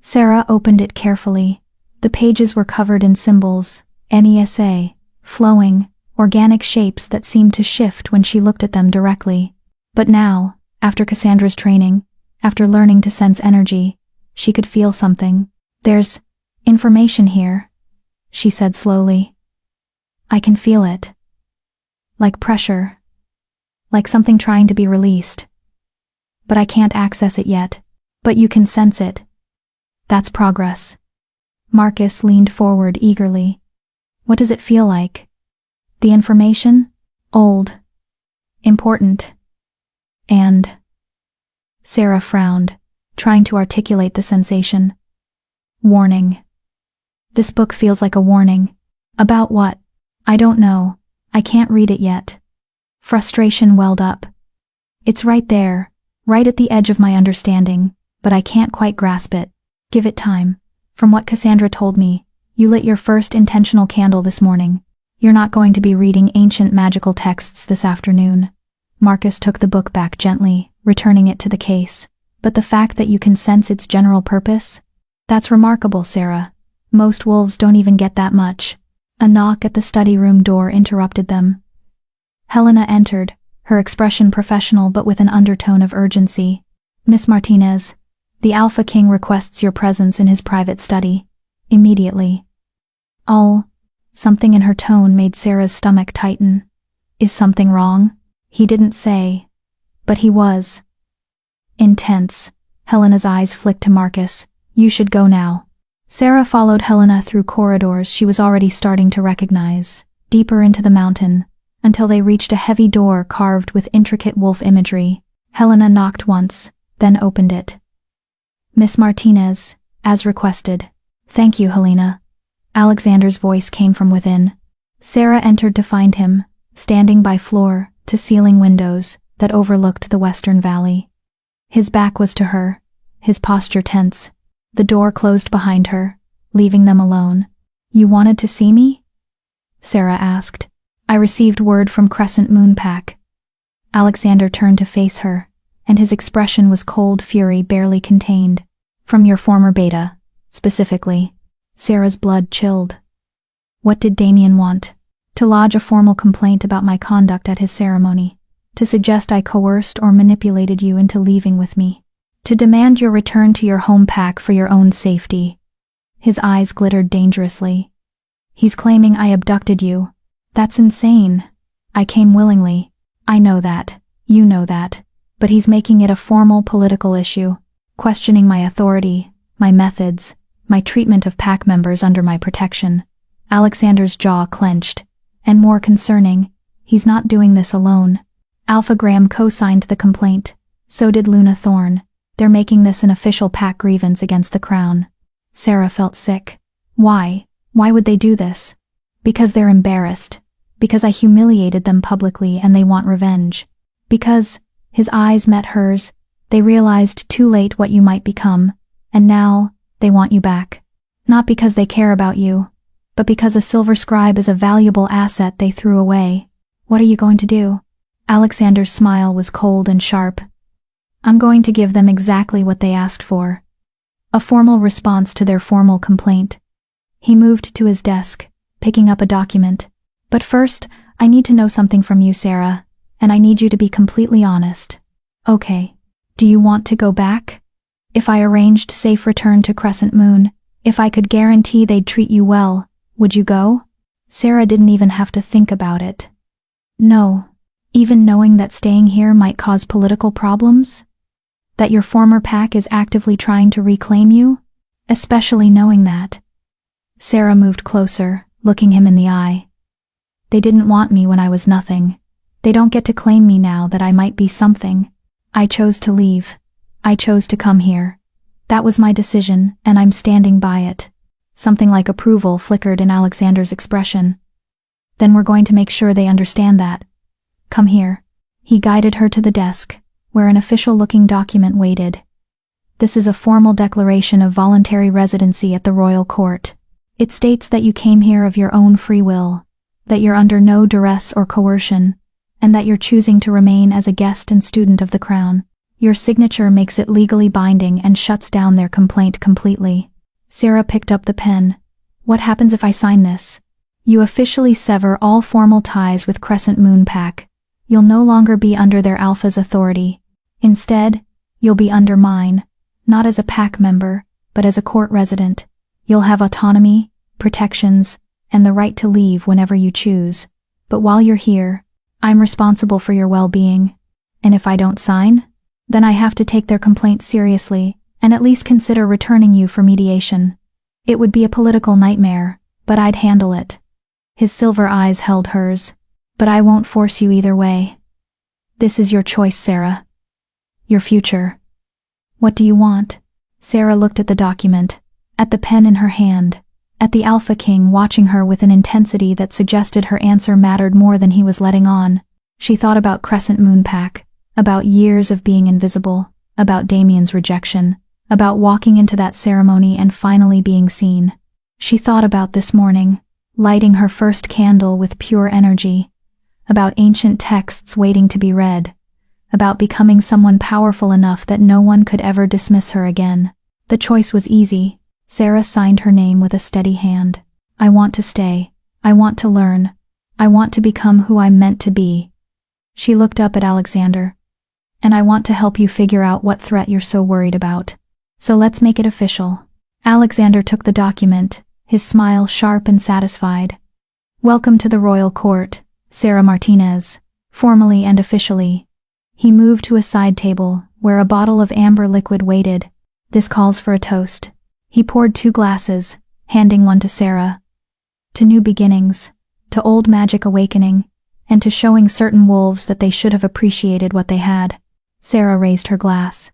Sarah opened it carefully. The pages were covered in symbols, NESA, flowing, organic shapes that seemed to shift when she looked at them directly. But now, after Cassandra's training, after learning to sense energy, she could feel something. "There's information here," she said slowly. "I can feel it. Like pressure. Like something trying to be released. But I can't access it yet. But you can sense it. That's progress." Marcus leaned forward eagerly. "What does it feel like? The information? Old. Important. And..." Sarah frowned, trying to articulate the sensation. "Warning. This book feels like a warning." "About what?" "I don't know. I can't read it yet." Frustration welled up. "It's right there, right at the edge of my understanding, but I can't quite grasp it. Give it time. From what Cassandra told me, you lit your first intentional candle this morning. You're not going to be reading ancient magical texts this afternoon." Marcus took the book back gently, returning it to the case. "But the fact that you can sense its general purpose? That's remarkable, Sarah. Most wolves don't even get that much." A knock at the study room door interrupted them. Helena entered, her expression professional but with an undertone of urgency. "Miss Martinez, the Alpha King requests your presence in his private study. Immediately." "Oh." Something in her tone made Sarah's stomach tighten. "Is something wrong?" He didn't say, but he was. Intense. Helena's eyes flicked to Marcus. "You should go now." Sarah followed Helena through corridors she was already starting to recognize, deeper into the mountain, until they reached a heavy door carved with intricate wolf imagery. Helena knocked once, then opened it. "Miss Martinez, as requested." "Thank you, Helena." Alexander's voice came from within. Sarah entered to find him, standing by floor-to-ceiling windows that overlooked the western valley. His back was to her, his posture tense. The door closed behind her, leaving them alone. "You wanted to see me?" Sarah asked. "I received word from Crescent Moon Pack." Alexander turned to face her, and his expression was cold fury barely contained. "From your former beta, specifically." Sarah's blood chilled. What did Damien want? To lodge a formal complaint about my conduct at his ceremony, to suggest I coerced or manipulated you into leaving with me. To demand your return to your home pack for your own safety. His eyes glittered dangerously. He's claiming I abducted you. That's insane. I came willingly. I know that. You know that. But he's making it a formal political issue, questioning my authority, my methods, my treatment of pack members under my protection. Alexander's jaw clenched. And more concerning, he's not doing this alone. Alpha Graham co-signed the complaint. So did Luna Thorne. They're making this an official pack grievance against the Crown. Sarah felt sick. Why? Why would they do this? Because they're embarrassed. Because I humiliated them publicly and they want revenge. Because, his eyes met hers, they realized too late what you might become, and now, they want you back. Not because they care about you, but because a silver scribe is a valuable asset they threw away. What are you going to do? Alexander's smile was cold and sharp. I'm going to give them exactly what they asked for. A formal response to their formal complaint. He moved to his desk, picking up a document. But first, I need to know something from you, Sarah, and I need you to be completely honest. Okay. Do you want to go back? If I arranged safe return to Crescent Moon, if I could guarantee they'd treat you well, would you go? Sarah didn't even have to think about it. No. Even knowing that staying here might cause political problems? That your former pack is actively trying to reclaim you? Especially knowing that. Sarah moved closer, looking him in the eye. They didn't want me when I was nothing. They don't get to claim me now that I might be something. I chose to leave. I chose to come here. That was my decision, and I'm standing by it. Something like approval flickered in Alexander's expression. Then we're going to make sure they understand that. Come here. He guided her to the desk, where an official-looking document waited. This is a formal declaration of voluntary residency at the royal court. It states that you came here of your own free will, that you're under no duress or coercion, and that you're choosing to remain as a guest and student of the Crown. Your signature makes it legally binding and shuts down their complaint completely. Sarah picked up the pen. What happens if I sign this? You officially sever all formal ties with Crescent Moon Pack. You'll no longer be under their Alpha's authority. Instead, you'll be under mine, not as a pack member, but as a court resident. You'll have autonomy, protections, and the right to leave whenever you choose. But while you're here, I'm responsible for your well-being. And if I don't sign, then I have to take their complaint seriously and at least consider returning you for mediation. It would be a political nightmare, but I'd handle it. His silver eyes held hers. But I won't force you either way. This is your choice, Sarah. Your future. What do you want? Sarah looked at the document, at the pen in her hand, at the Alpha King watching her with an intensity that suggested her answer mattered more than he was letting on. She thought about Crescent Moon Pack, about years of being invisible, about Damien's rejection, about walking into that ceremony and finally being seen. She thought about this morning, lighting her first candle with pure energy, about ancient texts waiting to be read, about becoming someone powerful enough that no one could ever dismiss her again. The choice was easy. Sarah signed her name with a steady hand. I want to stay. I want to learn. I want to become who I'm meant to be. She looked up at Alexander. And I want to help you figure out what threat you're so worried about. So let's make it official. Alexander took the document, his smile sharp and satisfied. Welcome to the royal court, Sarah Martinez, formally and officially. He moved to a side table, where a bottle of amber liquid waited. This calls for a toast. He poured 2 glasses, handing one to Sarah. To new beginnings, to old magic awakening, and to showing certain wolves that they should have appreciated what they had. Sarah raised her glass.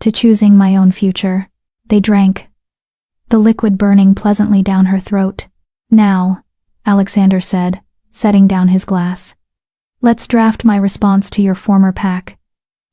To choosing my own future. They drank, the liquid burning pleasantly down her throat. Now, Alexander said, setting down his glass. Let's draft my response to your former pack.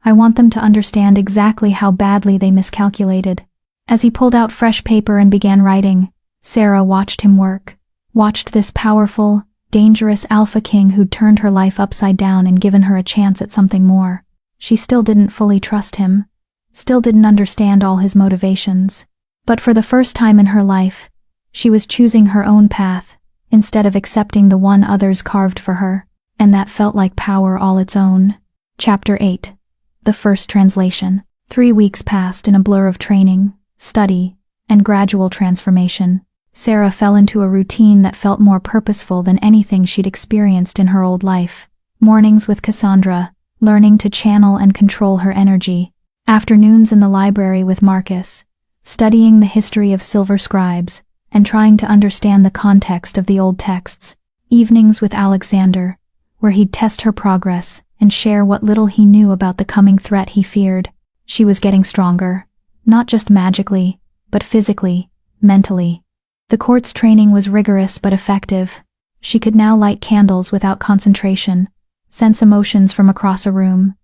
I want them to understand exactly how badly they miscalculated. As he pulled out fresh paper and began writing, Sarah watched him work, watched this powerful, dangerous Alpha King who'd turned her life upside down and given her a chance at something more. She still didn't fully trust him, still didn't understand all his motivations. But for the first time in her life, she was choosing her own path, instead of accepting the one others carved for her, and that felt like power all its own. Chapter 8. The First Translation. 3 weeks passed in a blur of training, study, and gradual transformation. Sarah fell into a routine that felt more purposeful than anything she'd experienced in her old life. Mornings with Cassandra, learning to channel and control her energy. Afternoons in the library with Marcus, studying the history of silver scribes and trying to understand the context of the old texts. Evenings with Alexander, where he'd test her progress and share what little he knew about the coming threat he feared. She was getting stronger, not just magically, but physically, mentally. The court's training was rigorous but effective. She could now light candles without concentration, sense emotions from across a room,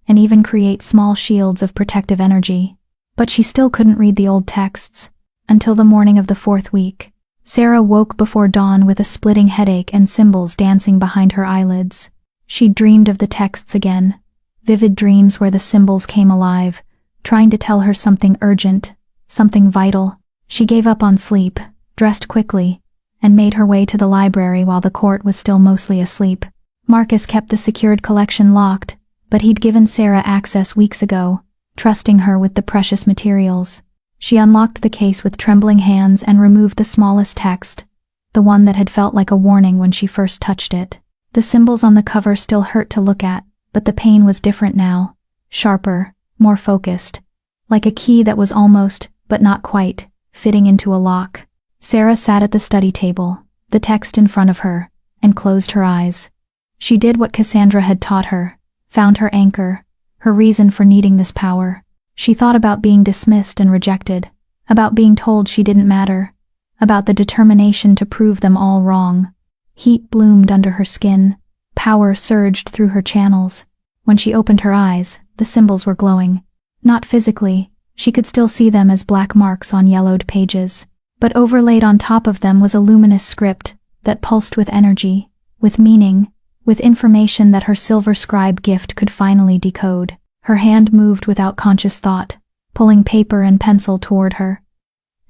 and even create small shields of protective energy. But she still couldn't read the old texts. Until the morning of the 4th week, Sarah woke before dawn with a splitting headache and symbols dancing behind her eyelids. She dreamed of the texts again, vivid dreams where the symbols came alive, trying to tell her something urgent, something vital. She gave up on sleep, dressed quickly, and made her way to the library while the court was still mostly asleep. Marcus kept the secured collection locked, but he'd given Sarah access weeks ago, trusting her with the precious materials. She unlocked the case with trembling hands and removed the smallest text, the one that had felt like a warning when she first touched it. The symbols on the cover still hurt to look at, but the pain was different now, sharper, more focused, like a key that was almost, but not quite, fitting into a lock. Sarah sat at the study table, the text in front of her, and closed her eyes. She did what Cassandra had taught her, found her anchor, her reason for needing this power. She thought about being dismissed and rejected, about being told she didn't matter, about the determination to prove them all wrong. Heat bloomed under her skin, power surged through her channels. When she opened her eyes, the symbols were glowing. Not physically, she could still see them as black marks on yellowed pages, but overlaid on top of them was a luminous script that pulsed with energy, with meaning, with information that her silver scribe gift could finally decode. Her hand moved without conscious thought, pulling paper and pencil toward her.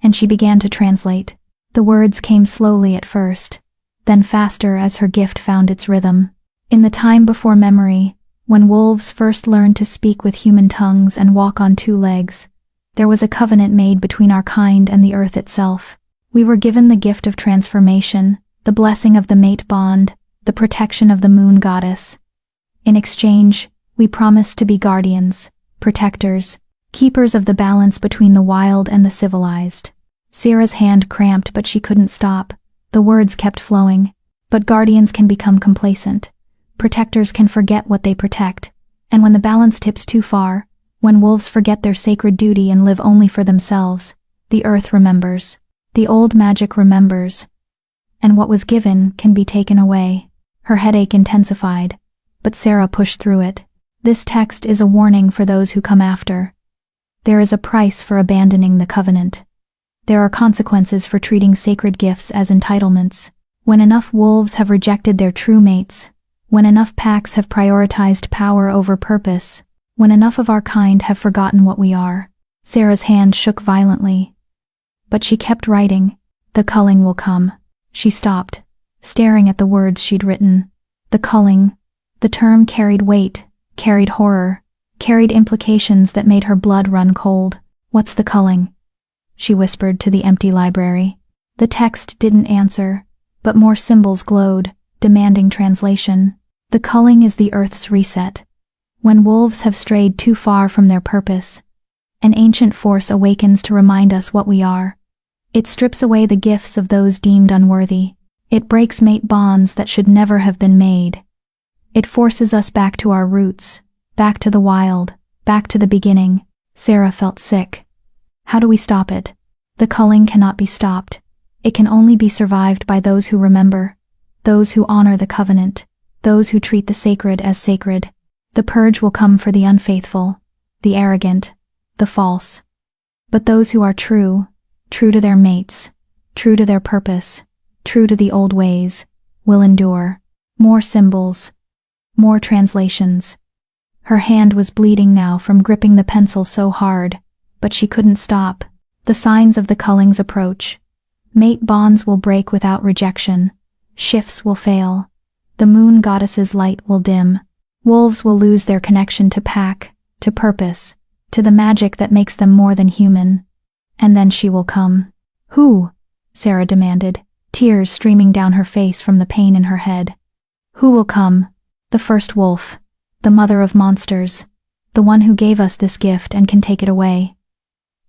And she began to translate. The words came slowly at first, then faster as her gift found its rhythm. In the time before memory, when wolves first learned to speak with human tongues and walk on 2 legs, there was a covenant made between our kind and the earth itself. We were given the gift of transformation, the blessing of the mate bond, the protection of the moon goddess. In exchange, we promised to be guardians, protectors, keepers of the balance between the wild and the civilized. Sarah's hand cramped, but she couldn't stop. The words kept flowing. But guardians can become complacent. Protectors can forget what they protect. And when the balance tips too far, when wolves forget their sacred duty and live only for themselves, the earth remembers. The old magic remembers. And what was given can be taken away. Her headache intensified, but Sarah pushed through it. This text is a warning for those who come after. There is a price for abandoning the covenant. There are consequences for treating sacred gifts as entitlements. When enough wolves have rejected their true mates, when enough packs have prioritized power over purpose, when enough of our kind have forgotten what we are. Sarah's hand shook violently. But she kept writing. The culling will come. She stopped, staring at the words she'd written. The culling. The term carried weight, carried horror, carried implications that made her blood run cold. What's the culling? She whispered to the empty library. The text didn't answer, but more symbols glowed, demanding translation. The culling is the earth's reset. When wolves have strayed too far from their purpose, an ancient force awakens to remind us what we are. It strips away the gifts of those deemed unworthy. It breaks mate bonds that should never have been made. It forces us back to our roots, back to the wild, back to the beginning. Sarah felt sick. How do we stop it? The culling cannot be stopped. It can only be survived by those who remember, those who honor the covenant, those who treat the sacred as sacred. The purge will come for the unfaithful, the arrogant, the false. But those who are true, true to their mates, true to their purpose, true to the old ways, will endure. More symbols. More translations. Her hand was bleeding now from gripping the pencil so hard, but she couldn't stop. The signs of the culling's approach. Mate bonds will break without rejection. Shifts will fail. The moon goddess's light will dim. Wolves will lose their connection to pack, to purpose, to the magic that makes them more than human. And then she will come. Who? Sarah demanded, tears streaming down her face from the pain in her head. Who will come? The first wolf, the mother of monsters, the one who gave us this gift and can take it away.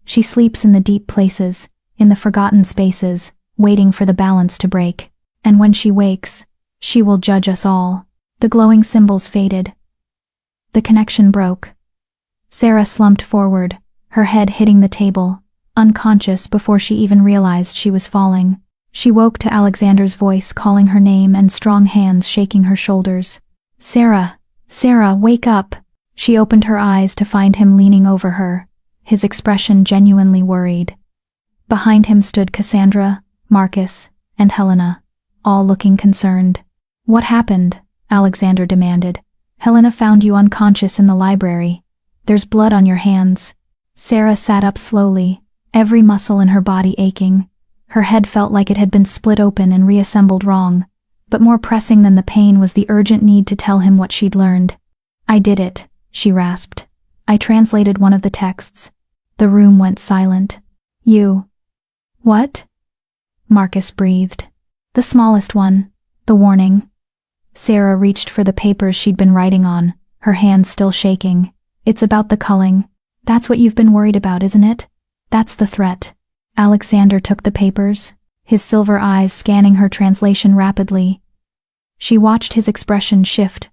She sleeps in the deep places, in the forgotten spaces, waiting for the balance to break. And when she wakes, she will judge us all. The glowing symbols faded. The connection broke. Sarah slumped forward, her head hitting the table, unconscious before she even realized she was falling. She woke to Alexander's voice calling her name and strong hands shaking her shoulders. Sarah, Sarah, wake up! She opened her eyes to find him leaning over her, his expression genuinely worried. Behind him stood Cassandra, Marcus, and Helena, all looking concerned. What happened? Alexander demanded. Helena found you unconscious in the library. There's blood on your hands. Sarah sat up slowly, every muscle in her body aching. Her head felt like it had been split open and reassembled wrong, but more pressing than the pain was the urgent need to tell him what she'd learned. I did it, she rasped. I translated one of the texts. The room went silent. You. What? Marcus breathed. The smallest one, the warning. Sarah reached for the papers she'd been writing on, her hands still shaking. It's about the culling. That's what you've been worried about, isn't it? That's the threat. Alexander took the papers, his silver eyes scanning her translation rapidly. She watched his expression shift,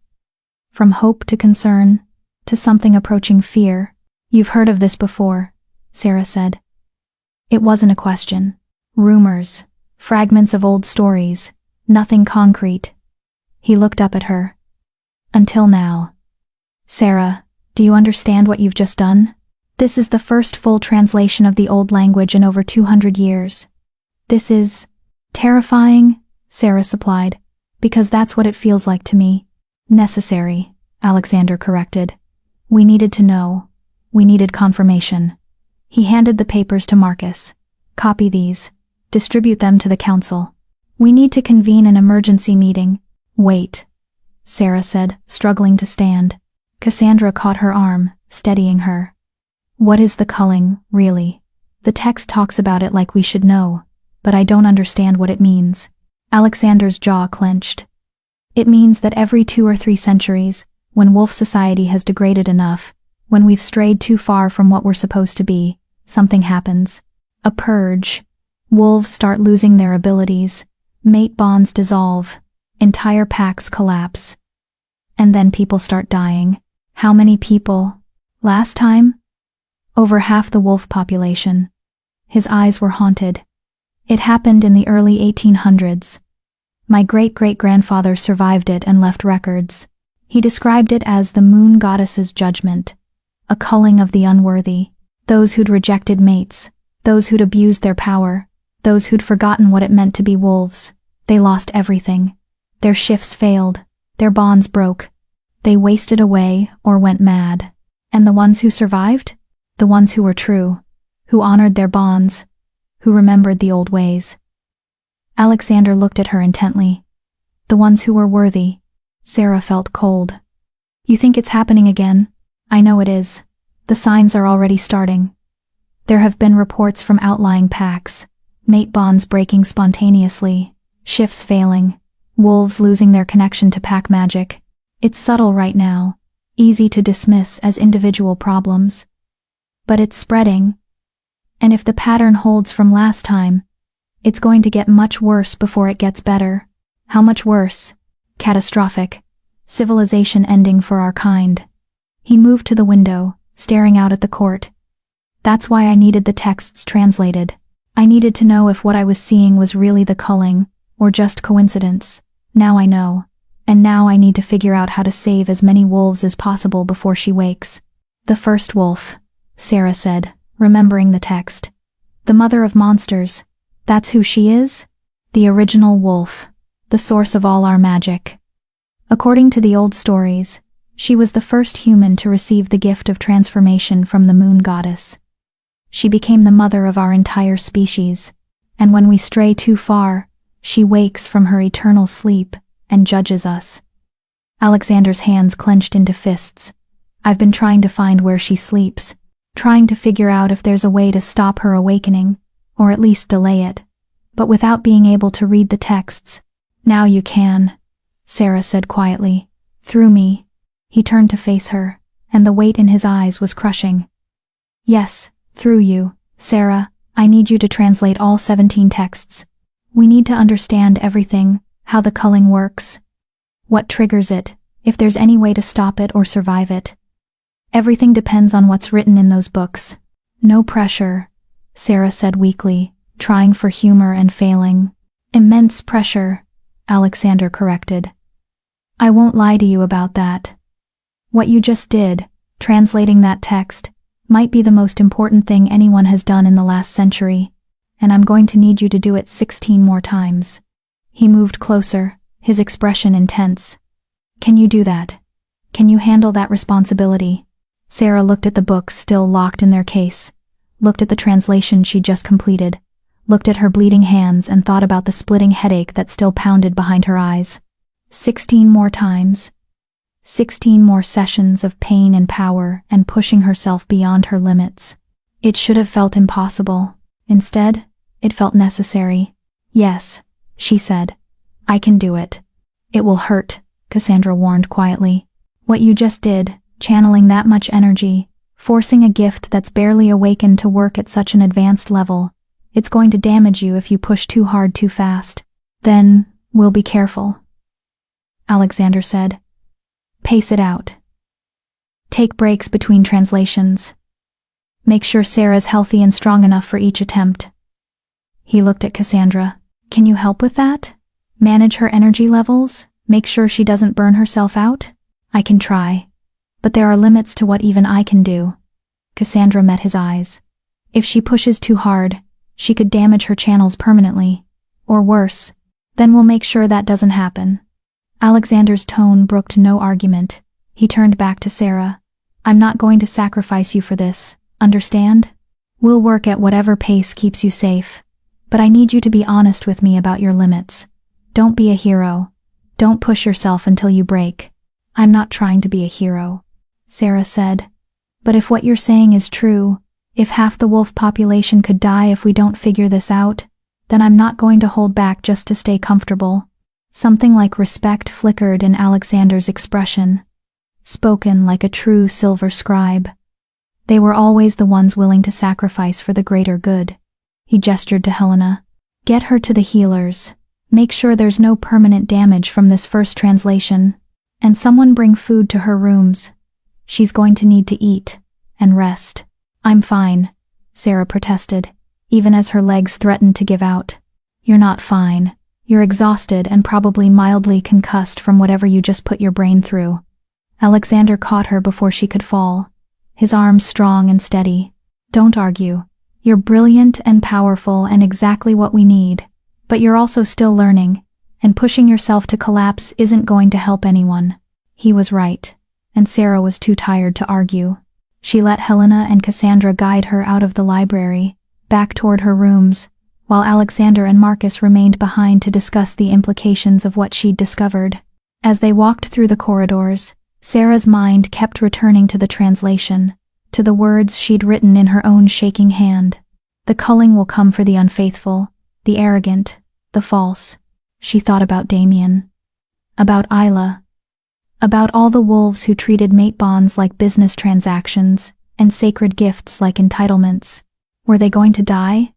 from hope to concern, to something approaching fear. You've heard of this before, Sarah said. It wasn't a question. Rumors, fragments of old stories, nothing concrete. He looked up at her. Until now. Sarah, do you understand what you've just done? This is the first full translation of the old language in over 200 years. This is terrifying, Sarah supplied, because that's what it feels like to me. Necessary, Alexander corrected. We needed to know. We needed confirmation. He handed the papers to Marcus. Copy these. Distribute them to the council. We need to convene an emergency meeting. Wait, Sarah said, struggling to stand. Cassandra caught her arm, steadying her. What is the culling, really? The text talks about it like we should know, but I don't understand what it means. Alexander's jaw clenched. It means that every 2 or 3 centuries, when wolf society has degraded enough, when we've strayed too far from what we're supposed to be, something happens. A purge. Wolves start losing their abilities, mate bonds dissolve, entire packs collapse. And then people start dying. How many people? Last time? Over half the wolf population. His eyes were haunted. It happened in the early 1800s. My great-great-grandfather survived it and left records. He described it as the moon goddess's judgment, a culling of the unworthy, those who'd rejected mates, those who'd abused their power, those who'd forgotten what it meant to be wolves. They lost everything. Their shifts failed, their bonds broke. They wasted away or went mad. And the ones who survived? The ones who were true, who honored their bonds, who remembered the old ways. Alexander looked at her intently. The ones who were worthy. Sarah felt cold. You think it's happening again? I know it is. The signs are already starting. There have been reports from outlying packs, mate bonds breaking spontaneously, shifts failing, wolves losing their connection to pack magic. It's subtle right now, easy to dismiss as individual problems. But it's spreading. And if the pattern holds from last time, it's going to get much worse before it gets better. How much worse? Catastrophic. Civilization ending for our kind. He moved to the window, staring out at the court. That's why I needed the texts translated. I needed to know if what I was seeing was really the culling, or just coincidence. Now I know. And now I need to figure out how to save as many wolves as possible before she wakes. The first wolf, Sarah said, remembering the text. The mother of monsters. That's who she is? The original wolf, the source of all our magic. According to the old stories, she was the first human to receive the gift of transformation from the moon goddess. She became the mother of our entire species, and when we stray too far, she wakes from her eternal sleep and judges us. Alexander's hands clenched into fists. I've been trying to find where she sleeps. trying to figure out if there's a way to stop her awakening, or at least delay it, but without being able to read the texts. "Now you can," Sarah said quietly. "Through me." He turned to face her, and the weight in his eyes was crushing. "Yes, through you, Sarah. I need you to translate all 17 texts. We need to understand everything, how the culling works, what triggers it, if there's any way to stop it or survive it. Everything depends on what's written in those books." "No pressure," Sarah said weakly, trying for humor and failing. "Immense pressure," Alexander corrected. "I won't lie to you about that. What you just did, translating that text, might be the most important thing anyone has done in the last century, and I'm going to need you to do it 16 more times." He moved closer, his expression intense. "Can you do that? Can you handle that responsibility?" Sarah looked at the books still locked in their case, looked at the translation she'd just completed, looked at her bleeding hands and thought about the splitting headache that still pounded behind her eyes. 16 more times. 16 more sessions of pain and power and pushing herself beyond her limits. It should have felt impossible. Instead, it felt necessary. "Yes," she said. "I can do it." "It will hurt," Cassandra warned quietly. "What you just did, channeling that much energy, forcing a gift that's barely awakened to work at such an advanced level, it's going to damage you if you push too hard too fast. Then, we'll be careful," Alexander said. "Pace it out. Take breaks between translations. Make sure Sarah's healthy and strong enough for each attempt." He looked at Cassandra. "Can you help with that? Manage her energy levels? Make sure she doesn't burn herself out?" "I can try. But there are limits to what even I can do." Cassandra met his eyes. "If she pushes too hard, she could damage her channels permanently. Or worse. Then we'll make sure that doesn't happen." Alexander's tone brooked no argument. He turned back to Sarah. "I'm not going to sacrifice you for this, understand? We'll work at whatever pace keeps you safe. But I need you to be honest with me about your limits. Don't be a hero. Don't push yourself until you break." "I'm not trying to be a hero," Sarah said. "But if what you're saying is true, if half the wolf population could die if we don't figure this out, then I'm not going to hold back just to stay comfortable." Something like respect flickered in Alexander's expression, spoken like a true silver scribe. They were always the ones willing to sacrifice for the greater good. He gestured to Helena. "Get her to the healers. Make sure there's no permanent damage from this first translation. And someone bring food to her rooms. She's going to need to eat and rest." "I'm fine," Sarah protested, even as her legs threatened to give out. "You're not fine. You're exhausted and probably mildly concussed from whatever you just put your brain through." Alexander caught her before she could fall, his arms strong and steady. "Don't argue. You're brilliant and powerful and exactly what we need, but you're also still learning, and pushing yourself to collapse isn't going to help anyone." He was right, and Sarah was too tired to argue. She let Helena and Cassandra guide her out of the library, back toward her rooms, while Alexander and Marcus remained behind to discuss the implications of what she'd discovered. As they walked through the corridors, Sarah's mind kept returning to the translation, to the words she'd written in her own shaking hand. "The culling will come for the unfaithful, the arrogant, the false." She thought about Damien, about Isla, about all the wolves who treated mate bonds like business transactions and sacred gifts like entitlements. Were they going to die?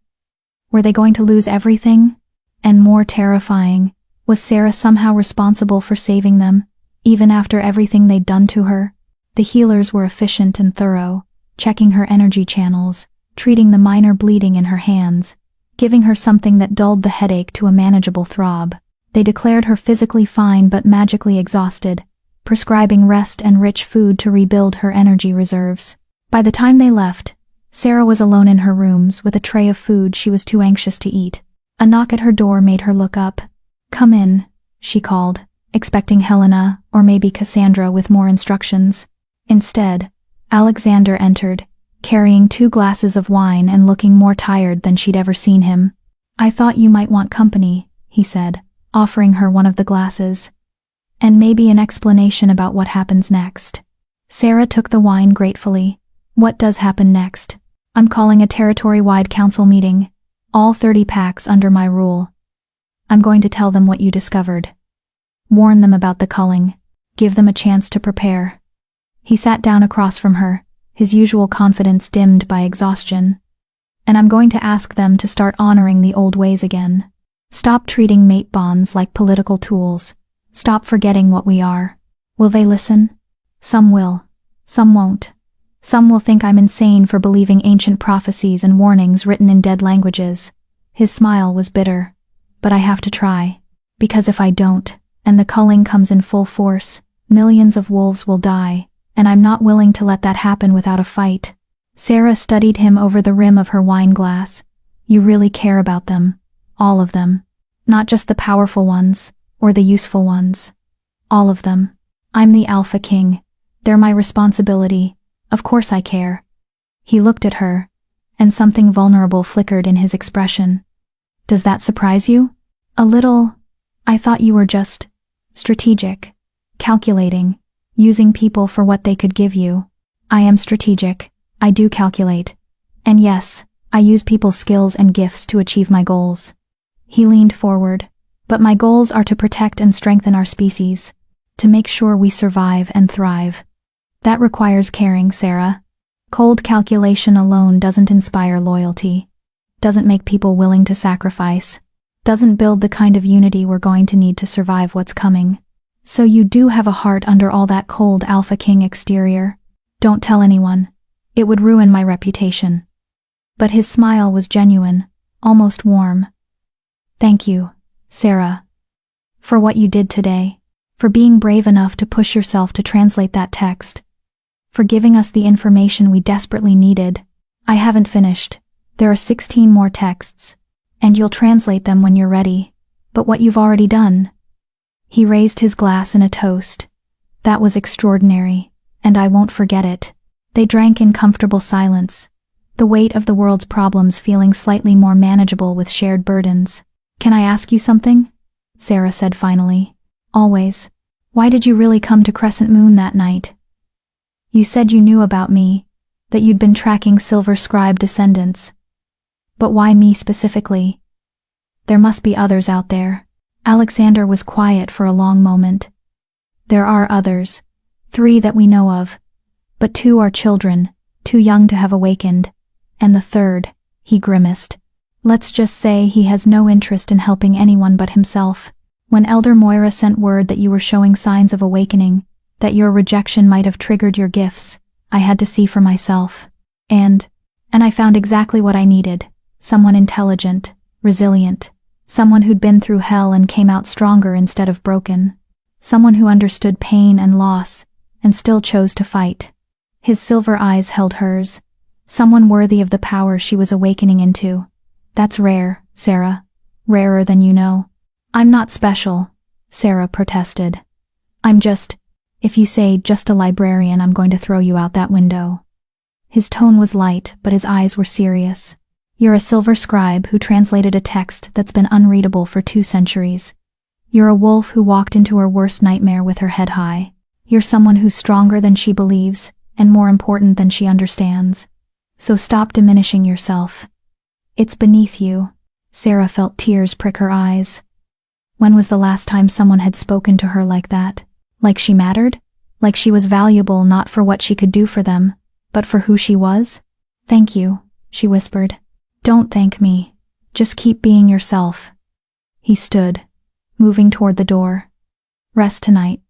Were they going to lose everything? And more terrifying, was Sarah somehow responsible for saving them, even after everything they'd done to her? The healers were efficient and thorough, checking her energy channels, treating the minor bleeding in her hands, giving her something that dulled the headache to a manageable throb. They declared her physically fine but magically exhausted, prescribing rest and rich food to rebuild her energy reserves. By the time they left, Sarah was alone in her rooms with a tray of food she was too anxious to eat. A knock at her door made her look up. "Come in," she called, expecting Helena or maybe Cassandra with more instructions. Instead, Alexander entered, carrying 2 glasses of wine and looking more tired than she'd ever seen him. "I thought you might want company," he said, offering her one of the glasses. "And maybe an explanation about what happens next." Sarah took the wine gratefully, What does happen next? I'm calling a territory-wide council meeting, all 30 packs under my rule. I'm going to tell them what you discovered. Warn them about the culling. Give them a chance to prepare. He sat down across from her, his usual confidence dimmed by exhaustion. And I'm going to ask them to start honoring the old ways again. Stop treating mate bonds like political tools. Stop forgetting what we are. Will they listen? Some will. Some won't. Some will think I'm insane for believing ancient prophecies and warnings written in dead languages. His smile was bitter. But I have to try. Because if I don't, and the culling comes in full force, millions of wolves will die, and I'm not willing to let that happen without a fight. Sarah studied him over the rim of her wine glass. You really care about them. All of them. Not just the powerful ones, or the useful ones. All of them. I'm the Alpha King. They're my responsibility. Of course I care. He looked at her, and something vulnerable flickered in his expression. Does that surprise you? A little. I thought you were just strategic, calculating, using people for what they could give you. I am strategic. I do calculate. And yes, I use people's skills and gifts to achieve my goals. He leaned forward. But my goals are to protect and strengthen our species, to make sure we survive and thrive. That requires caring, Sarah. Cold calculation alone doesn't inspire loyalty, doesn't make people willing to sacrifice, doesn't build the kind of unity we're going to need to survive what's coming. So you do have a heart under all that cold Alpha King exterior. Don't tell anyone. It would ruin my reputation. But his smile was genuine, almost warm. Thank you, Sarah, for what you did today, for being brave enough to push yourself to translate that text, for giving us the information we desperately needed. I haven't finished. There are 16 more texts, and you'll translate them when you're ready. But what you've already done. He raised his glass in a toast. That was extraordinary, and I won't forget it. They drank in comfortable silence, the weight of the world's problems feeling slightly more manageable with shared burdens. Can I ask you something? Sarah said finally. Always. Why did you really come to Crescent Moon that night? You said you knew about me, that you'd been tracking Silver Scribe descendants. But why me specifically? There must be others out there. Alexander was quiet for a long moment. There are others, 3 that we know of. But 2 are children, too young to have awakened. And the 3rd, he grimaced. Let's just say he has no interest in helping anyone but himself. When Elder Moira sent word that you were showing signs of awakening, that your rejection might have triggered your gifts, I had to see for myself. And I found exactly what I needed. Someone intelligent, resilient. Someone who'd been through hell and came out stronger instead of broken. Someone who understood pain and loss, and still chose to fight. His silver eyes held hers. Someone worthy of the power she was awakening into. That's rare, Sarah. Rarer than you know. I'm not special, Sarah protested. I'm just, if you say just a librarian, I'm going to throw you out that window. His tone was light, but his eyes were serious. You're a Silver Scribe who translated a text that's been unreadable for 2 centuries. You're a wolf who walked into her worst nightmare with her head high. You're someone who's stronger than she believes, and more important than she understands. So stop diminishing yourself. It's beneath you. Sarah felt tears prick her eyes. When was the last time someone had spoken to her like that? Like she mattered? Like she was valuable not for what she could do for them, but for who she was? Thank you, she whispered. Don't thank me. Just keep being yourself. He stood, moving toward the door. Rest tonight.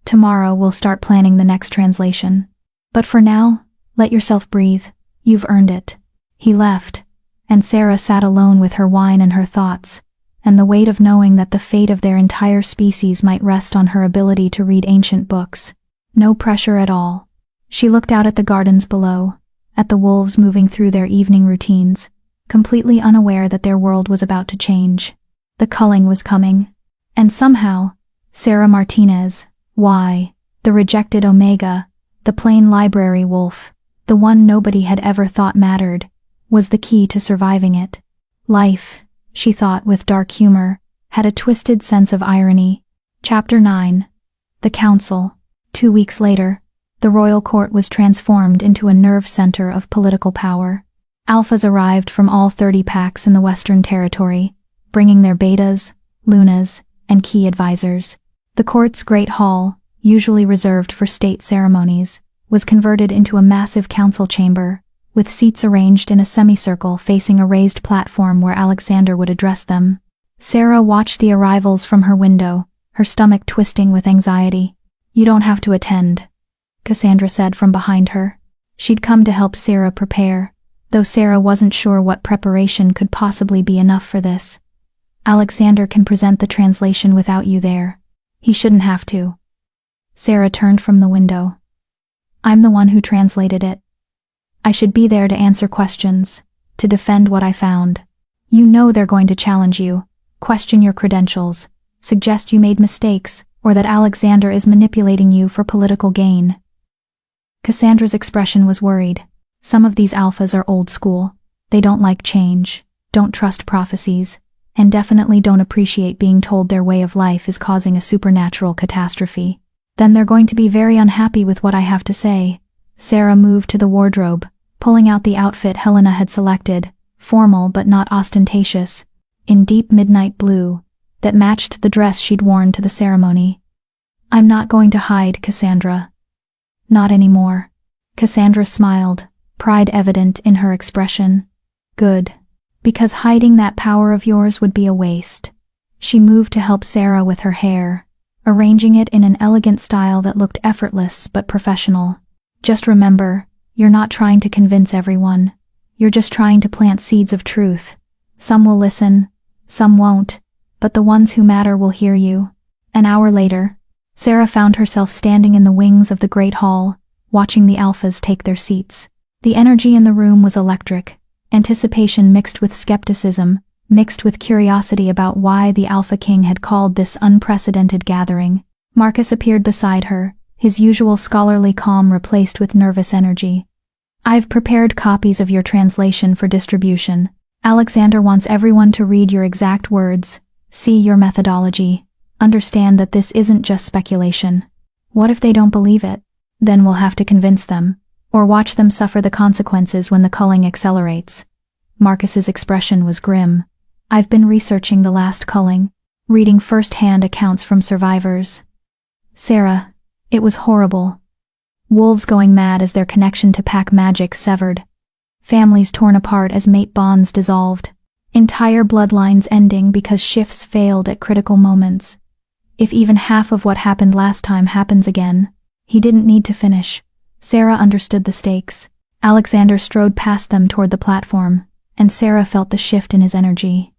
Tomorrow we'll start planning the next translation. But for now, let yourself breathe. You've earned it. He left, and Sarah sat alone with her wine and her thoughts, and the weight of knowing that the fate of their entire species might rest on her ability to read ancient books. No pressure at all. She looked out at the gardens below, at the wolves moving through their evening routines, completely unaware that their world was about to change. The culling was coming. And somehow, Sarah Martinez, the rejected Omega, the plain library wolf, the one nobody had ever thought mattered, was the key to surviving it. Life, she thought with dark humor, had a twisted sense of irony. Chapter 9. The Council. 2 weeks later, The royal court was transformed into a nerve center of political power. Alphas arrived from all 30 packs in the Western Territory, bringing their betas, lunas, and key advisors. The court's great hall, usually reserved for state ceremonies, was converted into a massive council chamber, with seats arranged in a semicircle facing a raised platform where Alexander would address them. Sarah watched the arrivals from her window, her stomach twisting with anxiety. "You don't have to attend," Cassandra said from behind her. She'd come to help Sarah prepare, though Sarah wasn't sure what preparation could possibly be enough for this. "Alexander can present the translation without you there. He shouldn't have to." Sarah turned from the window. "I'm the one who translated it. I should be there to answer questions, to defend what I found. You know they're going to challenge you, question your credentials, suggest you made mistakes, or that Alexander is manipulating you for political gain." Cassandra's expression was worried. Some of these alphas are old school. They don't like change, don't trust prophecies, and definitely don't appreciate being told their way of life is causing a supernatural catastrophe. "Then they're going to be very unhappy with what I have to say." Sarah moved to the wardrobe, pulling out the outfit Helena had selected, formal but not ostentatious, in deep midnight blue, that matched the dress she'd worn to the ceremony. "I'm not going to hide, Cassandra. Not anymore." Cassandra smiled, pride evident in her expression. "Good. Because hiding that power of yours would be a waste." She moved to help Sarah with her hair, arranging it in an elegant style that looked effortless but professional. "Just remember, you're not trying to convince everyone. You're just trying to plant seeds of truth. Some will listen, some won't, but the ones who matter will hear you." An hour later, Sarah found herself standing in the wings of the Great Hall, watching the alphas take their seats. The energy in the room was electric, anticipation mixed with skepticism, mixed with curiosity about why the Alpha King had called this unprecedented gathering. Marcus appeared beside her, his usual scholarly calm replaced with nervous energy. "I've prepared copies of your translation for distribution. Alexander wants everyone to read your exact words, see your methodology, understand that this isn't just speculation. What if they don't believe it? Then we'll have to convince them, or watch them suffer the consequences when the culling accelerates." Marcus's expression was grim. "I've been researching the last culling, reading first-hand accounts from survivors. Sarah, it was horrible. Wolves going mad as their connection to pack magic severed. Families torn apart as mate bonds dissolved. Entire bloodlines ending because shifts failed at critical moments. If even half of what happened last time happens again." He didn't need to finish. Sarah understood the stakes. Alexander strode past them toward the platform, and Sarah felt the shift in his energy.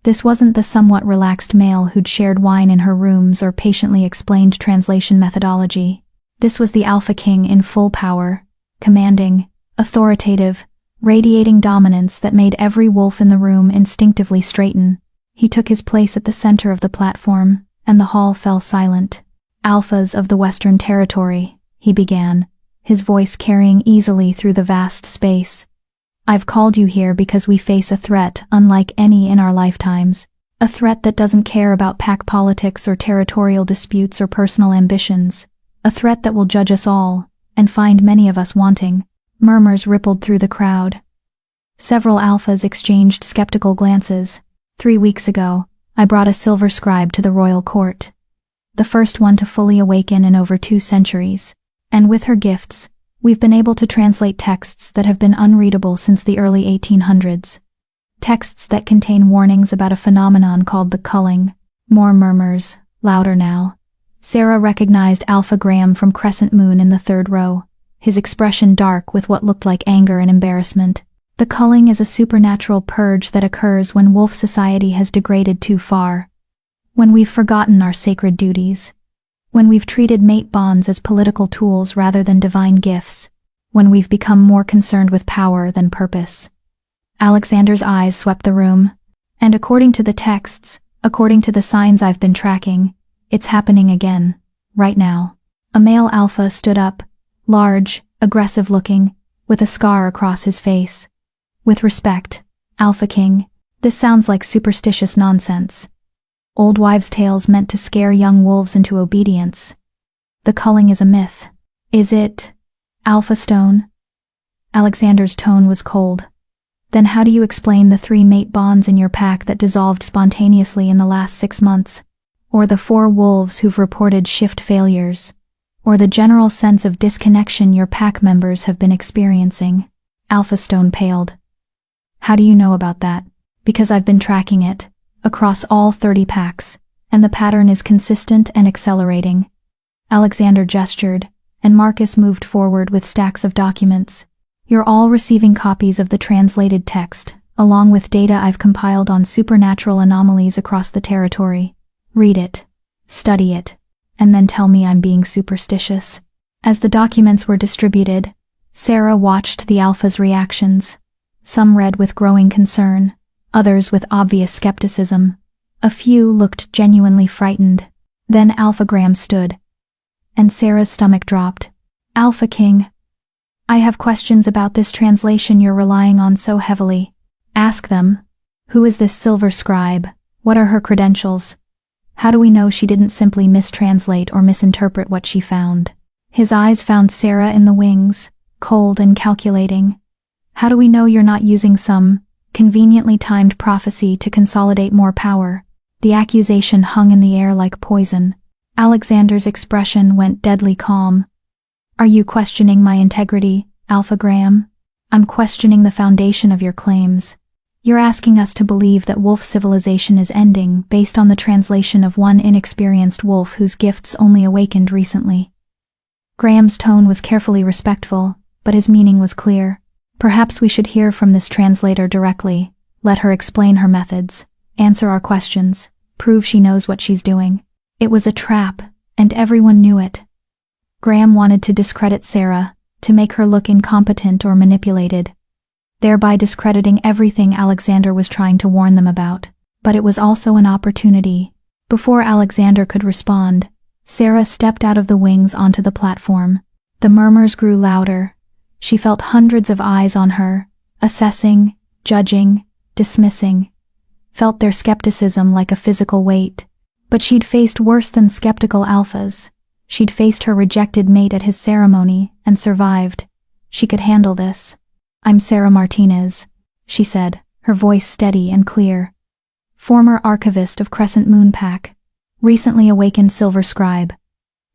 This wasn't the somewhat relaxed male who'd shared wine in her rooms or patiently explained translation methodology. This was the Alpha King in full power, commanding, authoritative, radiating dominance that made every wolf in the room instinctively straighten. He took his place at the center of the platform, and the hall fell silent. "Alphas of the Western Territory," he began, his voice carrying easily through the vast space. "I've called you here because we face a threat unlike any in our lifetimes. A threat that doesn't care about pack politics or territorial disputes or personal ambitions. A threat that will judge us all, and find many of us wanting." Murmurs rippled through the crowd. Several alphas exchanged skeptical glances. 3 weeks ago, I brought a silver scribe to the royal court. The first one to fully awaken in over 2 centuries. And with her gifts, we've been able to translate texts that have been unreadable since the early 1800s. Texts that contain warnings about a phenomenon called the culling. More murmurs, louder now. Sarah recognized Alpha Graham from Crescent Moon in the 3rd row, his expression dark with what looked like anger and embarrassment. The culling is a supernatural purge that occurs when wolf society has degraded too far. When we've forgotten our sacred duties. When we've treated mate bonds as political tools rather than divine gifts. When we've become more concerned with power than purpose. Alexander's eyes swept the room. And according to the texts, according to the signs I've been tracking, it's happening again, right now. A male alpha stood up, large, aggressive-looking, with a scar across his face. "With respect, Alpha King, this sounds like superstitious nonsense. Old wives' tales meant to scare young wolves into obedience. The culling is a myth. Is it Alpha Stone? Alexander's tone was cold. Then how do you explain the 3 mate bonds in your pack that dissolved spontaneously in the last 6 months? Or the 4 wolves who've reported shift failures? Or the general sense of disconnection your pack members have been experiencing? Alpha Stone paled. How do you know about that? Because I've been tracking it, across all 30 packs, and the pattern is consistent and accelerating. Alexander gestured, and Marcus moved forward with stacks of documents. You're all receiving copies of the translated text, along with data I've compiled on supernatural anomalies across the territory. Read it, study it, and then tell me I'm being superstitious. As the documents were distributed, Sarah watched the Alpha's reactions. Some read with growing concern, others with obvious skepticism. A few looked genuinely frightened. Then Alpha Graham stood, and Sarah's stomach dropped. Alpha King, I have questions about this translation you're relying on so heavily. Ask them. Who is this Silver Scribe? What are her credentials? How do we know she didn't simply mistranslate or misinterpret what she found? His eyes found Sarah in the wings, cold and calculating. How do we know you're not using some conveniently timed prophecy to consolidate more power? The accusation hung in the air like poison. Alexander's expression went deadly calm. Are you questioning my integrity, Alpha Graham? I'm questioning the foundation of your claims. You're asking us to believe that wolf civilization is ending based on the translation of one inexperienced wolf whose gifts only awakened recently. Graham's tone was carefully respectful, but his meaning was clear. Perhaps we should hear from this translator directly, let her explain her methods, answer our questions, prove she knows what she's doing. It was a trap, and everyone knew it. Graham wanted to discredit Sarah, to make her look incompetent or manipulated, thereby discrediting everything Alexander was trying to warn them about. But it was also an opportunity. Before Alexander could respond, Sarah stepped out of the wings onto the platform. The murmurs grew louder. She felt hundreds of eyes on her, assessing, judging, dismissing. Felt their skepticism like a physical weight. But she'd faced worse than skeptical alphas. She'd faced her rejected mate at his ceremony and survived. She could handle this. I'm Sarah Martinez, she said, her voice steady and clear. Former archivist of Crescent Moon Pack, recently awakened Silver Scribe,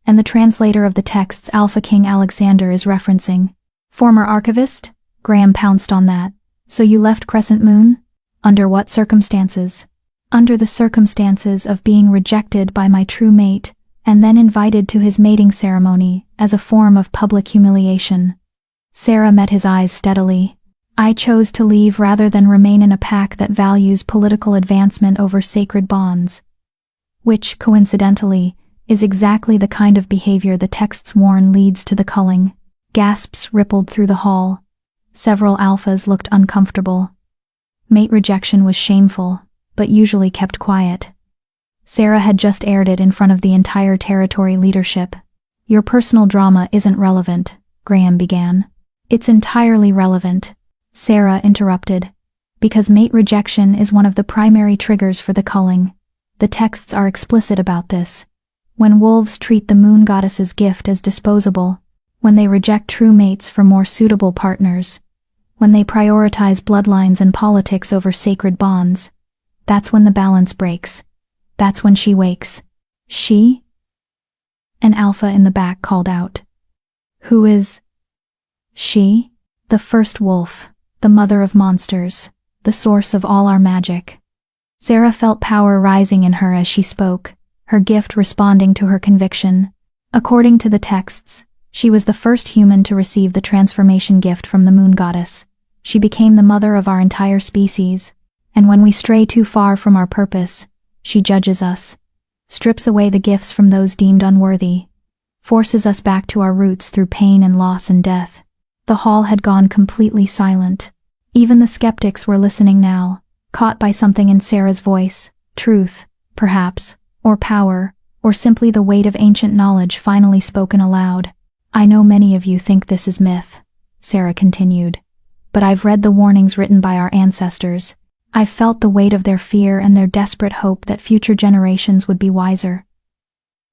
and the translator of the texts Alpha King Alexander is referencing. Former archivist? Graham pounced on that. So you left Crescent Moon? Under what circumstances? Under the circumstances of being rejected by my true mate, and then invited to his mating ceremony as a form of public humiliation. Sarah met his eyes steadily. I chose to leave rather than remain in a pack that values political advancement over sacred bonds. Which, coincidentally, is exactly the kind of behavior the texts warn leads to the culling. Gasps rippled through the hall. Several alphas looked uncomfortable. Mate rejection was shameful, but usually kept quiet. Sarah had just aired it in front of the entire territory leadership. Your personal drama isn't relevant, Graham began. It's entirely relevant, Sarah interrupted. Because mate rejection is one of the primary triggers for the culling. The texts are explicit about this. When wolves treat the moon goddess's gift as disposable, when they reject true mates for more suitable partners, when they prioritize bloodlines and politics over sacred bonds, that's when the balance breaks. That's when she wakes. She? An alpha in the back called out. Who is she? The first wolf, the mother of monsters, the source of all our magic. Sarah felt power rising in her as she spoke, her gift responding to her conviction. According to the texts, she was the first human to receive the transformation gift from the moon goddess. She became the mother of our entire species, and when we stray too far from our purpose, she judges us, strips away the gifts from those deemed unworthy, forces us back to our roots through pain and loss and death. The hall had gone completely silent. Even the skeptics were listening now, caught by something in Sarah's voice, truth, perhaps, or power, or simply the weight of ancient knowledge finally spoken aloud. I know many of you think this is myth, Sarah continued, but I've read the warnings written by our ancestors. I've felt the weight of their fear and their desperate hope that future generations would be wiser.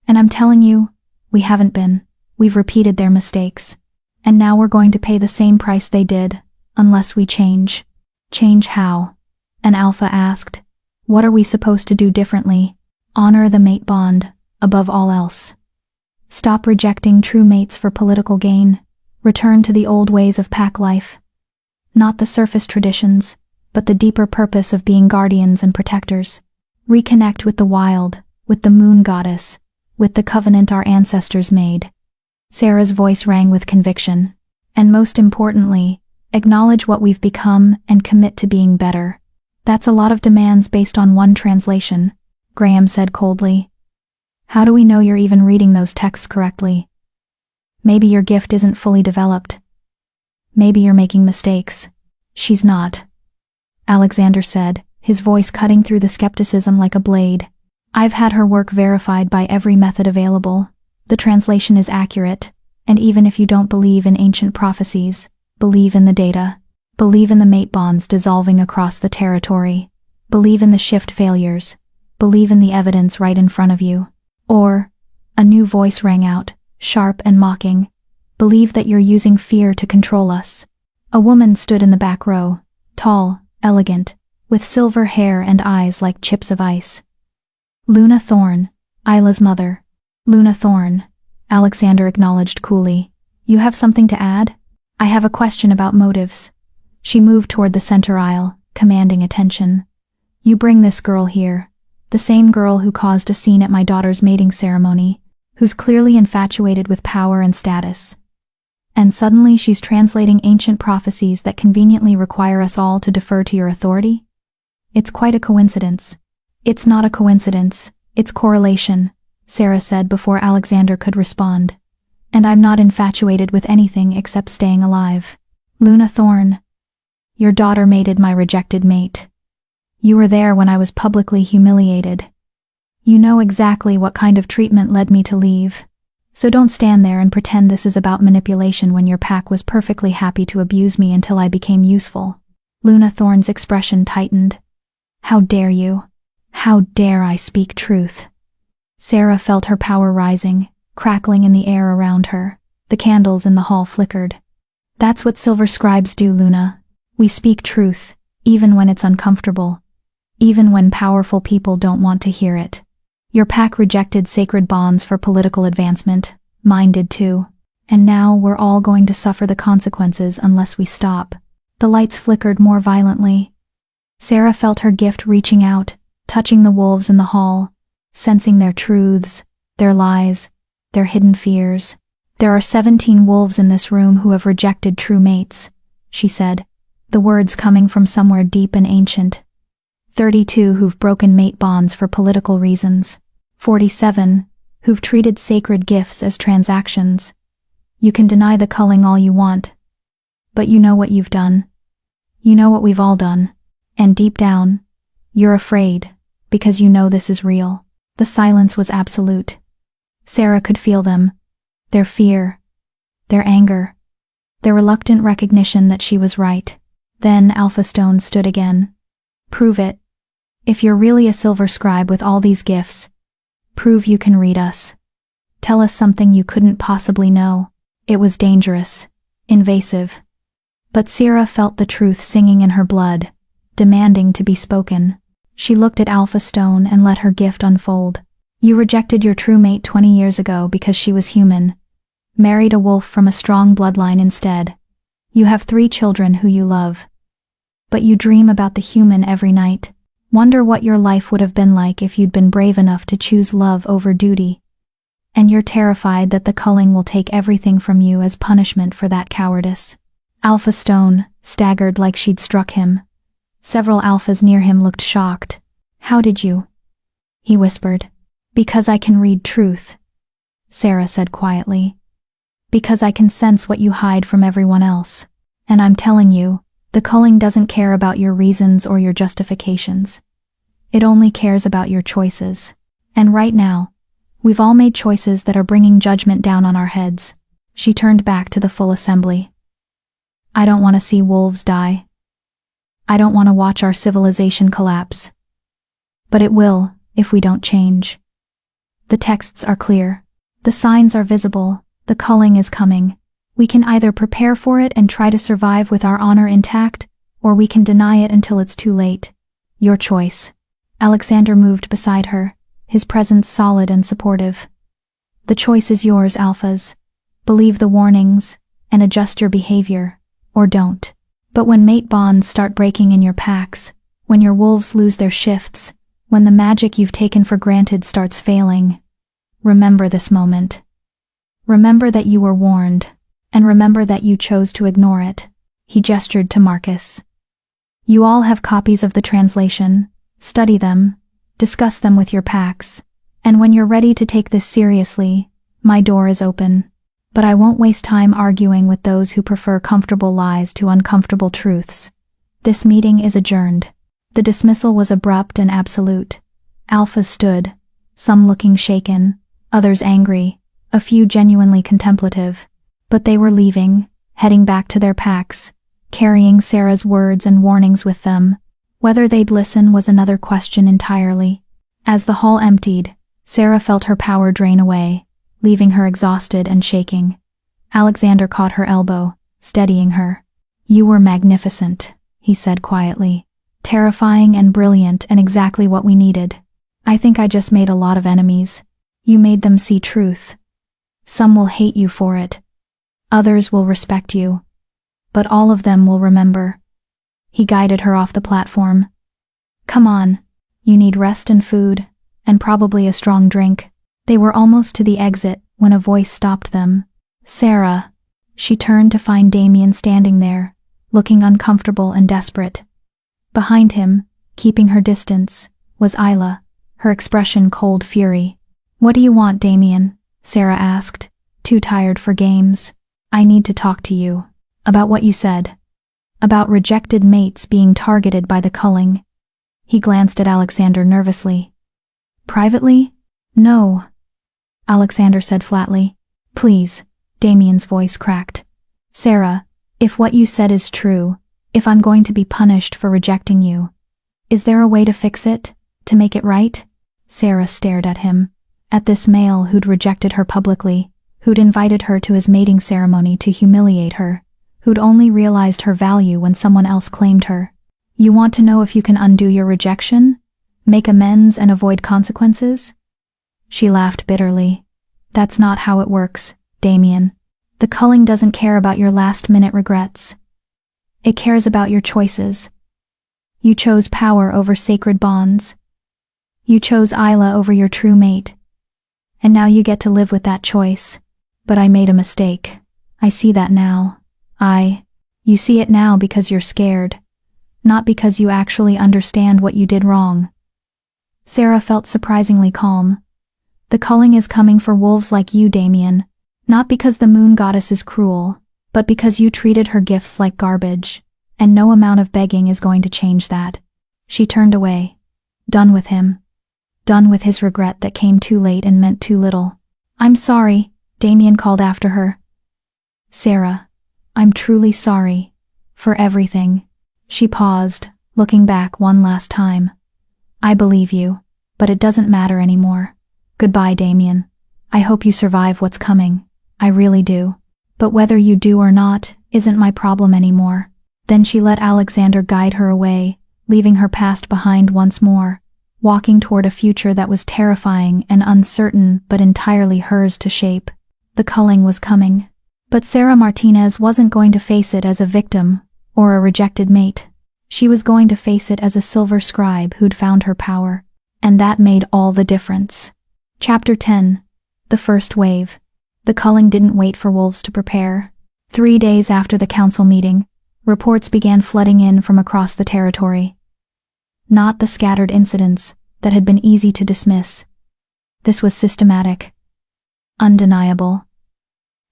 And I'm telling you, we haven't been. We've repeated their mistakes. And now we're going to pay the same price they did, unless we change. Change how? An alpha asked. What are we supposed to do differently? Honor the mate bond, above all else. Stop rejecting true mates for political gain. Return to the old ways of pack life. Not the surface traditions, but the deeper purpose of being guardians and protectors. Reconnect with the wild, with the moon goddess, with the covenant our ancestors made. Sarah's voice rang with conviction. And most importantly, acknowledge what we've become and commit to being better. That's a lot of demands based on one translation, Graham said coldly. How do we know you're even reading those texts correctly? Maybe your gift isn't fully developed. Maybe you're making mistakes. She's not, Alexander said, his voice cutting through the skepticism like a blade. I've had her work verified by every method available. The translation is accurate, and even if you don't believe in ancient prophecies, believe in the data. Believe in the mate bonds dissolving across the territory. Believe in the shift failures. Believe in the evidence right in front of you. Or, a new voice rang out, sharp and mocking. Believe that you're using fear to control us. A woman stood in the back row, tall, elegant, with silver hair and eyes like chips of ice. Luna Thorne, Isla's mother. Luna Thorne, Alexander acknowledged coolly. You have something to add? I have a question about motives. She moved toward the center aisle, commanding attention. You bring this girl here, the same girl who caused a scene at my daughter's mating ceremony, who's clearly infatuated with power and status. And suddenly she's translating ancient prophecies that conveniently require us all to defer to your authority? It's quite a coincidence. It's not a coincidence, it's correlation, Sarah said before Alexander could respond. And I'm not infatuated with anything except staying alive. Luna Thorne, your daughter mated my rejected mate. You were there when I was publicly humiliated. You know exactly what kind of treatment led me to leave. So don't stand there and pretend this is about manipulation when your pack was perfectly happy to abuse me until I became useful. Luna Thorne's expression tightened. How dare you? How dare I speak truth? Sarah felt her power rising, crackling in the air around her. The candles in the hall flickered. That's what silver scribes do, Luna. We speak truth, even when it's uncomfortable. Even when powerful people don't want to hear it. Your pack rejected sacred bonds for political advancement. Mine did too. And now we're all going to suffer the consequences unless we stop. The lights flickered more violently. Sarah felt her gift reaching out, touching the wolves in the hall, sensing their truths, their lies, their hidden fears. There are 17 wolves in this room who have rejected true mates, she said, the words coming from somewhere deep and ancient. 32 who've broken mate bonds for political reasons. 47 who've treated sacred gifts as transactions. You can deny the culling all you want, but you know what you've done. You know what we've all done. And deep down, you're afraid, because you know this is real. The silence was absolute. Sarah could feel them. Their fear. Their anger. Their reluctant recognition that she was right. Then Alpha Stone stood again. Prove it. If you're really a silver scribe with all these gifts, prove you can read us. Tell us something you couldn't possibly know. It was dangerous. Invasive. But Sarah felt the truth singing in her blood, demanding to be spoken. She looked at Alpha Stone and let her gift unfold. You rejected your true mate 20 years ago because she was human. Married a wolf from a strong bloodline instead. You have 3 children who you love. But you dream about the human every night. Wonder what your life would have been like if you'd been brave enough to choose love over duty. And you're terrified that the culling will take everything from you as punishment for that cowardice. Alpha Stone staggered like she'd struck him. Several alphas near him looked shocked. How did you? He whispered. Because I can read truth, Sarah said quietly. Because I can sense what you hide from everyone else. And I'm telling you, the culling doesn't care about your reasons or your justifications. It only cares about your choices. And right now, we've all made choices that are bringing judgment down on our heads. She turned back to the full assembly. I don't want to see wolves die. I don't want to watch our civilization collapse. But it will, if we don't change. The texts are clear. The signs are visible. The culling is coming. We can either prepare for it and try to survive with our honor intact, or we can deny it until it's too late. Your choice. Alexander moved beside her, his presence solid and supportive. The choice is yours, Alphas. Believe the warnings, and adjust your behavior, or don't. But when mate bonds start breaking in your packs, when your wolves lose their shifts, when the magic you've taken for granted starts failing, remember this moment. Remember that you were warned, and remember that you chose to ignore it. He gestured to Marcus. You all have copies of the translation. Study them, discuss them with your packs, and when you're ready to take this seriously, my door is open. But I won't waste time arguing with those who prefer comfortable lies to uncomfortable truths. This meeting is adjourned. The dismissal was abrupt and absolute. Alphas stood, some looking shaken, others angry, a few genuinely contemplative. But they were leaving, heading back to their packs, carrying Sarah's words and warnings with them. Whether they'd listen was another question entirely. As the hall emptied, Sarah felt her power drain away, leaving her exhausted and shaking. Alexander caught her elbow, steadying her. You were magnificent, he said quietly. Terrifying and brilliant and exactly what we needed. I think I just made a lot of enemies. You made them see truth. Some will hate you for it. Others will respect you. But all of them will remember. He guided her off the platform. Come on. You need rest and food, and probably a strong drink. They were almost to the exit when a voice stopped them. Sarah. She turned to find Damien standing there, looking uncomfortable and desperate. Behind him, keeping her distance, was Isla, her expression cold fury. What do you want, Damien? Sarah asked, too tired for games. I need to talk to you. About what you said. About rejected mates being targeted by the culling. He glanced at Alexander nervously. Privately? No. Alexander said flatly. Please, Damien's voice cracked. Sarah, if what you said is true, if I'm going to be punished for rejecting you, is there a way to fix it, to make it right? Sarah stared at him, at this male who'd rejected her publicly, who'd invited her to his mating ceremony to humiliate her, who'd only realized her value when someone else claimed her. You want to know if you can undo your rejection? Make amends and avoid consequences? She laughed bitterly. That's not how it works, Damien. The culling doesn't care about your last-minute regrets. It cares about your choices. You chose power over sacred bonds. You chose Isla over your true mate. And now you get to live with that choice. But I made a mistake. I see that now. You see it now because you're scared. Not because you actually understand what you did wrong. Sarah felt surprisingly calm. The culling is coming for wolves like you, Damien. Not because the moon goddess is cruel, but because you treated her gifts like garbage, and no amount of begging is going to change that. She turned away. Done with him. Done with his regret that came too late and meant too little. I'm sorry, Damien called after her. Sarah, I'm truly sorry. For everything. She paused, looking back one last time. I believe you, but it doesn't matter anymore. Goodbye, Damien. I hope you survive what's coming. I really do. But whether you do or not, isn't my problem anymore. Then she let Alexander guide her away, leaving her past behind once more, walking toward a future that was terrifying and uncertain but entirely hers to shape. The culling was coming. But Sarah Martinez wasn't going to face it as a victim or a rejected mate. She was going to face it as a silver scribe who'd found her power. And that made all the difference. Chapter 10. The First Wave. The culling didn't wait for wolves to prepare. 3 days after the council meeting, reports began flooding in from across the territory. Not the scattered incidents that had been easy to dismiss. This was systematic, undeniable,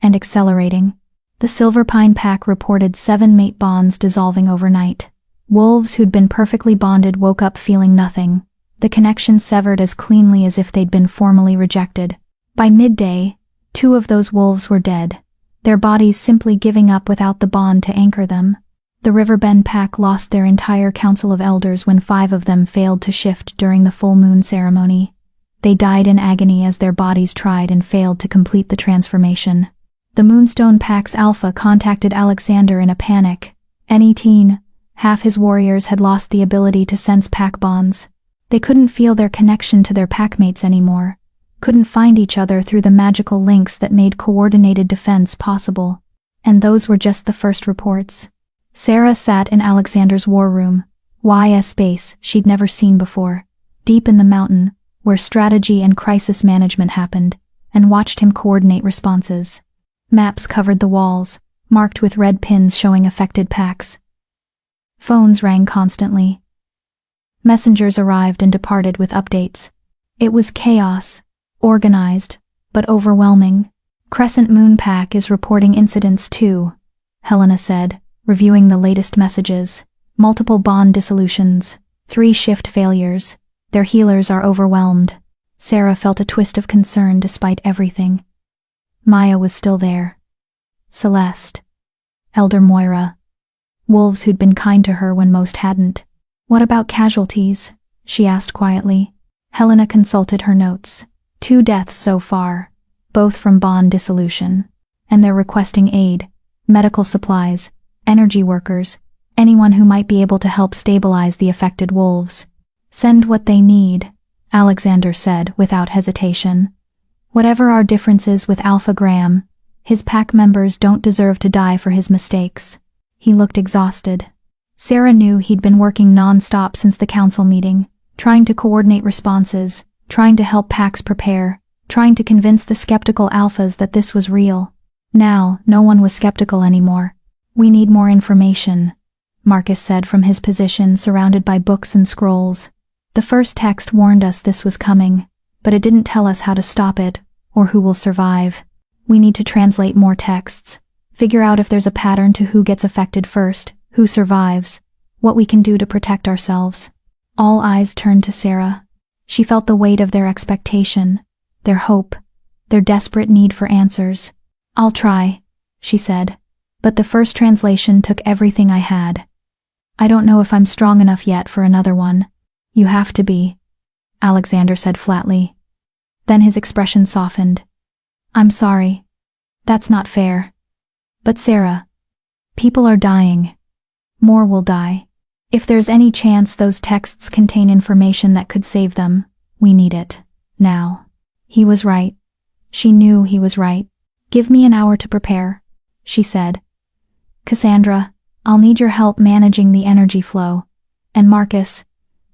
and accelerating. The Silver Pine Pack reported 7 mate bonds dissolving overnight. Wolves who'd been perfectly bonded woke up feeling nothing, the connection severed as cleanly as if they'd been formally rejected. By midday, 2 of those wolves were dead, their bodies simply giving up without the bond to anchor them. The Riverbend Pack lost their entire council of elders when 5 of them failed to shift during the full moon ceremony. They died in agony as their bodies tried and failed to complete the transformation. The Moonstone Pack's Alpha contacted Alexander in a panic. Half his warriors had lost the ability to sense pack bonds. They couldn't feel their connection to their packmates anymore, couldn't find each other through the magical links that made coordinated defense possible. And those were just the first reports. Sarah sat in Alexander's war room, a space she'd never seen before, deep in the mountain, where strategy and crisis management happened, and watched him coordinate responses. Maps covered the walls, marked with red pins showing affected packs. Phones rang constantly. Messengers arrived and departed with updates. It was chaos, organized, but overwhelming. Crescent Moon Pack is reporting incidents too, Helena said, reviewing the latest messages. Multiple bond dissolutions, 3 shift failures. Their healers are overwhelmed. Sarah felt a twist of concern despite everything. Maya was still there. Celeste. Elder Moira. Wolves who'd been kind to her when most hadn't. What about casualties? She asked quietly. Helena consulted her notes. 2 deaths so far, both from bond dissolution. And they're requesting aid, medical supplies, energy workers, anyone who might be able to help stabilize the affected wolves. Send what they need, Alexander said without hesitation. Whatever our differences with Alpha Graham, his pack members don't deserve to die for his mistakes. He looked exhausted. Sarah knew he'd been working non-stop since the council meeting, trying to coordinate responses, trying to help packs prepare, trying to convince the skeptical alphas that this was real. Now, no one was skeptical anymore. We need more information, Marcus said from his position surrounded by books and scrolls. The first text warned us this was coming, but it didn't tell us how to stop it, or who will survive. We need to translate more texts, figure out if there's a pattern to who gets affected first, who survives, what we can do to protect ourselves. All eyes turned to Sarah. She felt the weight of their expectation, their hope, their desperate need for answers. I'll try, she said, but the first translation took everything I had. I don't know if I'm strong enough yet for another one. You have to be, Alexander said flatly. Then his expression softened. I'm sorry. That's not fair. But Sarah, people are dying. More will die. If there's any chance those texts contain information that could save them, we need it. Now. He was right. She knew he was right. Give me an hour to prepare, she said. Cassandra, I'll need your help managing the energy flow. And Marcus,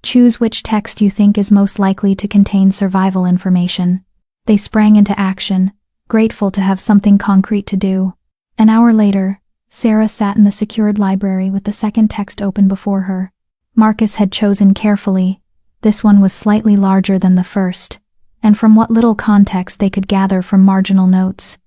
choose which text you think is most likely to contain survival information. They sprang into action, grateful to have something concrete to do. An hour later, Sarah sat in the secured library with the second text open before her. Marcus had chosen carefully. This one was slightly larger than the first, and from what little context they could gather from marginal notes,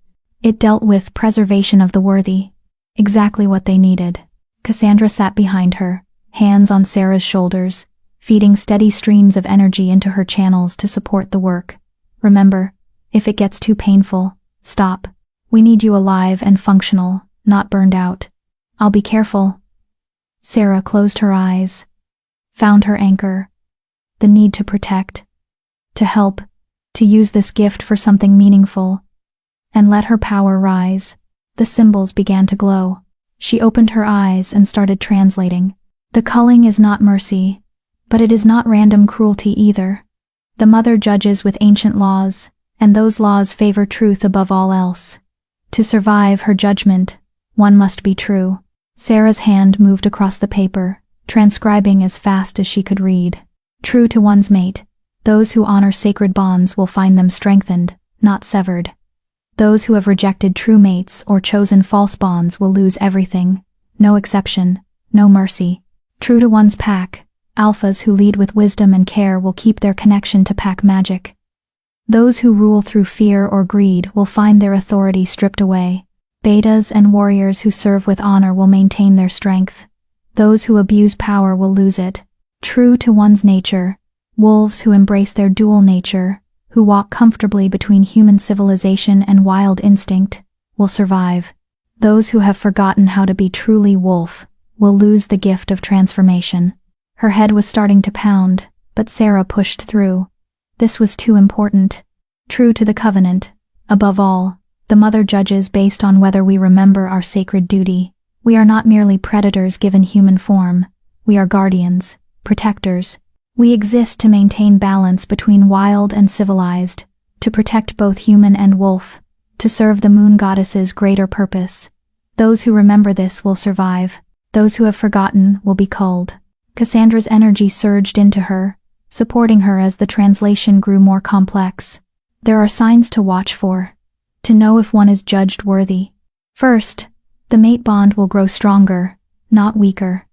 it dealt with preservation of the worthy. Exactly what they needed. Cassandra sat behind her, hands on Sarah's shoulders, feeding steady streams of energy into her channels to support the work. Remember, if it gets too painful, stop. We need you alive and functional, not burned out. I'll be careful. Sarah closed her eyes, found her anchor, the need to protect, to help, to use this gift for something meaningful, and let her power rise. The symbols began to glow. She opened her eyes and started translating. The culling is not mercy, but it is not random cruelty either. The mother judges with ancient laws, and those laws favor truth above all else. To survive her judgment, one must be true. Sarah's hand moved across the paper, transcribing as fast as she could read. True to one's mate, those who honor sacred bonds will find them strengthened, not severed. Those who have rejected true mates or chosen false bonds will lose everything, no exception, no mercy. True to one's pack, alphas who lead with wisdom and care will keep their connection to pack magic. Those who rule through fear or greed will find their authority stripped away. Betas and warriors who serve with honor will maintain their strength. Those who abuse power will lose it. True to one's nature, wolves who embrace their dual nature, who walk comfortably between human civilization and wild instinct, will survive. Those who have forgotten how to be truly wolf will lose the gift of transformation. Her head was starting to pound, but Sarah pushed through. This was too important. True to the covenant, above all, The mother judges based on whether we remember our sacred duty. We are not merely predators given human form. We are guardians, protectors. We exist to maintain balance between wild and civilized, to protect both human and wolf, to serve the moon goddess's greater purpose. Those who remember this will survive. Those who have forgotten will be culled. Cassandra's energy surged into her, supporting her as the translation grew more complex. There are signs to watch for, to know if one is judged worthy. First, the mate bond will grow stronger, not weaker.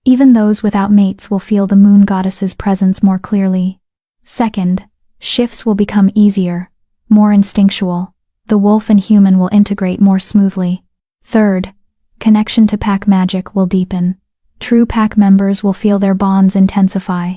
Even those without mates will feel the moon goddess's presence more clearly. Second, shifts will become easier, more instinctual. The wolf and human will integrate more smoothly. Third, connection to pack magic will deepen. True pack members will feel their bonds intensify.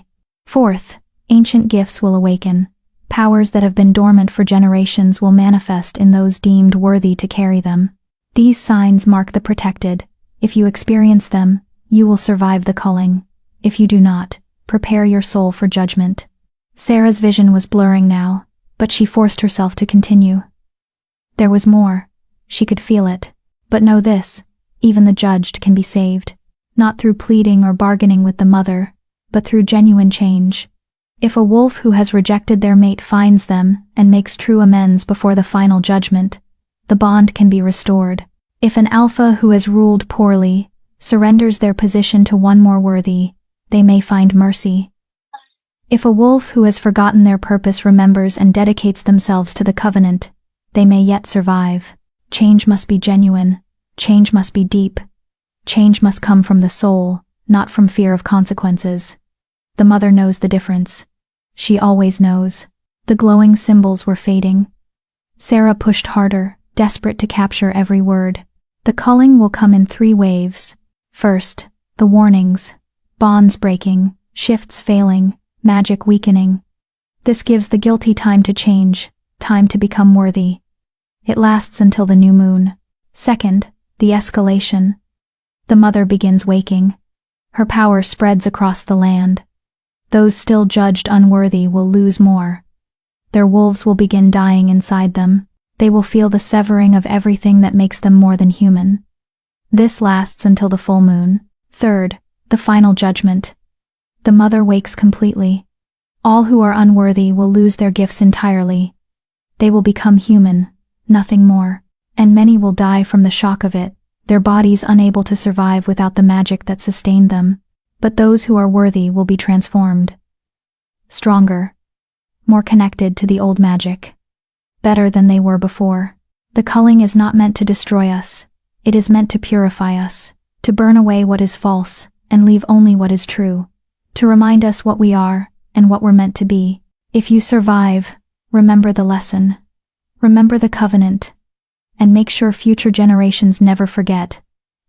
Fourth, ancient gifts will awaken. Powers that have been dormant for generations will manifest in those deemed worthy to carry them. These signs mark the protected. If you experience them, you will survive the culling. If you do not, prepare your soul for judgment. Sarah's vision was blurring now, but she forced herself to continue. There was more. She could feel it. But know this, even the judged can be saved. Not through pleading or bargaining with the mother, but through genuine change. If a wolf who has rejected their mate finds them and makes true amends before the final judgment, the bond can be restored. If an alpha who has ruled poorly surrenders their position to one more worthy, they may find mercy. If a wolf who has forgotten their purpose remembers and dedicates themselves to the covenant, they may yet survive. Change must be genuine. Change must be deep. Change must come from the soul, not from fear of consequences. The mother knows the difference. She always knows. The glowing symbols were fading. Sarah pushed harder, desperate to capture every word. The culling will come in 3 waves. First, the warnings. Bonds breaking, shifts failing, magic weakening. This gives the guilty time to change, time to become worthy. It lasts until the new moon. Second, the escalation. The mother begins waking. Her power spreads across the land. Those still judged unworthy will lose more. Their wolves will begin dying inside them. They will feel the severing of everything that makes them more than human. This lasts until the full moon. Third, the final judgment. The mother wakes completely. All who are unworthy will lose their gifts entirely. They will become human, nothing more. And many will die from the shock of it, their bodies unable to survive without the magic that sustained them. But those who are worthy will be transformed. Stronger. More connected to the old magic. Better than they were before. The culling is not meant to destroy us. It is meant to purify us, to burn away what is false, and leave only what is true. To remind us what we are, and what we're meant to be. If you survive, remember the lesson. Remember the covenant. And make sure future generations never forget.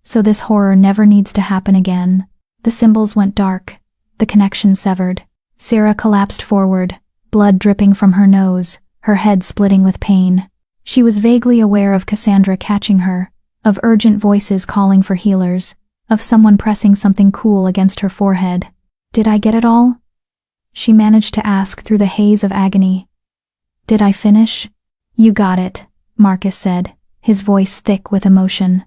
So this horror never needs to happen again. The symbols went dark. The connection severed. Sarah collapsed forward, blood dripping from her nose, her head splitting with pain. She was vaguely aware of Cassandra catching her, of urgent voices calling for healers, of someone pressing something cool against her forehead. Did I get it all? She managed to ask through the haze of agony. Did I finish? You got it, Marcus said, his voice thick with emotion.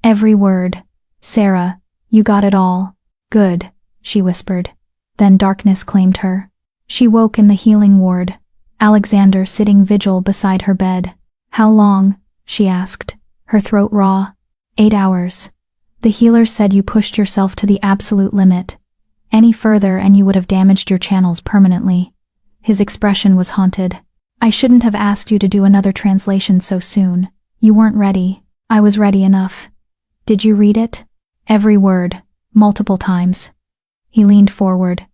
Every word. Sarah, you got it all. Good, she whispered. Then darkness claimed her. She woke in the healing ward, Alexander sitting vigil beside her bed. How long? She asked, her throat raw. 8 hours. The healer said you pushed yourself to the absolute limit. Any further and you would have damaged your channels permanently. His expression was haunted. I shouldn't have asked you to do another translation so soon. You weren't ready. I was ready enough. Did you read it? Every word, multiple times. He leaned forward.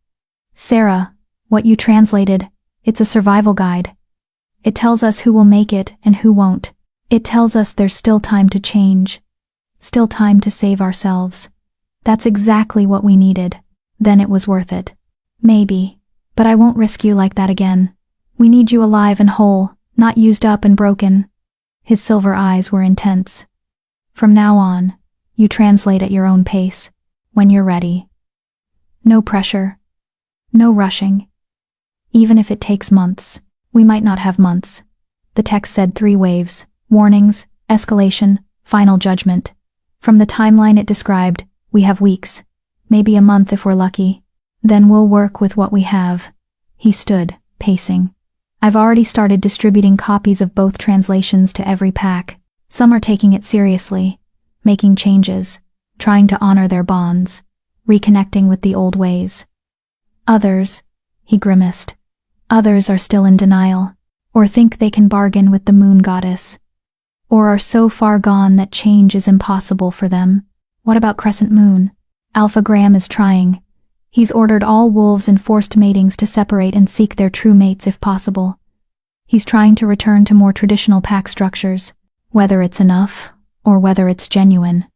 Sarah, what you translated, it's a survival guide. It tells us who will make it and who won't. It tells us there's still time to change. Still time to save ourselves. That's exactly what we needed. Then it was worth it. Maybe. But I won't risk you like that again. We need you alive and whole, not used up and broken. His silver eyes were intense. From now on, you translate at your own pace, when you're ready. No pressure. No rushing. Even if it takes months. We might not have months. The text said 3 waves, Warnings, escalation, final judgment. From the timeline it described, we have weeks, maybe a month if we're lucky. Then we'll work with what we have. He stood, pacing. I've already started distributing copies of both translations to every pack. Some are taking it seriously, making changes, trying to honor their bonds, reconnecting with the old ways. Others, he grimaced, others are still in denial, or think they can bargain with the moon goddess, or are so far gone that change is impossible for them. What about Crescent Moon? Alpha Graham is trying. He's ordered all wolves in forced matings to separate and seek their true mates if possible. He's trying to return to more traditional pack structures, whether it's enough, or whether it's genuine.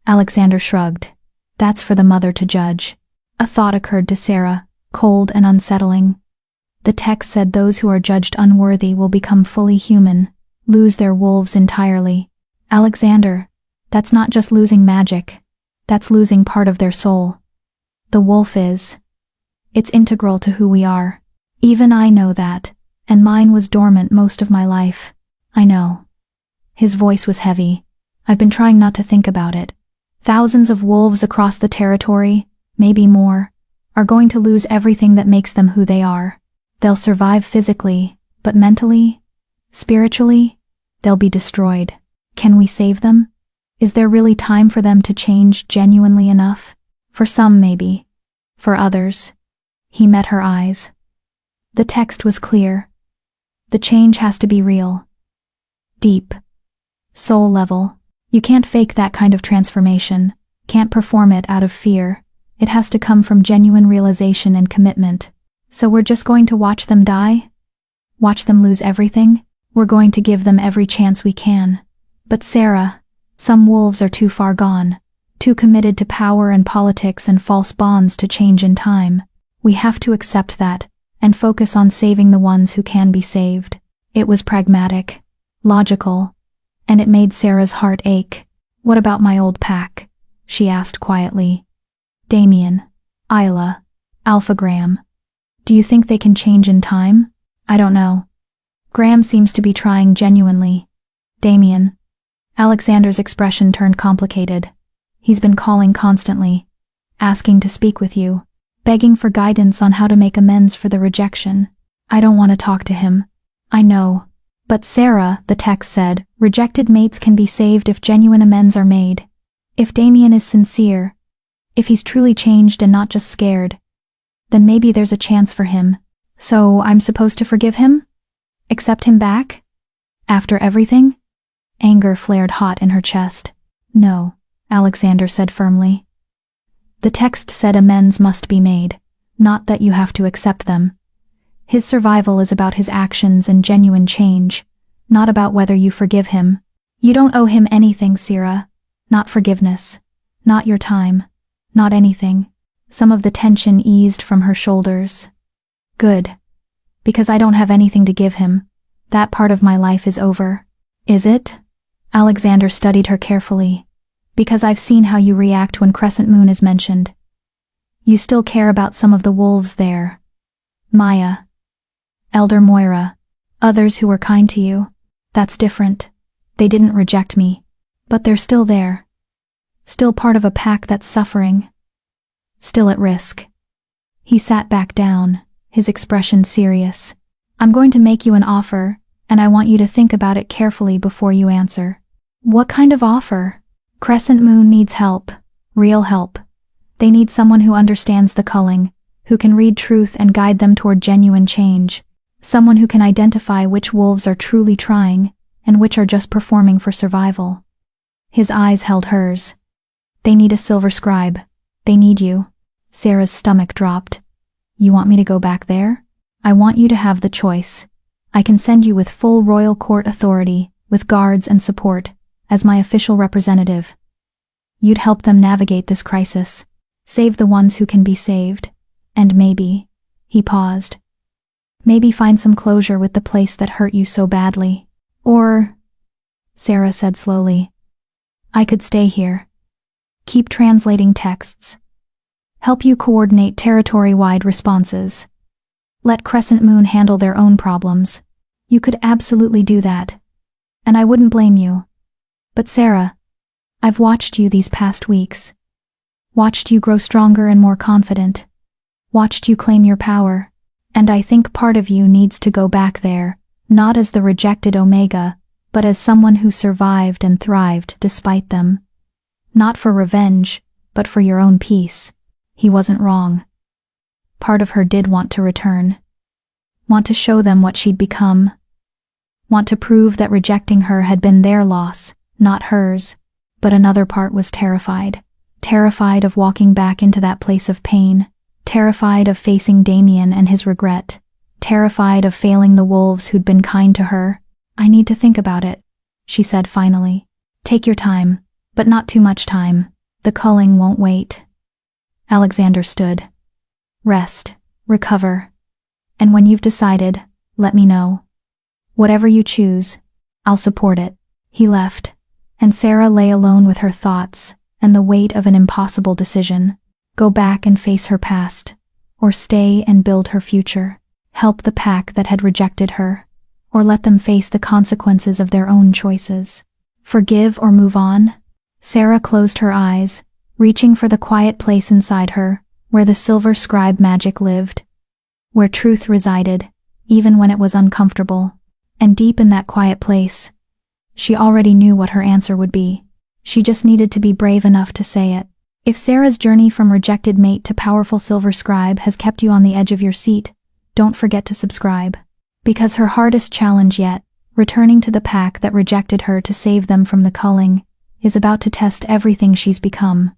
Alexander shrugged. That's for the mother to judge. A thought occurred to Sarah, cold and unsettling. The text said those who are judged unworthy will become fully human, lose their wolves entirely. Alexander, that's not just losing magic. That's losing part of their soul. The wolf is. It's integral to who we are. Even I know that, and mine was dormant most of my life. I know. His voice was heavy. I've been trying not to think about it. Thousands of wolves across the territory, maybe more, are going to lose everything that makes them who they are. They'll survive physically, but mentally, spiritually, they'll be destroyed. Can we save them? Is there really time for them to change genuinely enough? For some, maybe. For others. He met her eyes. The text was clear. The change has to be real. Deep. Soul level. You can't fake that kind of transformation, can't perform it out of fear. It has to come from genuine realization and commitment. So we're just going to watch them die? Watch them lose everything? We're going to give them every chance we can. But Sarah, some wolves are too far gone, too committed to power and politics and false bonds to change in time. We have to accept that, and focus on saving the ones who can be saved. It was pragmatic, logical, and it made Sarah's heart ache. What about my old pack? She asked quietly. Damien, Isla, Alpha Graham. Do you think they can change in time? I don't know. Graham seems to be trying genuinely. Damien. Alexander's expression turned complicated. He's been calling constantly, asking to speak with you, begging for guidance on how to make amends for the rejection. I don't want to talk to him. I know. But Sarah, the text said, rejected mates can be saved if genuine amends are made. If Damien is sincere, if he's truly changed and not just scared, then maybe there's a chance for him. So I'm supposed to forgive him? Accept him back? After everything? Anger flared hot in her chest. No, Alexander said firmly. The text said amends must be made, not that you have to accept them. His survival is about his actions and genuine change, not about whether you forgive him. You don't owe him anything, Sarah. Not forgiveness. Not your time. Not anything. Some of the tension eased from her shoulders. Good. Because I don't have anything to give him. That part of my life is over. Is it? Alexander studied her carefully. Because I've seen how you react when Crescent Moon is mentioned. You still care about some of the wolves there. Maya. Elder Moira. Others who were kind to you. That's different. They didn't reject me. But they're still there. Still part of a pack that's suffering. Still at risk. He sat back down, his expression serious. I'm going to make you an offer, and I want you to think about it carefully before you answer. What kind of offer? Crescent Moon needs help. Real help. They need someone who understands the culling, who can read truth and guide them toward genuine change. Someone who can identify which wolves are truly trying, and which are just performing for survival. His eyes held hers. They need a silver scribe. They need you. Sarah's stomach dropped. You want me to go back there? I want you to have the choice. I can send you with full royal court authority, with guards and support, as my official representative. You'd help them navigate this crisis, save the ones who can be saved, and maybe, he paused, maybe find some closure with the place that hurt you so badly. Or, Sarah said slowly, I could stay here. Keep translating texts. Help you coordinate territory-wide responses. Let Crescent Moon handle their own problems. You could absolutely do that. and I wouldn't blame you. But Sarah, I've watched you these past weeks. Watched you grow stronger and more confident. Watched you claim your power. And I think part of you needs to go back there, not as the rejected Omega, but as someone who survived and thrived despite them. Not for revenge, but for your own peace. He wasn't wrong. Part of her did want to return. Want to show them what she'd become. Want to prove that rejecting her had been their loss, not hers. But another part was terrified. Terrified of walking back into that place of pain. Terrified of facing Damien and his regret. Terrified of failing the wolves who'd been kind to her. I need to think about it, she said finally. Take your time, but not too much time. The culling won't wait. Alexander stood. Rest, recover. And when you've decided, let me know. Whatever you choose, I'll support it. He left, and Sarah lay alone with her thoughts and the weight of an impossible decision. Go back and face her past, or stay and build her future. Help the pack that had rejected her, or let them face the consequences of their own choices. Forgive or move on? Sarah closed her eyes, reaching for the quiet place inside her, where the silver scribe magic lived. Where truth resided, even when it was uncomfortable. And deep in that quiet place, she already knew what her answer would be. She just needed to be brave enough to say it. If Sarah's journey from rejected mate to powerful silver scribe has kept you on the edge of your seat, don't forget to subscribe. Because her hardest challenge yet, returning to the pack that rejected her to save them from the culling, is about to test everything she's become.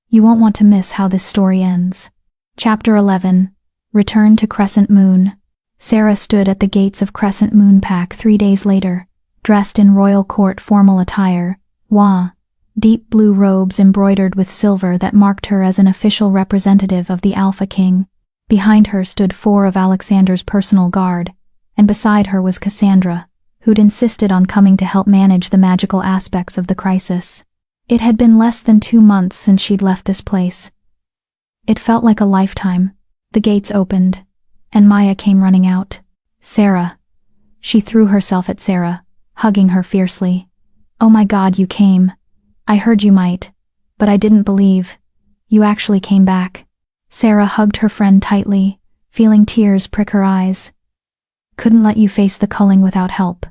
You won't want to miss how this story ends. Chapter 11. Return to Crescent Moon. Sarah stood at the gates of Crescent Moon Pack 3 days later, dressed in royal court formal attire, deep blue robes embroidered with silver that marked her as an official representative of the Alpha King. Behind her stood 4 of Alexander's personal guard, and beside her was Cassandra, who'd insisted on coming to help manage the magical aspects of the crisis. It had been less than 2 months since she'd left this place. It felt like a lifetime. The gates opened, and Maya came running out. Sarah. She threw herself at Sarah, hugging her fiercely. Oh my God, you came. I heard you might, but I didn't believe. You actually came back. Sarah hugged her friend tightly, feeling tears prick her eyes. Couldn't let you face the culling without help.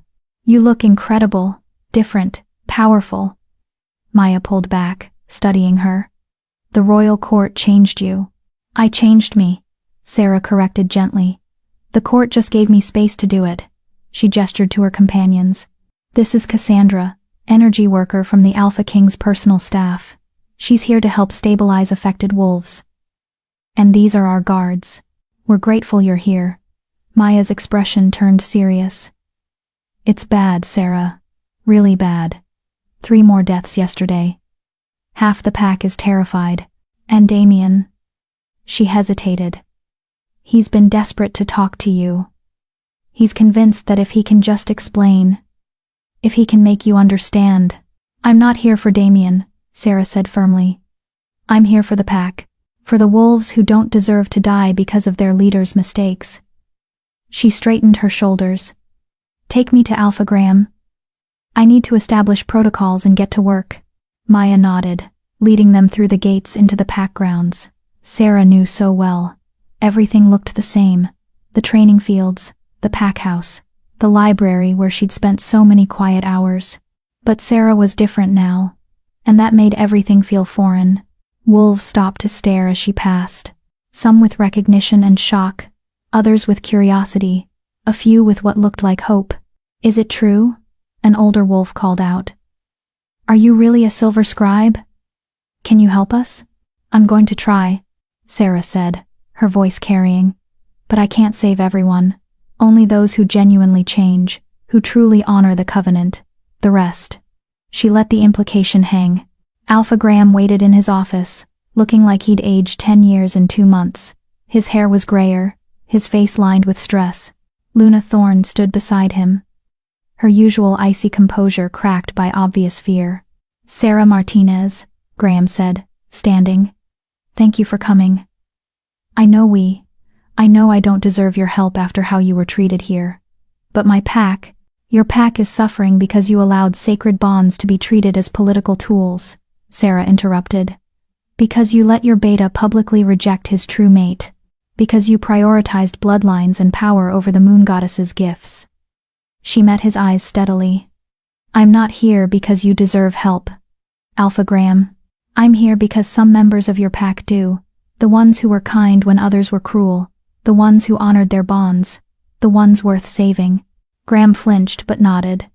You look incredible, different, powerful. Maya pulled back, studying her. The royal court changed you. I changed me, Sarah corrected gently. The court just gave me space to do it. She gestured to her companions. This is Cassandra, energy worker from the Alpha King's personal staff. She's here to help stabilize affected wolves. And these are our guards. We're grateful you're here. Maya's expression turned serious. It's bad, Sarah. Really bad. 3 more deaths yesterday. Half the pack is terrified. And Damien. She hesitated. He's been desperate to talk to you. He's convinced that if he can just explain, if he can make you understand. I'm not here for Damien, Sarah said firmly. I'm here for the pack, for the wolves who don't deserve to die because of their leader's mistakes. She straightened her shoulders. Take me to Alpha Graham. I need to establish protocols and get to work. Maya nodded, leading them through the gates into the pack grounds. Sarah knew so well. Everything looked the same. The training fields, the pack house, the library where she'd spent so many quiet hours. But Sarah was different now, and that made everything feel foreign. Wolves stopped to stare as she passed, some with recognition and shock, others with curiosity, a few with what looked like hope. Is it true? An older wolf called out. Are you really a silver scribe? Can you help us? I'm going to try, Sarah said, her voice carrying. But I can't save everyone. Only those who genuinely change, who truly honor the covenant. The rest. She let the implication hang. Alpha Graham waited in his office, looking like he'd aged 10 years in 2 months. His hair was grayer, his face lined with stress. Luna Thorne stood beside him, her usual icy composure cracked by obvious fear. Sarah Martinez, Graham said, standing. Thank you for coming. I know I don't deserve your help after how you were treated here. But my pack, Your pack is suffering because you allowed sacred bonds to be treated as political tools, Sarah interrupted. Because you let your beta publicly reject his true mate. Because you prioritized bloodlines and power over the moon goddess's gifts. She met his eyes steadily. I'm not here because you deserve help, Alpha Graham. I'm here because some members of your pack do. The ones who were kind when others were cruel. The ones who honored their bonds. The ones worth saving. Graham flinched but nodded.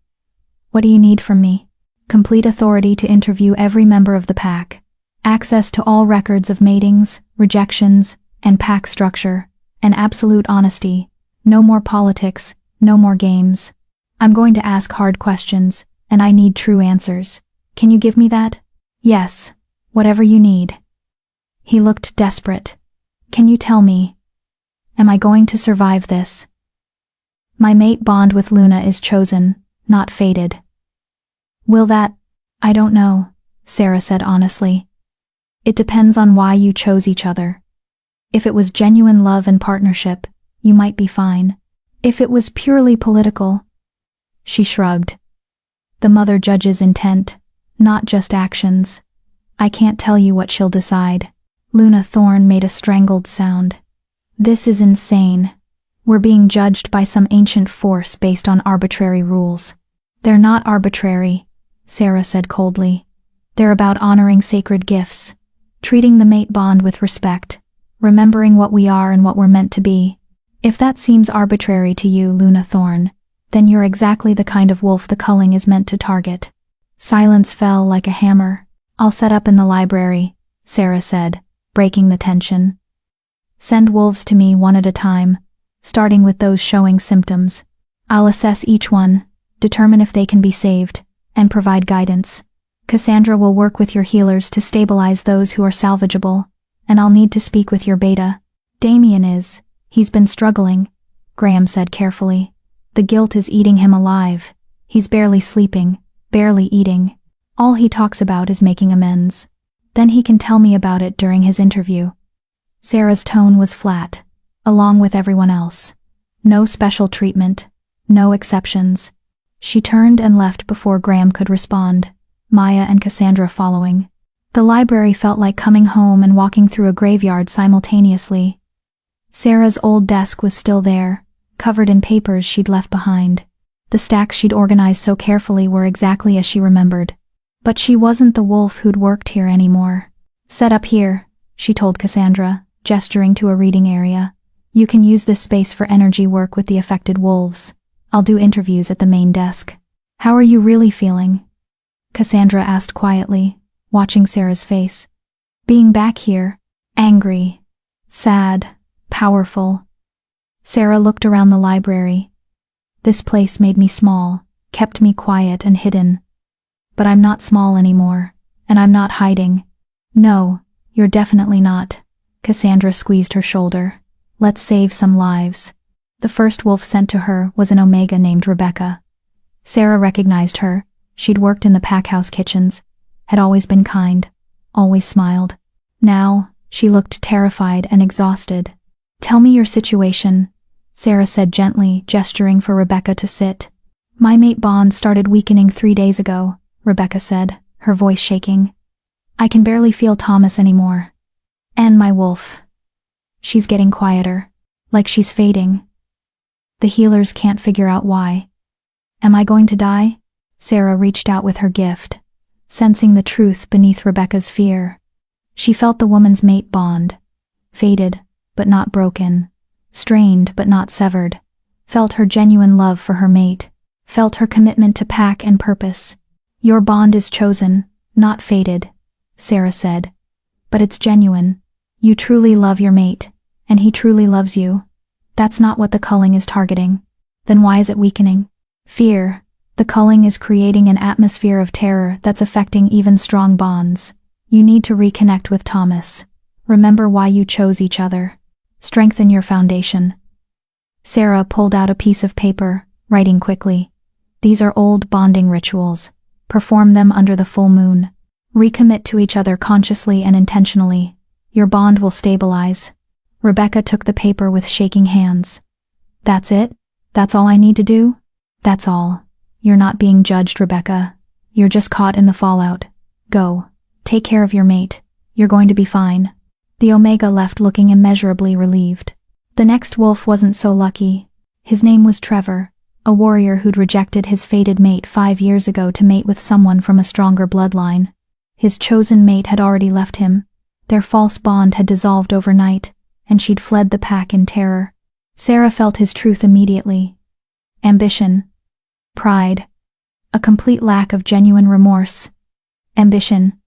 What do you need from me? Complete authority to interview every member of the pack. Access to all records of matings, rejections, and pack structure. And absolute honesty. No more politics, no more games. I'm going to ask hard questions, and I need true answers. Can you give me that? Yes, whatever you need. He looked desperate. Can you tell me? Am I going to survive this? My mate bond with Luna is chosen, not fated. Will that? I don't know, Sarah said honestly. It depends on why you chose each other. If it was genuine love and partnership, you might be fine. If it was purely political, she shrugged. The mother judges intent, not just actions. I can't tell you what she'll decide. Luna Thorne made a strangled sound. This is insane. We're being judged by some ancient force based on arbitrary rules. They're not arbitrary, Sarah said coldly. They're about honoring sacred gifts, treating the mate bond with respect, remembering what we are and what we're meant to be. If that seems arbitrary to you, Luna Thorne, then you're exactly the kind of wolf the culling is meant to target. Silence fell like a hammer. I'll set up in the library, Sarah said, breaking the tension. Send wolves to me one at a time, starting with those showing symptoms. I'll assess each one, determine if they can be saved, and provide guidance. Cassandra will work with your healers to stabilize those who are salvageable, and I'll need to speak with your beta. Damien is. He's been struggling, Graham said carefully. The guilt is eating him alive. He's barely sleeping, barely eating. All he talks about is making amends. Then he can tell me about it during his interview. Sarah's tone was flat, along with everyone else. No special treatment, no exceptions. She turned and left before Graham could respond, Maya and Cassandra following. The library felt like coming home and walking through a graveyard simultaneously. Sarah's old desk was still there, covered in papers she'd left behind. The stacks she'd organized so carefully were exactly as she remembered. But she wasn't the wolf who'd worked here anymore. Set up here, she told Cassandra, gesturing to a reading area. You can use this space for energy work with the affected wolves. I'll do interviews at the main desk. How are you really feeling? Cassandra asked quietly, watching Sarah's face. Being back here, angry, sad, powerful. Sarah looked around the library. This place made me small, kept me quiet and hidden. But I'm not small anymore, and I'm not hiding. No, you're definitely not. Cassandra squeezed her shoulder. Let's save some lives. The first wolf sent to her was an Omega named Rebecca. Sarah recognized her. She'd worked in the packhouse kitchens, had always been kind, always smiled. Now, she looked terrified and exhausted. Tell me your situation, Sarah said gently, gesturing for Rebecca to sit. My mate bond started weakening 3 days ago, Rebecca said, her voice shaking. I can barely feel Thomas anymore. And my wolf. She's getting quieter, like she's fading. The healers can't figure out why. Am I going to die? Sarah reached out with her gift, sensing the truth beneath Rebecca's fear. She felt the woman's mate bond, faded but not broken, strained but not severed, felt her genuine love for her mate, felt her commitment to pack and purpose. Your bond is chosen, not faded, Sarah said. But it's genuine. You truly love your mate, and he truly loves you. That's not what the culling is targeting. Then why is it weakening? Fear. The culling is creating an atmosphere of terror that's affecting even strong bonds. You need to reconnect with Thomas. Remember why you chose each other. Strengthen your foundation. Sarah pulled out a piece of paper, writing quickly. These are old bonding rituals. Perform them under the full moon. Recommit to each other consciously and intentionally. Your bond will stabilize. Rebecca took the paper with shaking hands. That's it? That's all I need to do? That's all, You're not being judged, Rebecca. You're just caught in the fallout. Go. Take care of your mate. You're going to be fine. The Omega left looking immeasurably relieved. The next wolf wasn't so lucky. His name was Trevor, a warrior who'd rejected his fated mate 5 years ago to mate with someone from a stronger bloodline. His chosen mate had already left him. Their false bond had dissolved overnight, and she'd fled the pack in terror. Sarah felt his truth immediately. Ambition. Pride. A complete lack of genuine remorse. Ambition.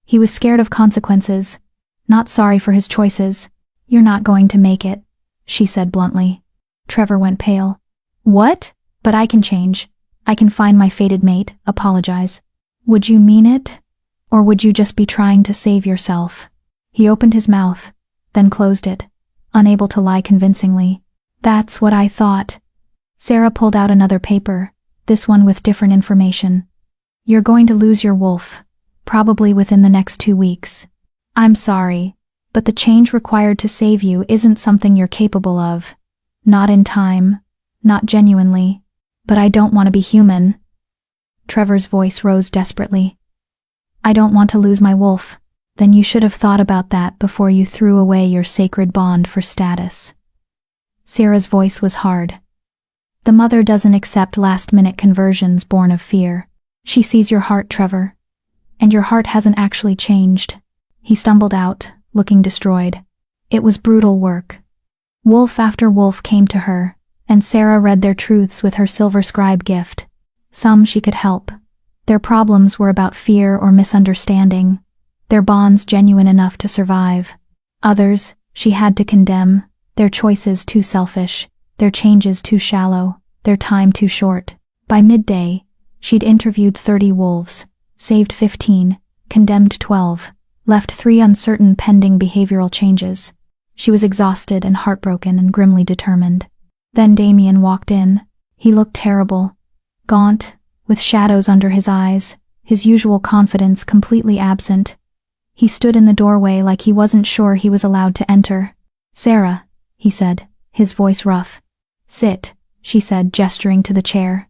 He was scared of consequences, not sorry for his choices. You're not going to make it, she said bluntly. Trevor went pale. What? But I can change. I can find my fated mate, apologize. Would you mean it? Or would you just be trying to save yourself? He opened his mouth, then closed it, unable to lie convincingly. That's what I thought. Sarah pulled out another paper, this one with different information. You're going to lose your wolf, probably within the next 2 weeks. I'm sorry, but the change required to save you isn't something you're capable of. Not in time, not genuinely. But I don't want to be human. Trevor's voice rose desperately. I don't want to lose my wolf. Then you should have thought about that before you threw away your sacred bond for status. Sarah's voice was hard. The mother doesn't accept last-minute conversions born of fear. She sees your heart, Trevor. And your heart hasn't actually changed. He stumbled out, looking destroyed. It was brutal work. Wolf after wolf came to her, and Sarah read their truths with her silver scribe gift. Some she could help. Their problems were about fear or misunderstanding, their bonds genuine enough to survive. Others she had to condemn, their choices too selfish, their changes too shallow, their time too short. By midday, she'd interviewed 30 wolves, saved 15, condemned 12, left 3 uncertain pending behavioral changes. She was exhausted and heartbroken and grimly determined. Then Damien walked in. He looked terrible, gaunt, with shadows under his eyes, his usual confidence completely absent. He stood in the doorway like he wasn't sure he was allowed to enter. Sarah, he said, his voice rough. Sit, she said, gesturing to the chair.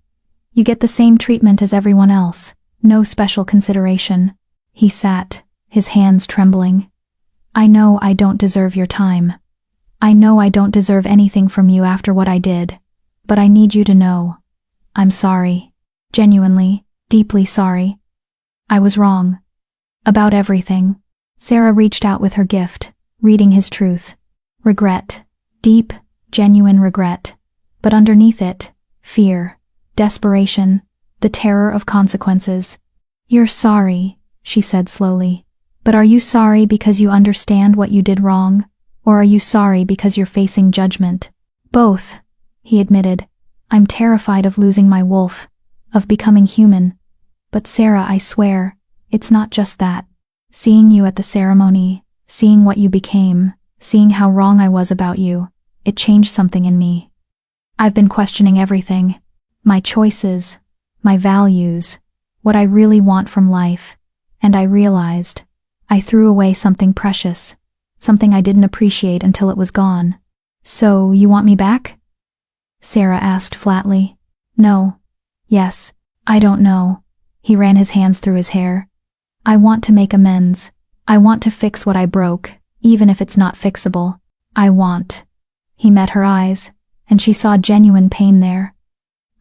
You get the same treatment as everyone else, no special consideration. He sat, his hands trembling. I know I don't deserve your time. I know I don't deserve anything from you after what I did, but I need you to know. I'm sorry. Genuinely, deeply sorry. I was wrong. About everything. Sarah reached out with her gift, reading his truth. Regret. Deep, genuine regret. But underneath it, fear, desperation, the terror of consequences. You're sorry, she said slowly. But are you sorry because you understand what you did wrong? Or are you sorry because you're facing judgment? Both, he admitted. I'm terrified of losing my wolf, of becoming human. But Sarah, I swear, it's not just that. Seeing you at the ceremony, seeing what you became, seeing how wrong I was about you, it changed something in me. I've been questioning everything. My choices, my values, what I really want from life. And I realized, I threw away something precious, something I didn't appreciate until it was gone. So, you want me back? Sarah asked flatly. No. Yes. I don't know. He ran his hands through his hair. I want to make amends. I want to fix what I broke, even if it's not fixable. I want. He met her eyes, and she saw genuine pain there.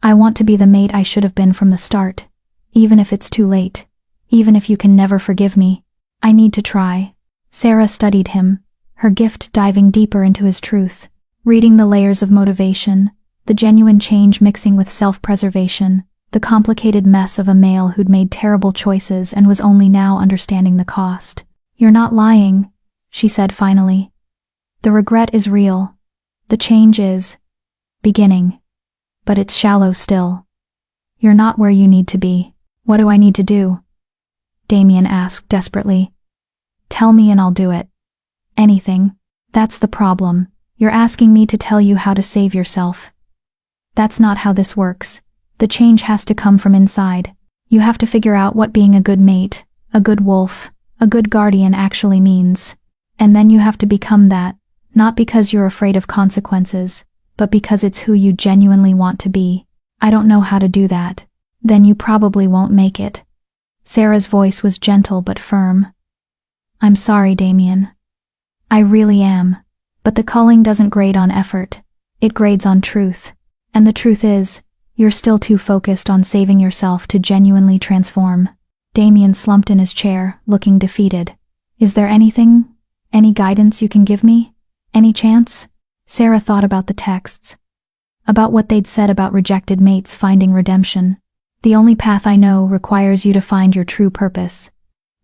I want to be the mate I should have been from the start, even if it's too late, even if you can never forgive me. I need to try. Sarah studied him, her gift diving deeper into his truth, reading the layers of motivation, the genuine change mixing with self-preservation, the complicated mess of a male who'd made terrible choices and was only now understanding the cost. You're not lying, she said finally. The regret is real. The change is beginning. But it's shallow still. You're not where you need to be. What do I need to do? Damien asked desperately. Tell me and I'll do it. Anything. That's the problem. You're asking me to tell you how to save yourself. That's not how this works. The change has to come from inside. You have to figure out what being a good mate, a good wolf, a good guardian actually means. And then you have to become that, not because you're afraid of consequences, but because it's who you genuinely want to be. I don't know how to do that. Then you probably won't make it. Sarah's voice was gentle but firm. I'm sorry, Damien. I really am. But the calling doesn't grade on effort. It grades on truth. And the truth is, you're still too focused on saving yourself to genuinely transform. Damien slumped in his chair, looking defeated. Is there anything, any guidance you can give me? Any chance? Sarah thought about the texts. About what they'd said about rejected mates finding redemption. The only path I know requires you to find your true purpose.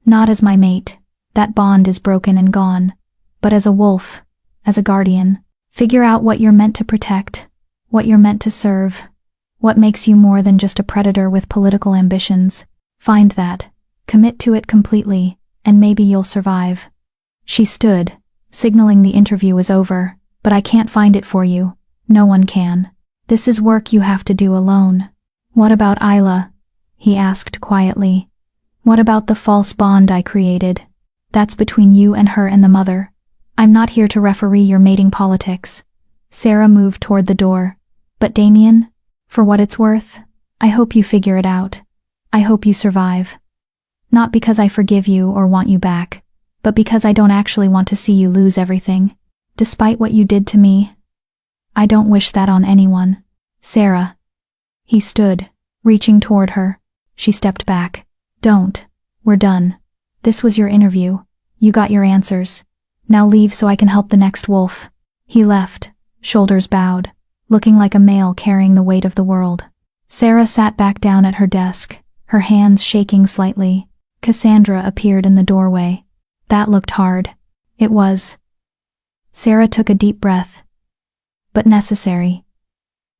Not as my mate. That bond is broken and gone. But as a wolf, as a guardian. Figure out what you're meant to protect, what you're meant to serve, what makes you more than just a predator with political ambitions. Find that, commit to it completely, and maybe you'll survive. She stood, signaling the interview was over. But I can't find it for you. No one can. This is work you have to do alone. What about Isla? He asked quietly. What about the false bond I created? That's between you and her and the mother. I'm not here to referee your mating politics. Sarah moved toward the door. But Damien, for what it's worth, I hope you figure it out. I hope you survive. Not because I forgive you or want you back, but because I don't actually want to see you lose everything. Despite what you did to me. I don't wish that on anyone. Sarah. He stood, reaching toward her. She stepped back. Don't. We're done. This was your interview. You got your answers. Now leave so I can help the next wolf. He left, shoulders bowed, looking like a male carrying the weight of the world. Sarah sat back down at her desk, her hands shaking slightly. Cassandra appeared in the doorway. That looked hard. It was. Sarah took a deep breath. But necessary.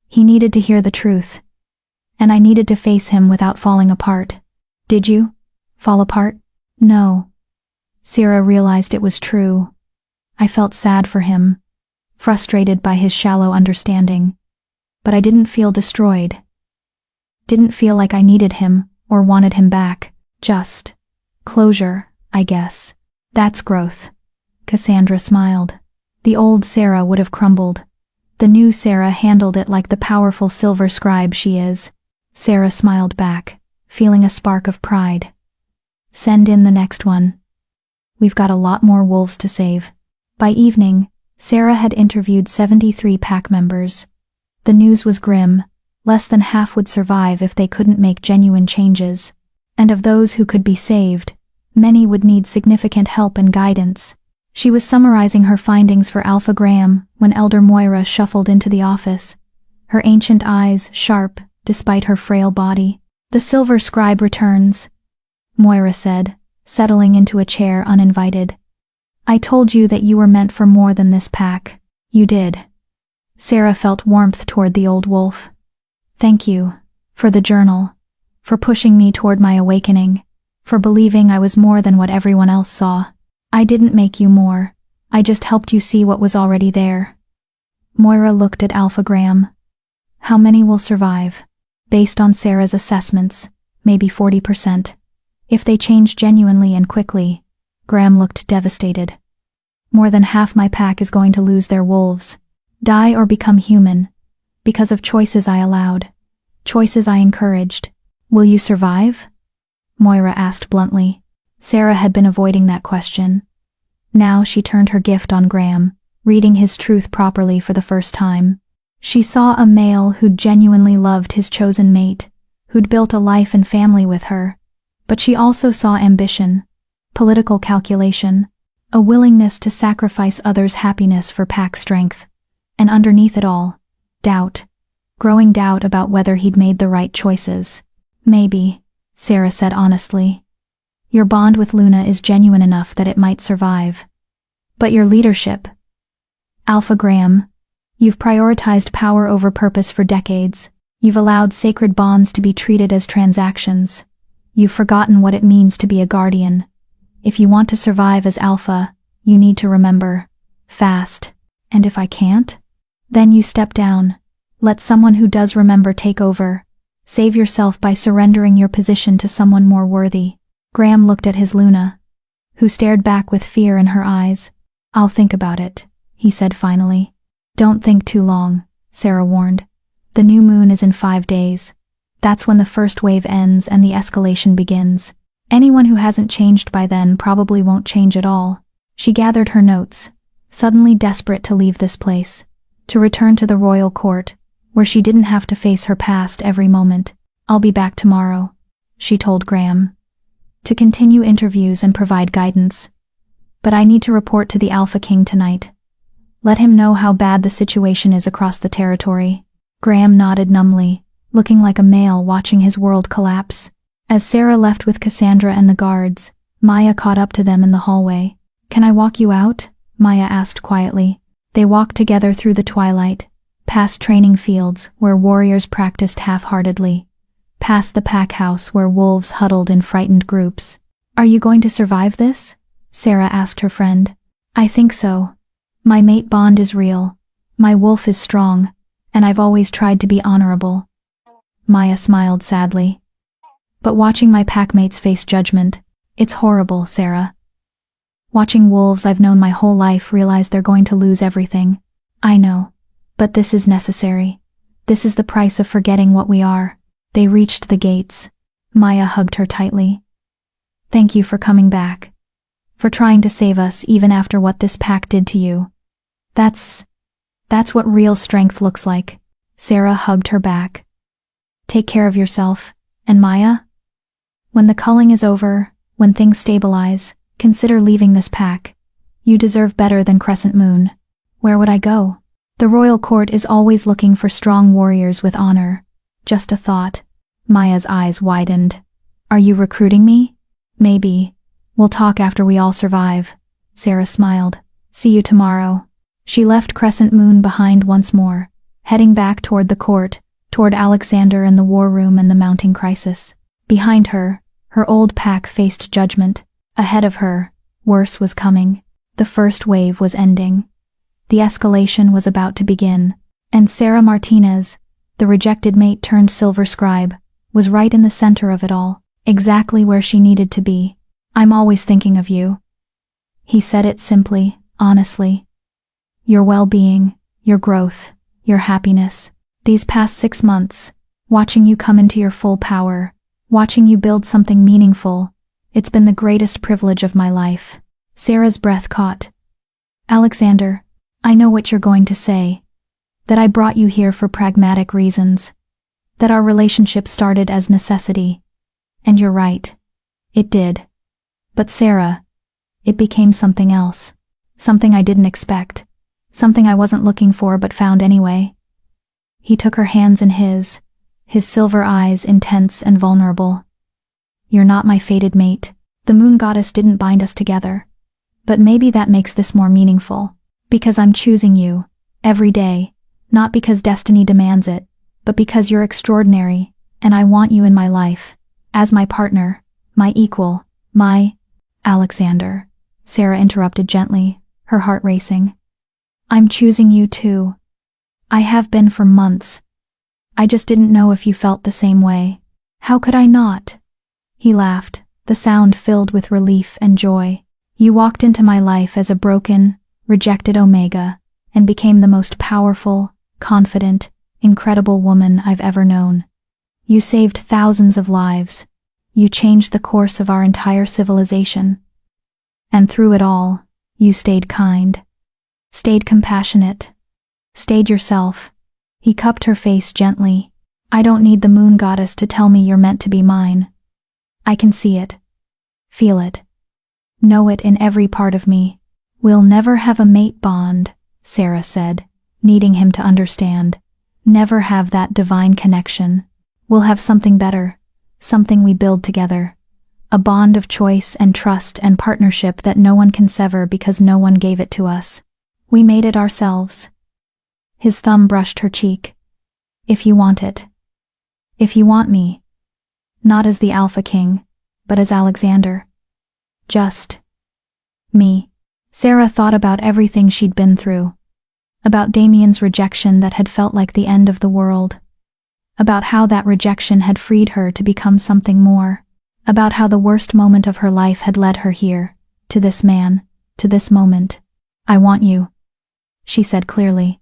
He needed to hear the truth. And I needed to face him without falling apart. Did you? Fall apart? No. Sarah realized it was true. I felt sad for him, frustrated by his shallow understanding. But I didn't feel destroyed. Didn't feel like I needed him or wanted him back. Just closure, I guess. That's growth. Cassandra smiled. The old Sarah would have crumbled. The new Sarah handled it like the powerful silver scribe she is. Sarah smiled back, feeling a spark of pride. Send in the next one. We've got a lot more wolves to save. By evening, Sarah had interviewed 73 pack members. The news was grim. Less than half would survive if they couldn't make genuine changes. And of those who could be saved, many would need significant help and guidance. She was summarizing her findings for Alpha Graham when Elder Moira shuffled into the office, her ancient eyes sharp despite her frail body. The silver scribe returns, Moira said, settling into a chair uninvited. I told you that you were meant for more than this pack. You did. Sarah felt warmth toward the old wolf. Thank you, for the journal, for pushing me toward my awakening, for believing I was more than what everyone else saw. I didn't make you more, I just helped you see what was already there. Moira looked at Alpha Graham. How many will survive? Based on Sarah's assessments, maybe 40%. If they change genuinely and quickly, Graham looked devastated. More than half my pack is going to lose their wolves. Die or become human. Because of choices I allowed. Choices I encouraged. Will you survive? Moira asked bluntly. Sarah had been avoiding that question. Now she turned her gift on Graham, reading his truth properly for the first time. She saw a male who'd genuinely loved his chosen mate, who'd built a life and family with her. But she also saw ambition, political calculation, a willingness to sacrifice others' happiness for pack strength. And underneath it all, doubt. Growing doubt about whether he'd made the right choices. Maybe, Sarah said honestly. Your bond with Luna is genuine enough that it might survive. But your leadership. Alpha Graham, you've prioritized power over purpose for decades. You've allowed sacred bonds to be treated as transactions. You've forgotten what it means to be a guardian. If you want to survive as Alpha, you need to remember. Fast. And if I can't? Then you step down. Let someone who does remember take over. Save yourself by surrendering your position to someone more worthy. Graham looked at his Luna, who stared back with fear in her eyes. I'll think about it, he said finally. Don't think too long, Sarah warned. The new moon is in 5 days. That's when the first wave ends and the escalation begins. Anyone who hasn't changed by then probably won't change at all. She gathered her notes, suddenly desperate to leave this place, to return to the royal court, where she didn't have to face her past every moment. "I'll be back tomorrow," she told Graham, "to continue interviews and provide guidance. But I need to report to the Alpha King tonight. Let him know how bad the situation is across the territory." Graham nodded numbly, looking like a male watching his world collapse. As Sarah left with Cassandra and the guards, Maya caught up to them in the hallway. "Can I walk you out?" Maya asked quietly. They walked together through the twilight, past training fields where warriors practiced half-heartedly, past the pack house where wolves huddled in frightened groups. "Are you going to survive this?" Sarah asked her friend. "I think so. My mate bond is real. My wolf is strong, and I've always tried to be honorable." Maya smiled sadly. "But watching my packmates face judgment, it's horrible, Sarah. Watching wolves I've known my whole life realize they're going to lose everything. I know, but this is necessary. This is the price of forgetting what we are." They reached the gates. Maya hugged her tightly. "Thank you for coming back. For trying to save us even after what this pack did to you. That's what real strength looks like." Sarah hugged her back. "Take care of yourself, and Maya? When the culling is over, when things stabilize, consider leaving this pack. You deserve better than Crescent Moon." "Where would I go?" "The royal court is always looking for strong warriors with honor." "Just a thought." Maya's eyes widened. "Are you recruiting me?" "Maybe. We'll talk after we all survive." Sarah smiled. "See you tomorrow." She left Crescent Moon behind once more, heading back toward the court, toward Alexander and the war room and the mounting crisis. Behind her, her old pack faced judgment. Ahead of her, worse was coming. The first wave was ending. The escalation was about to begin, and Sarah Martinez, the rejected mate turned silver scribe, was right in the center of it all, exactly where she needed to be. "I'm always thinking of you." He said it simply, honestly. "Your well-being, your growth, your happiness. These past 6 months, watching you come into your full power, watching you build something meaningful, it's been the greatest privilege of my life." Sarah's breath caught. "Alexander, I know what you're going to say. That I brought you here for pragmatic reasons. That our relationship started as necessity. And you're right. It did. But Sarah, it became something else. Something I didn't expect. Something I wasn't looking for but found anyway." He took her hands in his silver eyes intense and vulnerable. "You're not my fated mate. The moon goddess didn't bind us together. But maybe that makes this more meaningful. Because I'm choosing you, every day, not because destiny demands it, but because you're extraordinary, and I want you in my life, as my partner, my equal, my—" "Alexander," Sarah interrupted gently, her heart racing. "I'm choosing you too. I have been for months. I just didn't know if you felt the same way." "How could I not?" He laughed, the sound filled with relief and joy. "You walked into my life as a broken, rejected Omega, and became the most powerful, confident, incredible woman I've ever known. You saved thousands of lives. You changed the course of our entire civilization. And through it all, you stayed kind. Stayed compassionate. Stayed yourself." He cupped her face gently. "I don't need the moon goddess to tell me you're meant to be mine. I can see it. Feel it. Know it in every part of me." "We'll never have a mate bond," Sarah said, needing him to understand. "Never have that divine connection. We'll have something better, something we build together. A bond of choice and trust and partnership that no one can sever because no one gave it to us. We made it ourselves." His thumb brushed her cheek. "If you want it. If you want me. Not as the Alpha King, but as Alexander. Just me." Sarah thought about everything she'd been through. About Damien's rejection that had felt like the end of the world. About how that rejection had freed her to become something more. About how the worst moment of her life had led her here, to this man, to this moment. "I want you," she said clearly.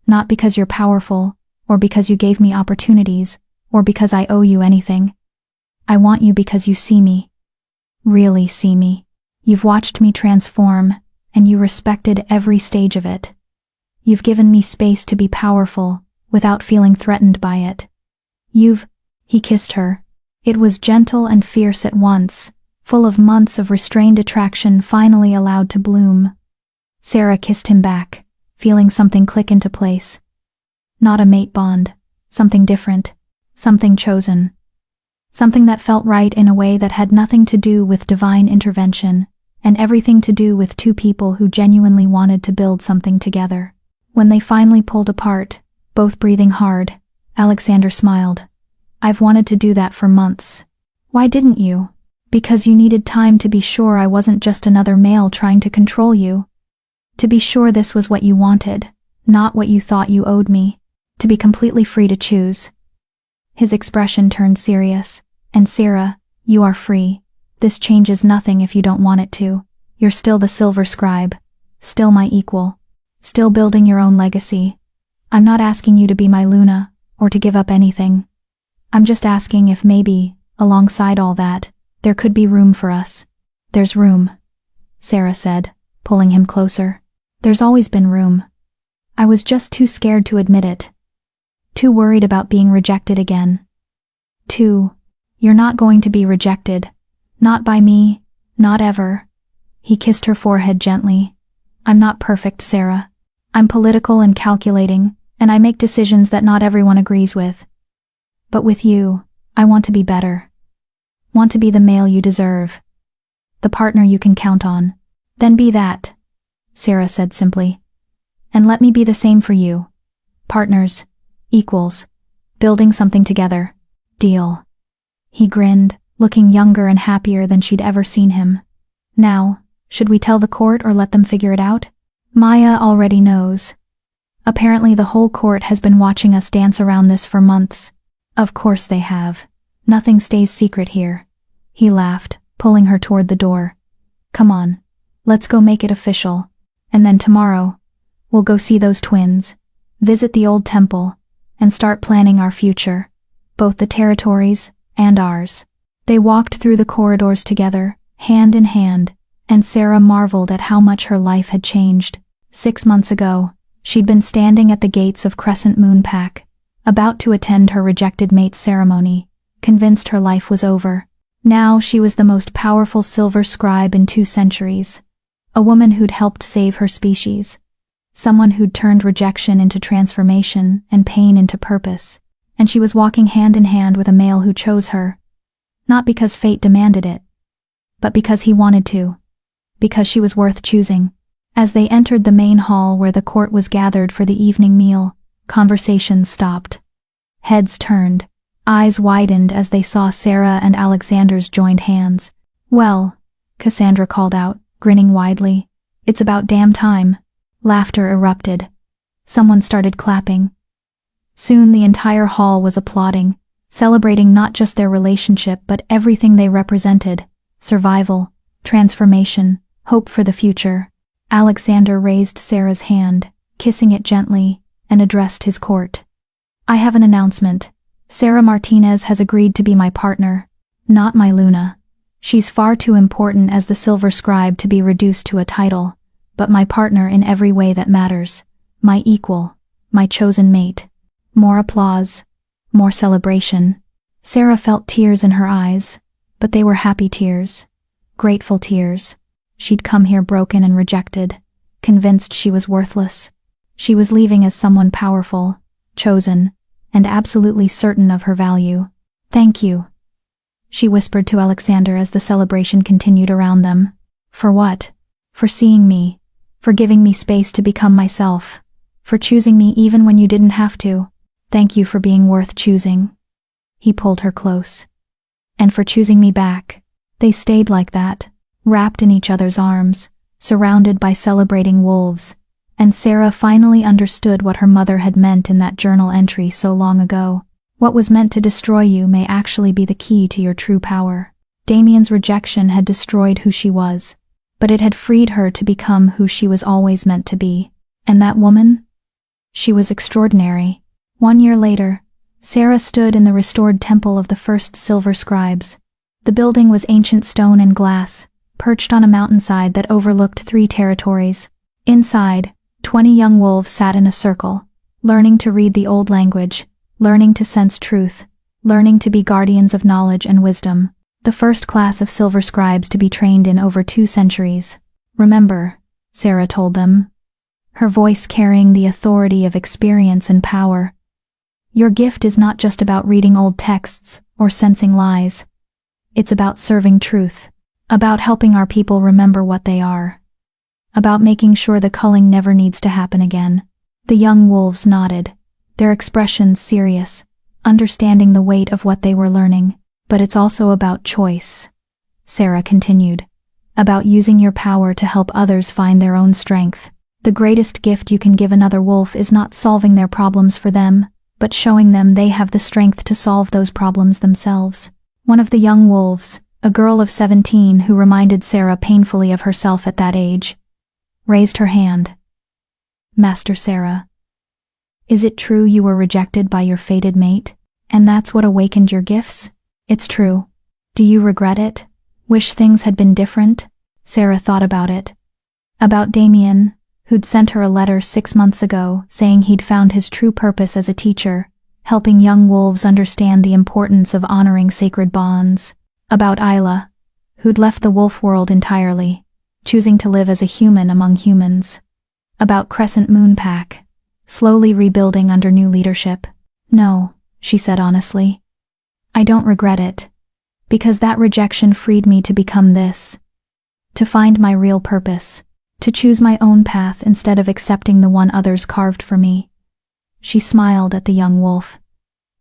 "Not because you're powerful, or because you gave me opportunities, or because I owe you anything. I want you because you see me. Really see me. You've watched me transform, and you respected every stage of it. You've given me space to be powerful, without feeling threatened by it. He kissed her. It was gentle and fierce at once, full of months of restrained attraction finally allowed to bloom. Sarah kissed him back, feeling something click into place. Not a mate bond, something different, something chosen. Something that felt right in a way that had nothing to do with divine intervention, and everything to do with two people who genuinely wanted to build something together. When they finally pulled apart, both breathing hard, Alexander smiled. I've wanted to do that for months. Why didn't you? Because you needed time to be sure I wasn't just another male trying to control you. To be sure this was what you wanted, not what you thought you owed me. To be completely free to choose. His expression turned serious. And Sarah, you are free. This changes nothing if you don't want it to. You're still the Silver Scribe. Still my equal. Still building your own legacy. I'm not asking you to be my Luna, or to give up anything. I'm just asking if maybe, alongside all that, there could be room for us. There's room, Sarah said, pulling him closer. There's always been room. I was just too scared to admit it. Too worried about being rejected again. You're not going to be rejected. Not by me, not ever. He kissed her forehead gently. I'm not perfect, Sarah. I'm political and calculating, and I make decisions that not everyone agrees with. But with you, I want to be better. Want to be the male you deserve. The partner you can count on. Then be that, Sarah said simply. And let me be the same for you. Partners. Equals. Building something together. Deal. He grinned, looking younger and happier than she'd ever seen him. Now, should we tell the court or let them figure it out? Maya already knows. Apparently the whole court has been watching us dance around this for months. Of course they have. Nothing stays secret here. He laughed, pulling her toward the door. Come on. Let's go make it official. And then tomorrow, we'll go see those twins, visit the old temple, and start planning our future, both the territories and ours. They walked through the corridors together, hand in hand, and Sarah marveled at how much her life had changed. 6 months ago, she'd been standing at the gates of Crescent Moon Pack, about to attend her rejected mate's ceremony, convinced her life was over. Now she was the most powerful Silver Scribe in 2 centuries. A woman who'd helped save her species. Someone who'd turned rejection into transformation and pain into purpose. And she was walking hand in hand with a male who chose her. Not because fate demanded it, but because he wanted to. Because she was worth choosing. As they entered the main hall where the court was gathered for the evening meal, conversations stopped. Heads turned. Eyes widened as they saw Sarah and Alexander's joined hands. Well, Cassandra called out, grinning widely. It's about damn time. Laughter erupted. Someone started clapping. Soon the entire hall was applauding, celebrating not just their relationship but everything they represented. Survival, transformation, hope for the future. Alexander raised Sarah's hand, kissing it gently, and addressed his court. I have an announcement. Sarah Martinez has agreed to be my partner, not my Luna. She's far too important as the Silver Scribe to be reduced to a title, but my partner in every way that matters. My equal, my chosen mate. More applause, more celebration. Sarah felt tears in her eyes, but they were happy tears, grateful tears. She'd come here broken and rejected, convinced she was worthless. She was leaving as someone powerful, chosen, and absolutely certain of her value. Thank you, she whispered to Alexander as the celebration continued around them. For what? For seeing me, for giving me space to become myself, for choosing me even when you didn't have to. Thank you for being worth choosing. He pulled her close. And for choosing me back. They stayed like that, wrapped in each other's arms, surrounded by celebrating wolves, and Sarah finally understood what her mother had meant in that journal entry so long ago. What was meant to destroy you may actually be the key to your true power. Damien's rejection had destroyed who she was, but it had freed her to become who she was always meant to be. And that woman? She was extraordinary. 1 year later, Sarah stood in the restored temple of the first silver scribes. The building was ancient stone and glass, perched on a mountainside that overlooked 3 territories. Inside, 20 young wolves sat in a circle, learning to read the old language, learning to sense truth, learning to be guardians of knowledge and wisdom. The first class of silver scribes to be trained in over 2 centuries. Remember, Sarah told them, her voice carrying the authority of experience and power. Your gift is not just about reading old texts or sensing lies. It's about serving truth, about helping our people remember what they are, about making sure the culling never needs to happen again. The young wolves nodded, their expressions serious, understanding the weight of what they were learning. But it's also about choice, Sarah continued, about using your power to help others find their own strength. The greatest gift you can give another wolf is not solving their problems for them, but showing them they have the strength to solve those problems themselves. One of the young wolves, a girl of 17 who reminded Sarah painfully of herself at that age, raised her hand. Master Sarah, is it true you were rejected by your fated mate, and that's what awakened your gifts? It's true. Do you regret it? Wish things had been different? Sarah thought about it. About Damien, who'd sent her a letter 6 months ago saying he'd found his true purpose as a teacher, helping young wolves understand the importance of honoring sacred bonds. About Isla, who'd left the wolf world entirely, choosing to live as a human among humans. About Crescent Moon Pack, slowly rebuilding under new leadership. No, she said honestly. I don't regret it, because that rejection freed me to become this, to find my real purpose, to choose my own path instead of accepting the one others carved for me. She smiled at the young wolf.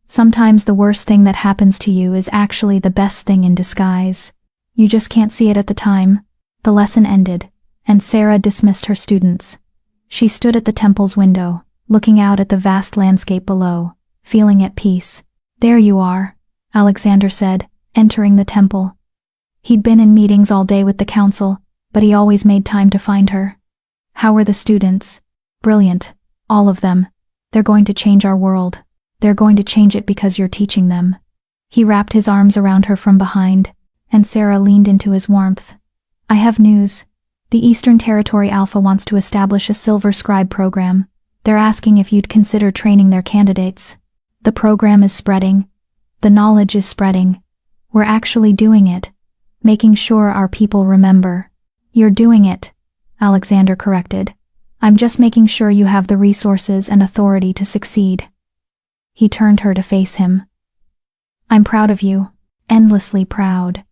Sometimes the worst thing that happens to you is actually the best thing in disguise. You just can't see it at the time. The lesson ended, and Sarah dismissed her students. She stood at the temple's window, looking out at the vast landscape below, feeling at peace. There you are, Alexander said, entering the temple. He'd been in meetings all day with the council, but he always made time to find her. How were the students? Brilliant, all of them. They're going to change our world. They're going to change it because you're teaching them. He wrapped his arms around her from behind, and Sarah leaned into his warmth. I have news. The Eastern Territory Alpha wants to establish a Silver Scribe program. They're asking if you'd consider training their candidates. The program is spreading. The knowledge is spreading. We're actually doing it, making sure our people remember. You're doing it, Alexander corrected. I'm just making sure you have the resources and authority to succeed. He turned her to face him. I'm proud of you, endlessly proud.